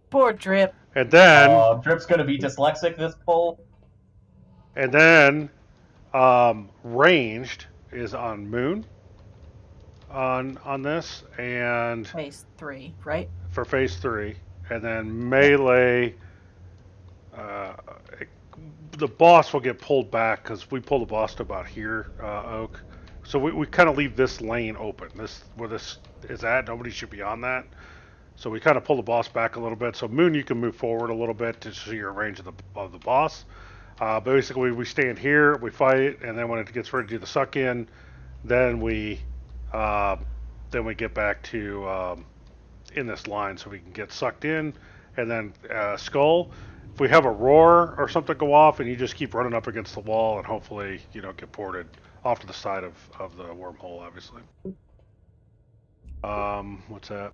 poor Drip. And then Drip's gonna be dyslexic this pull. And then ranged is on Moon on this, and phase 3, right? For phase 3, and then melee. The boss will get pulled back because we pull the boss to about here, Oak. So we kind of leave this lane open. This where this is at. Nobody should be on that. So we kind of pull the boss back a little bit. So Moon, you can move forward a little bit to see your range of the boss. Basically, we stand here, we fight, and then when it gets ready to do the suck in, then we get back to in this line so we can get sucked in, and then skull. If we have a roar or something go off, and you just keep running up against the wall, and hopefully you don't get ported off to the side of the wormhole, obviously. What's that?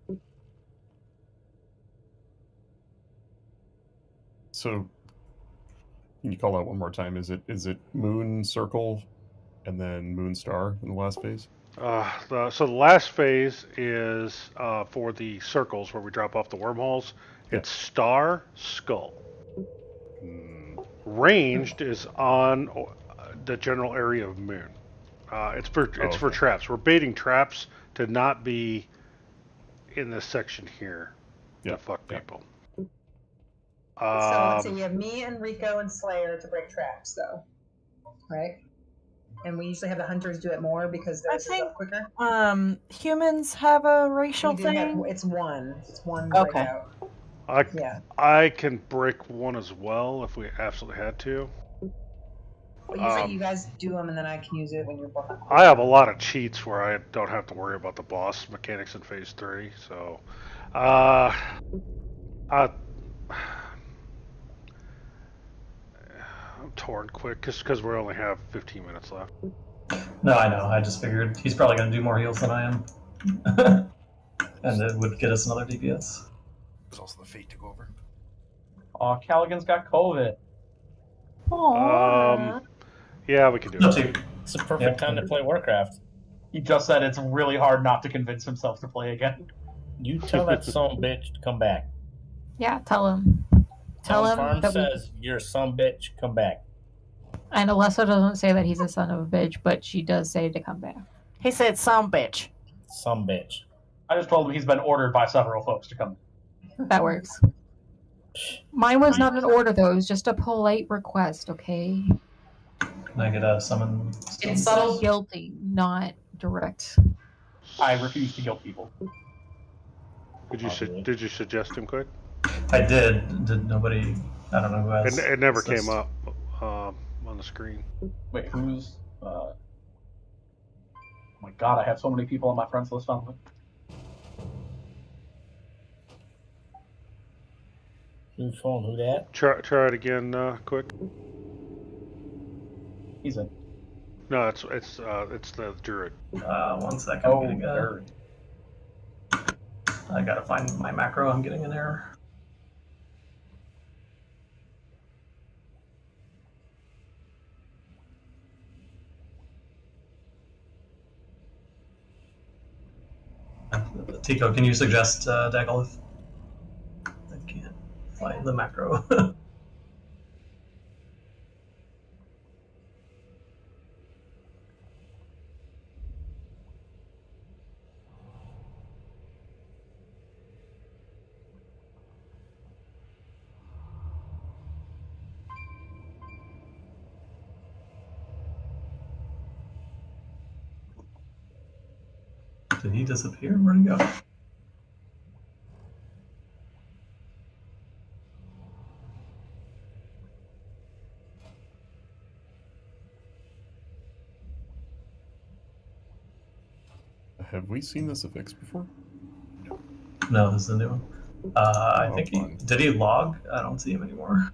So, can you call that one more time? Is it Moon Circle, and then Moon Star in the last phase? So the last phase is for the circles where we drop off the wormholes. It's star, skull. Ranged is on the general area of Moon. It's for traps. We're baiting traps to not be in this section here to fuck people. So let's see, we have me and Rico and Slayer to break traps, though, right? And we usually have the hunters do it more because theirs is up quicker. Humans have a racial We do thing. it's one. It's one Okay. breakout. I can break one as well if we absolutely had to. But usually you guys do them, and then I can use it when you're both on. I have a lot of cheats where I don't have to worry about the boss mechanics in phase 3. So, I'm torn quick because we only have 15 minutes left. No, I know. I just figured he's probably going to do more heals than I am. And it would get us another DPS. There's also the fate to go over. Callaghan's got COVID. Yeah, we can do it. It's a perfect time to play Warcraft. He just said it's really hard not to convince himself to play again. You tell that son of a bitch to come back. Yeah, tell him. Tell him Farm that says you're a son of a bitch, come back. And Alessa doesn't say that he's a son of a bitch, but she does say to come back. He said some bitch. Some bitch. I just told him he's been ordered by several folks to come. That works. Mine was not an order, though. It was just a polite request, okay? Can I get a summon? It's subtle guilty, not direct. I refuse to guilt people. Did you suggest him quick? I did. Did nobody? I don't know who has. It never came up on the screen. Wait, who's? Oh my god, I have so many people on my friends list on. Who's phone? Who that? Try it again, quick. He's in. No, it's the druid. 1 second. I'm getting I gotta find my macro. I'm getting an error. Tico, can you suggest Dagalith? I can't find the macro. Did he disappear? Where'd he go? Have we seen this affix before? No, this is a new one. I think fun. did he log? I don't see him anymore.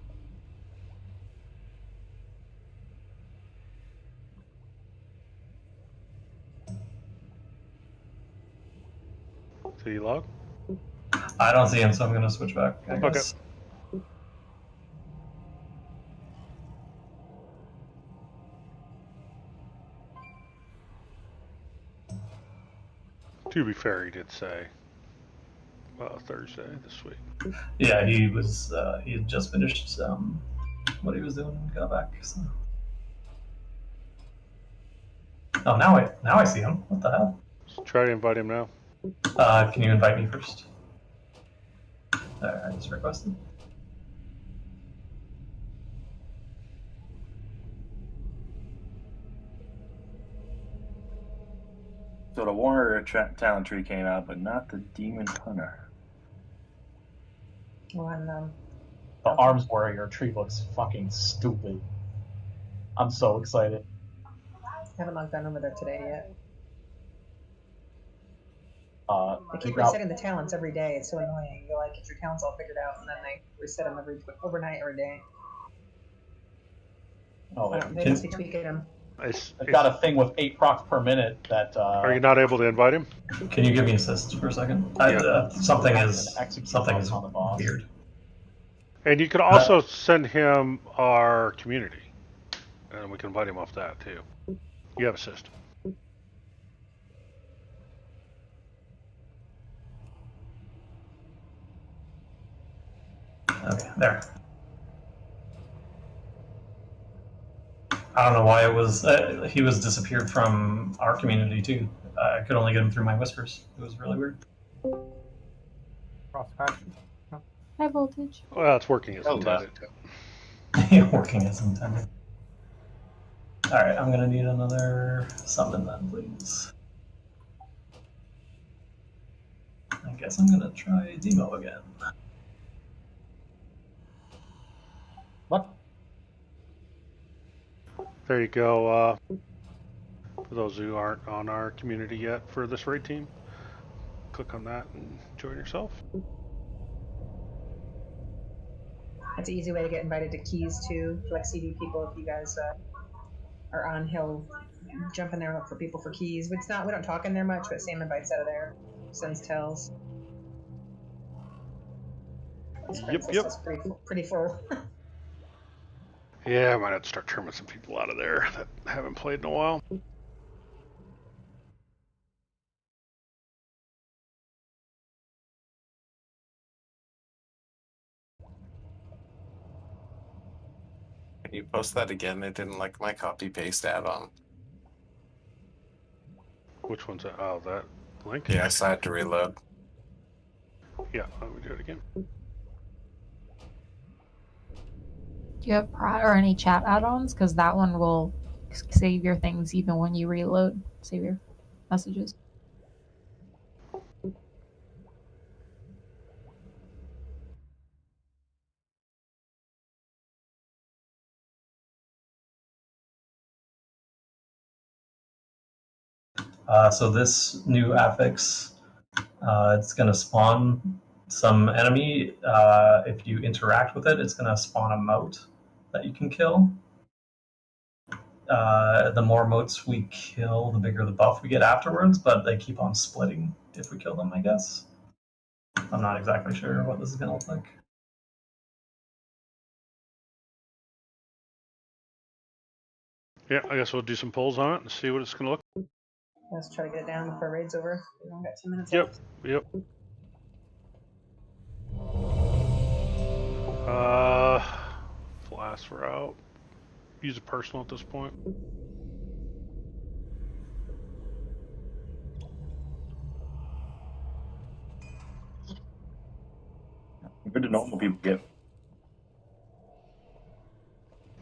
Did he log? I don't see him, so I'm gonna switch back, I Okay. guess. To be fair, he did say Thursday this week. Yeah, he was. He had just finished what he was doing and got back. So. Oh, now I see him. What the hell? Let's try to invite him now. Can you invite me first? I just requested. So the warrior talent tree came out, but not the demon hunter. Well, and, The arms warrior tree looks fucking stupid. I'm so excited. haven't logged on over there today yet. They keep we got- resetting the talents every day. It's so annoying. You're like, get your talents all figured out, and then they reset them overnight every day. Oh, They must be tweaking them. I've got a thing with 8 procs per minute that. Are you not able to invite him? Can you give me assist for a second? Something is weird. And you could also send him our community, and we can invite him off that too. You have assist. Okay, there. I don't know why it was. He was disappeared from our community too. I could only get him through my whispers. It was really weird. Cross faction. High voltage. Well, it's working as intended. Yeah, working as intended. All right, I'm gonna need another summon then, please. I guess I'm gonna try Demo again. What? There you go. For those who aren't on our community yet for this raid team, click on that and join yourself. That's an easy way to get invited to keys too. Like CD people, if you guys are on, he'll jump in there and look for people for keys. We don't talk in there much, but Sam invites out of there, sends tells. Yep. It's pretty full. Yeah, I might have to start trimming some people out of there that haven't played in a while. Can you post that again? I didn't like my copy paste add-on. Which one's that? Oh, that link? Yeah, I had to reload. Yeah, let me do it again. Do you have Prat or any chat add-ons? Because that one will save your things even when you reload. Save your messages. So this new affix, it's going to spawn some enemy. If you interact with it, it's going to spawn a mote that you can kill. The more motes we kill, the bigger the buff we get afterwards, but they keep on splitting if we kill them, I guess. I'm not exactly sure what this is going to look like. Yeah, I guess we'll do some polls on it and see what it's going to look. Let's try to get it down before raid's over. We've only got 10 minutes left. Yep. Blast route. Use a personal at this point. Good to normal people get.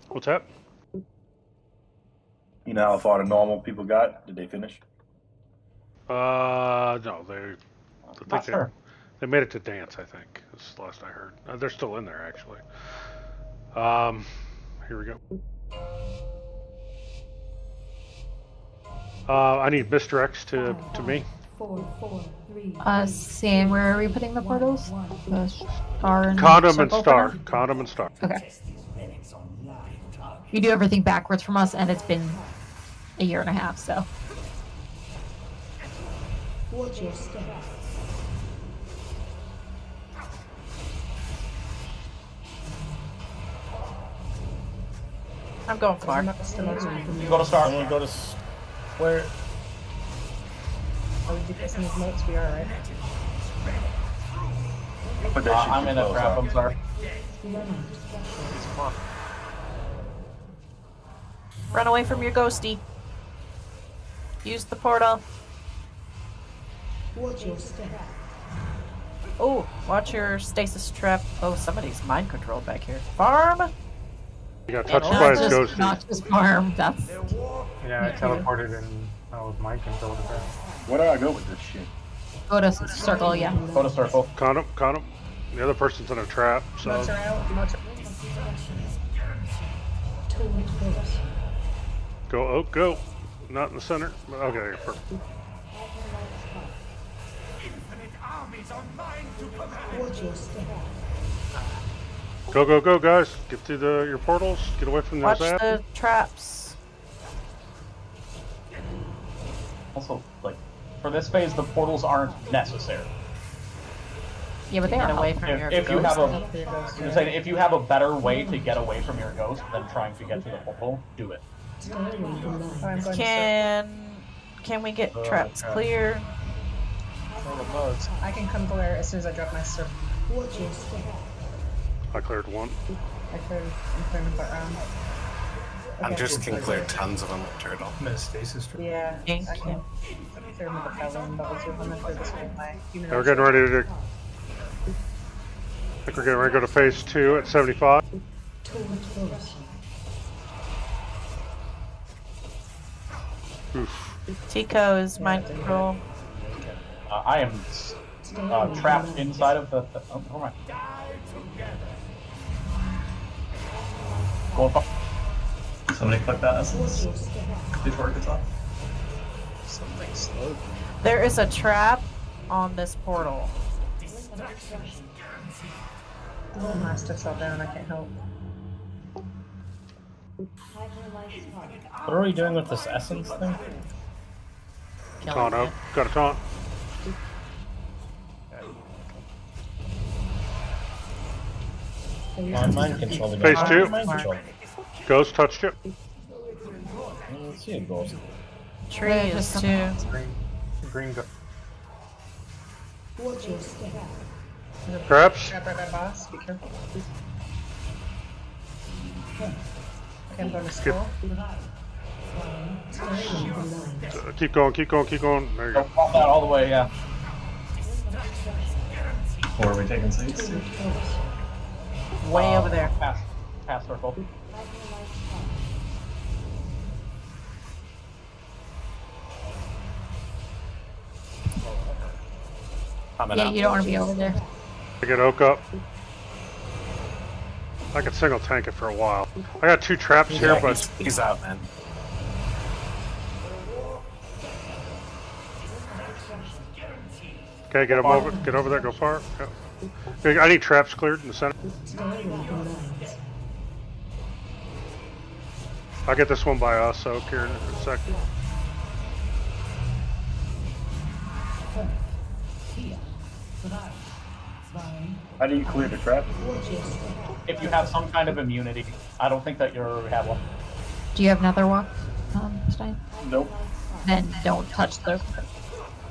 What's that? You know how far the normal people got? Did they finish? No, Not sure. They made it to dance, I think. That's the last I heard. They're still in there, actually. Here we go. I need Mr. X to me 4, 4, 3. Sam, where are we putting the portals? The star and Condom and circle star. for now? Condom and star. Okay. You do everything backwards from us, and it's been a year and a half, so. Watch your step. I'm going far. You go to start. I'm gonna go to square. Are we decreasing his motes? We are, right? I'm in a trap, I'm sorry. Run away from your ghosty. Use the portal. Watch your step. Oh, watch your stasis trap. Oh, somebody's mind controlled back here. Farm? You got touched by his ghosty. Not just farm, that's... Yeah, I teleported and I was mind controlled at that. Where do I go with this shit? Go to circle, yeah. Go to circle. Condom, condom. The other person's in a trap, so. Motes are out. Motes are... Go, oh, go. Not in the center. Okay, perfect. Watch your step. Go, go, go, guys. Get through your portals. Get away from those Watch apps. the traps. Also, like, for this phase, the portals aren't necessary. Yeah, but they Get are away from your If you ghost. if you have a better way to get away from your ghost than trying to get to the portal, do it. Can we get traps clear? I can come clear as soon as I drop my circle. Watch your step. I cleared one. I'm clearing the round. I'm just can clear tons of them with turtle. Stasis trap. Yeah, Thank I can you. clear them with the fellow and double two. I'm gonna clear this with my human. Now we're getting ready to. I think we're getting ready to go to phase 2 at 75. Oof. Tico is mind control. I am trapped inside of the. Oh, hold on. Somebody click that essence before it gets off. Something slow. There is a trap on this portal. My stuff's all down. I can't help. What are we doing with this essence thing? Taunt out. Got a taunt. Mind control. Phase 2. Mind control. Ghost touched it. Let's see a ghost. Tree is too. Green go. Watch your step. Traps. Trap right by boss. Be careful. Okay, I'm going to skull. Keep going, keep going, keep going. There you go. Pop that all the way, yeah. Or are we taking seats? Way over there. Past circle. Yeah, you don't want to be over there. I get Oak up. I could single tank it for a while. I got 2 traps here, but He's out, man. okay, get him over. Get over there. Go far. Yep. Okay, I need traps cleared in the center. I'll get this one by us, Oak, here in a second. How do you clear the trap? If you have some kind of immunity, I don't think that you have one. Do you have another walk, Stein? Nope. Then don't touch the...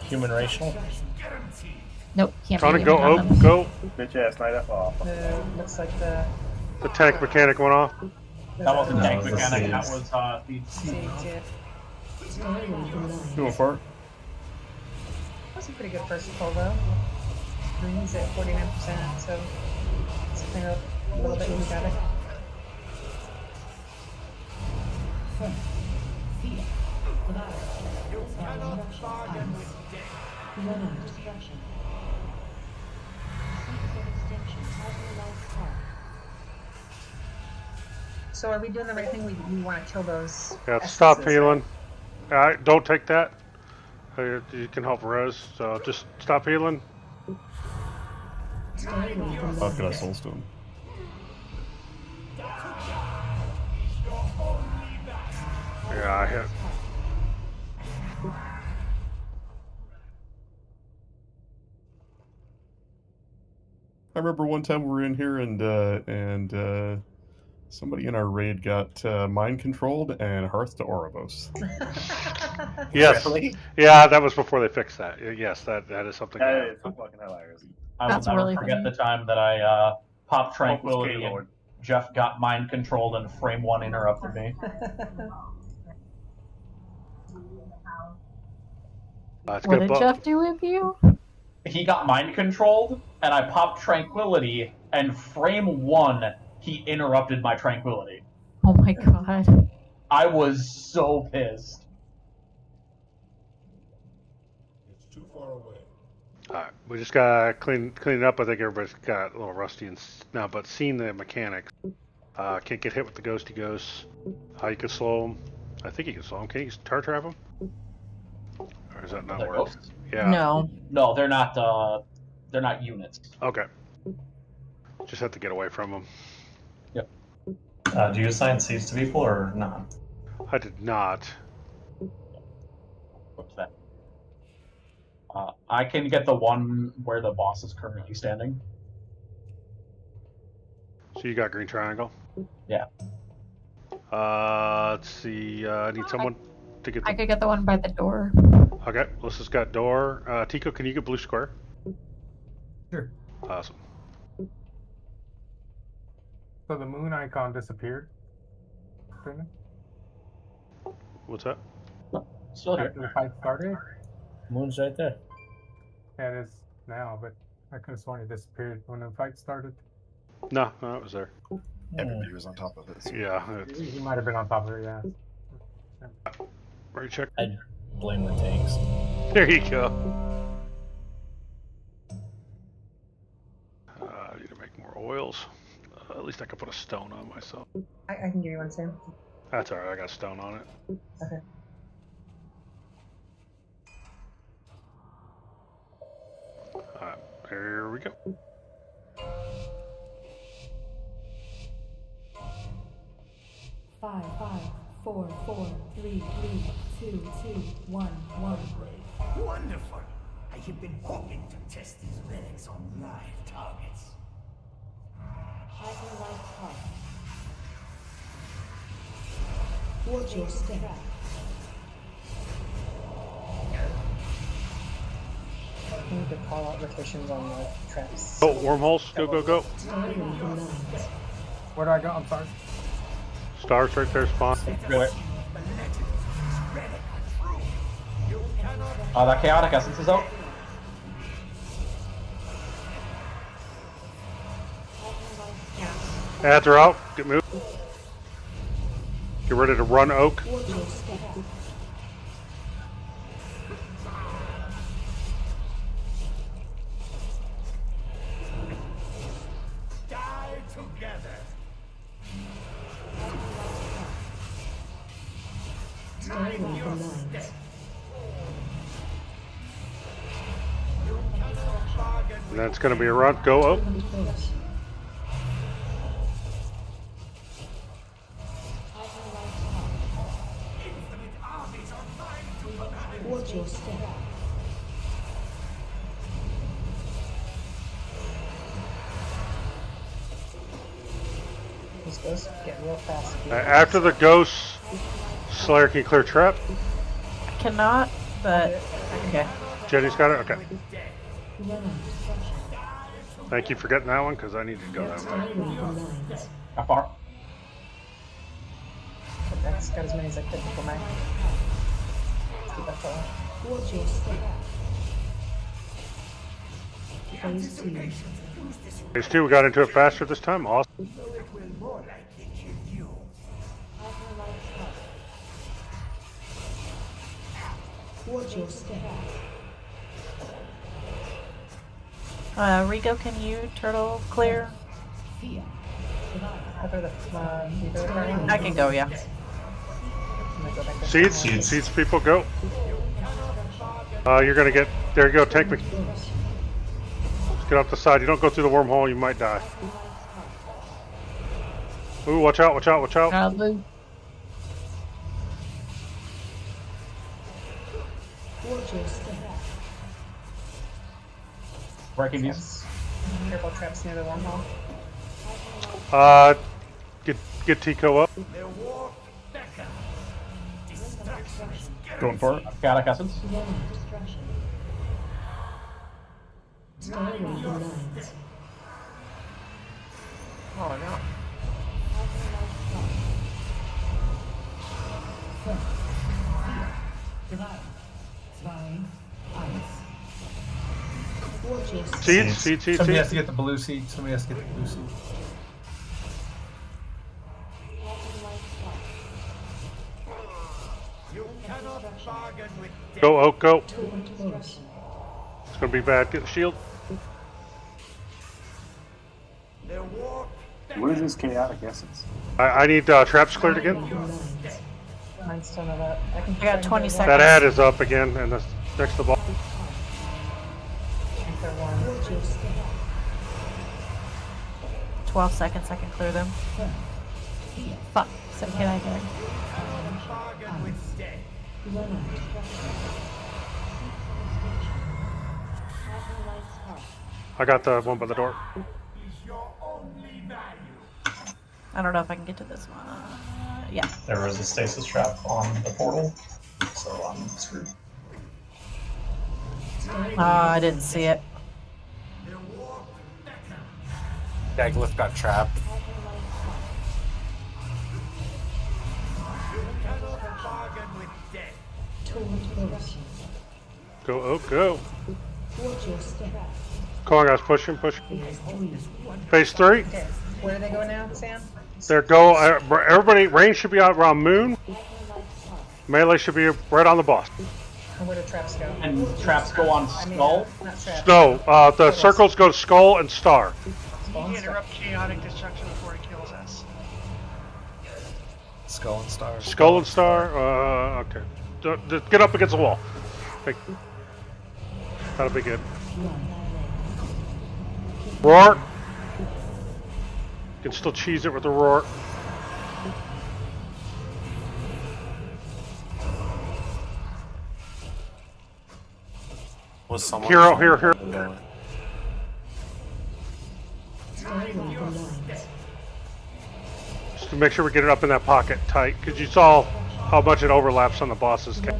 Human racial. Nope, can't Trying be to go, human on Oak, them. go. Bitch ass night off. Looks like the tank mechanic went off. That wasn't No, tank it was the mechanic, that seeds. was the seeds, yeah. Going for it. That's a pretty good first pull though. I mean, he's at 49%, so it's clear up a little bit. We got it. So are we doing the right thing? We want to kill those. Yeah, stop healing. Alright, don't take that. You can help Rose, so just stop healing. I've got a soulstone. Yeah, I hit. I remember one time we were in here and somebody in our raid got mind controlled and hearth to Oribos. Yes. Really? Yeah, that was before they fixed that. Yes, that is something. That is so fucking hilarious. I will never forget the time that I popped Tranquility and Jeff got mind controlled and frame one interrupted me. What did Jeff do with you? He got mind controlled, and I popped Tranquility, and frame one, he interrupted my Tranquility. Oh my god. I was so pissed. It's too far away. Alright, we just gotta clean it up. I think everybody's got a little rusty now, but seeing the mechanics. Can't get hit with the ghosty ghosts. You can slow them. I think you can slow them. Can you tar trap them? Or does that not The work? ghosts? Yeah. No, they're not units. Okay. Just have to get away from them. Yep. Do you assign seats to people or not? I did not. What's that? I can get the one where the boss is currently standing. So you got green triangle? Yeah. Let's see. I need someone to get. I could get the one by the door. Okay, Melissa's got door. Tico, can you get blue square? Sure. Awesome. So the moon icon disappeared. What's that? Still here. After the fight started. Moon's right there. Yeah, it is now, but I could have sworn it disappeared when the fight started. No, it was there. Everybody was on top of it. Yeah. He might have been on top of it, yeah. Right, check. I blame the tanks. There you go. I need to make more oils. At least I can put a stone on myself. I can give you one, Sam. That's alright, I got a stone on it. Okay. Alright, here we go. Five, 4, 4, 3, 2, 2, 1, 1. Wonderful! I have been hoping to test these relics on live targets. Hyperlight heart. Watch your step. I need to call out rotations on the traps. Oh, wormholes. Go, go, go. Where do I go? I'm sorry. Stars right there, spawn. That chaotic essence is out. Ads are out. Get moved. Get ready to run oak. Die together! Mind your step. And that's going to be a run. Go oak. Watch your step. These ghosts get real fast. After the ghost, Slayer can clear trap. Cannot, but okay. Jenny's got it? Okay. Thank you for getting that one, because I need to go that way. How far? That's got as many as I could before my. Let's keep that going. Watch your step. Phase 2, we got into it faster this time. Awesome. Watch your step. Rigo, can you turtle clear? I can go, yeah. Seeds, people go. You're gonna get. There you go. Take me. Get off the side. You don't go through the wormhole, you might die. Ooh, watch out, watch out, watch out. Probably. Breaking these. Careful traps near the wormhole. Get Tico up. Going for it. Chaotic Essence. Oh no. Seed. Somebody has to get the blue seed. Somebody has to get the blue seed. Go, Oak, go. It's gonna be bad. Get the shield. What is this chaotic essence? I need traps cleared again. Mine's still not up. I got 20 seconds. That ad is up again, and that's next to the ball. 12 seconds, I can clear them. Fuck. So can I get it? I got the one by the door. I don't know if I can get to this one. Yeah. There was a stasis trap on the portal, so I'm screwed. I didn't see it. Daglith got trapped. Go, Oak, go. Come on, guys, push him. Phase 3. Okay. Where do they go now, Sam? There go. Everybody, range should be out around Moon. Melee should be right on the boss. And where do traps go? And traps go on Skull? Not traps. No, the circles go to Skull and Star. You interrupt chaotic destruction before it kills us. Skull and Star. Skull and Star? Okay. Get up against the wall. That'll be good. Roar. You can still cheese it with the roar. Was someone Here. Just to make sure we get it up in that pocket tight, because you saw how much it overlaps on the boss's case.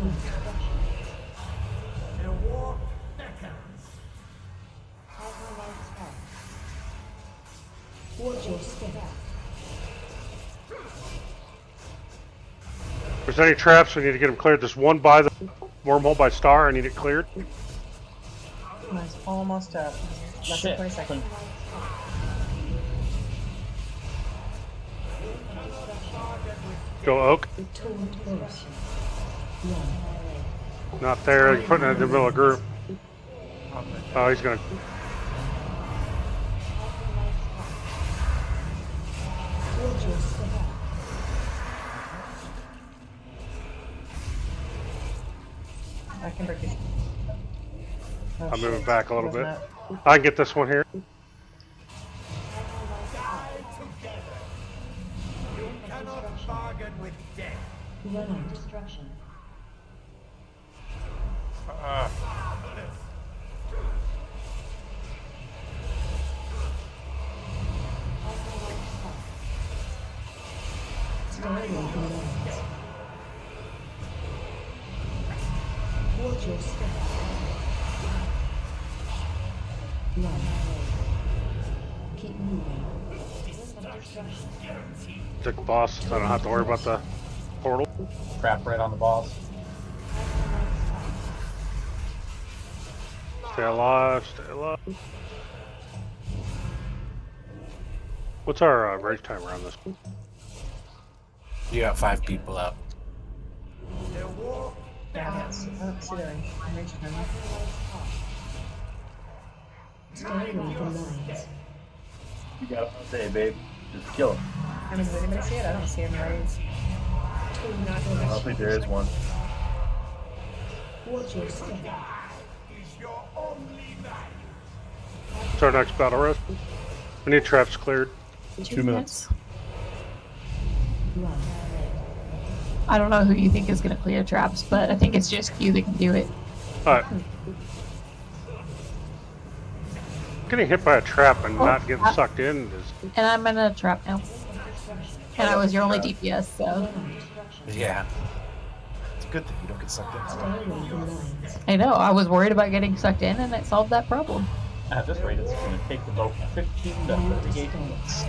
If there's any traps, we need to get them cleared. There's one by the wormhole by Star. I need it cleared. Mine's almost up. Less than 20 seconds. Go, Oak. Not there. You're putting it in the middle of the group. Oh, he's gonna. I can break it. I'm moving back a little bit. I can get this one here. Destruction. Keep moving. Took the boss, so I don't have to worry about the portal. Trap right on the boss. Stay alive, stay alive. What's our rage timer on this? You got 5 people out. Yeah, I don't see the range timer. You got it all day, babe. Just kill him. I mean, does anybody see it? I don't see him raised. I don't think there is one. Watch your step. It's our next battle rest. We need traps cleared. 2 minutes. I don't know who you think is going to clear traps, but I think it's just you that can do it. Alright. Getting hit by a trap and not getting sucked in is... And I'm in a trap now. And I was your only DPS, so... Yeah. It's a good thing you don't get sucked in. I know, I was worried about getting sucked in, and it solved that problem. At this rate, it's going to take the boat 15 to 38 minutes.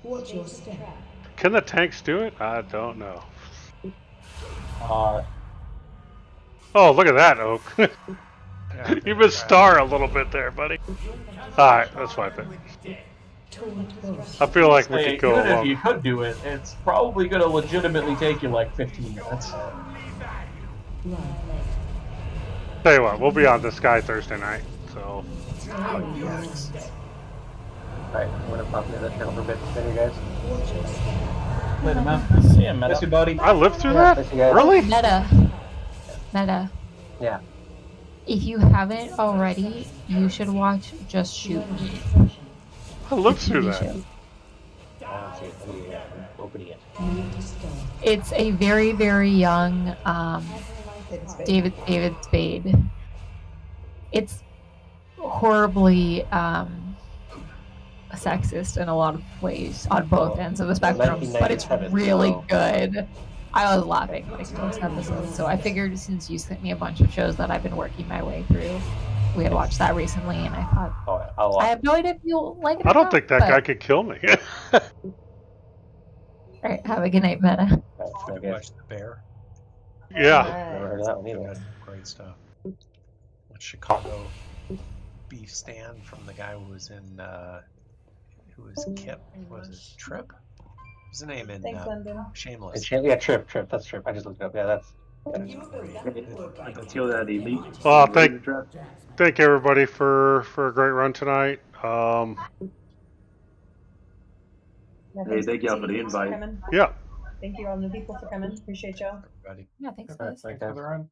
Watch your step. Can the tanks do it? I don't know. Oh, look at that, Oak. You missed star a little bit there, buddy. Alright, let's wipe it. I feel like we could go even along. if you could do it, it's probably going to legitimately take you like 15 minutes. Tell you what, we'll be on the Sky Thursday night, so... Alright, I'm gonna pop into that channel for a bit. Later, guys. Later, man. See ya, Meta. Miss you, buddy. I lived through Yeah, that? miss you guys. Really? Meta. Yeah. If you haven't already, you should watch Just Shoot Me. I lived through TV that. show. I don't see it. I'm opening it. It's a very, very young David Spade. It's horribly sexist in a lot of ways on both ends of the spectrum, but it's really good. I was laughing like most episodes, so I figured since you sent me a bunch of shows that I've been working my way through, we had watched that recently, and I thought, I have no idea if you'll like it. I don't think that guy could kill me. Alright, have a good night, Meta. Watch The Bear. Yeah. Never heard of that one either. Great stuff. With Chicago beef stand from the guy who was in who was Kip, was it Trip? What's the name in Shameless? Yeah, Trip. That's Trip. I just looked it up. Yeah, that's. Let's kill that elite. Well, thank everybody for a great run tonight. Hey, thank y'all for the invite. Yeah. Thank you all new people for coming. Appreciate y'all. Yeah, thanks, Thanks guys. for the run.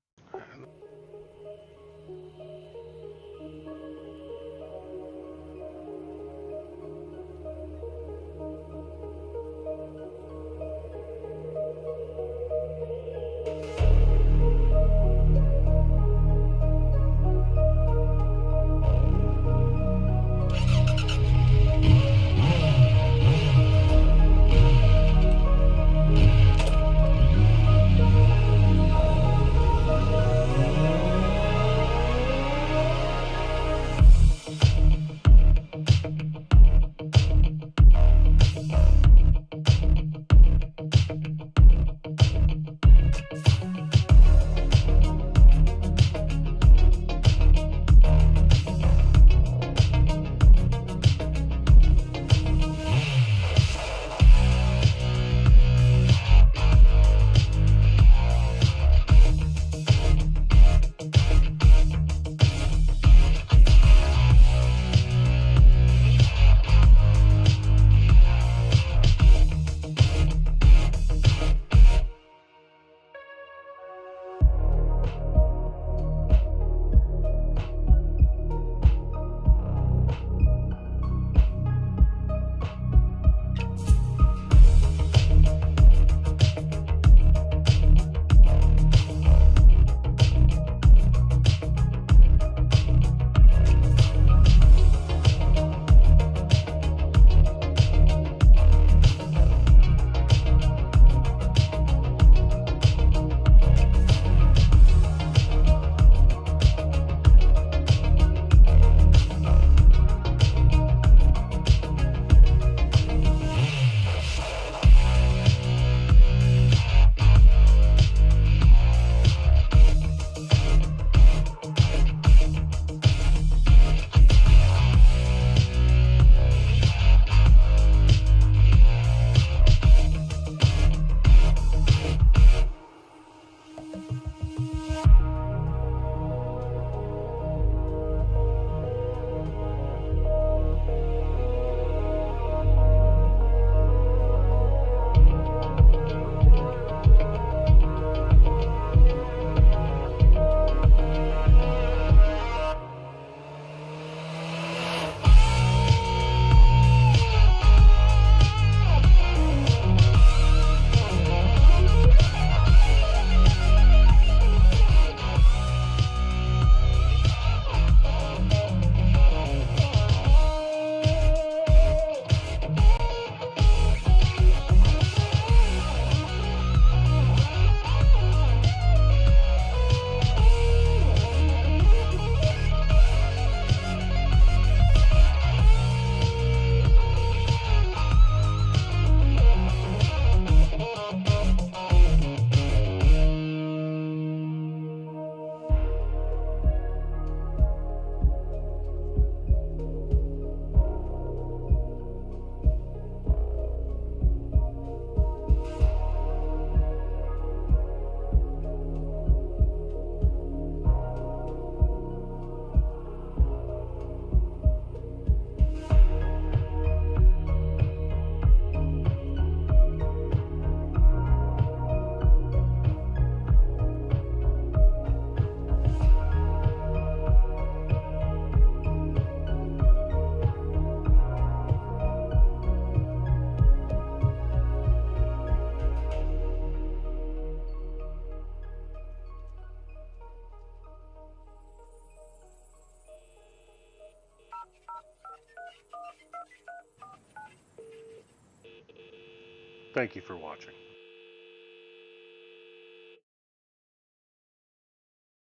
Thank you for watching.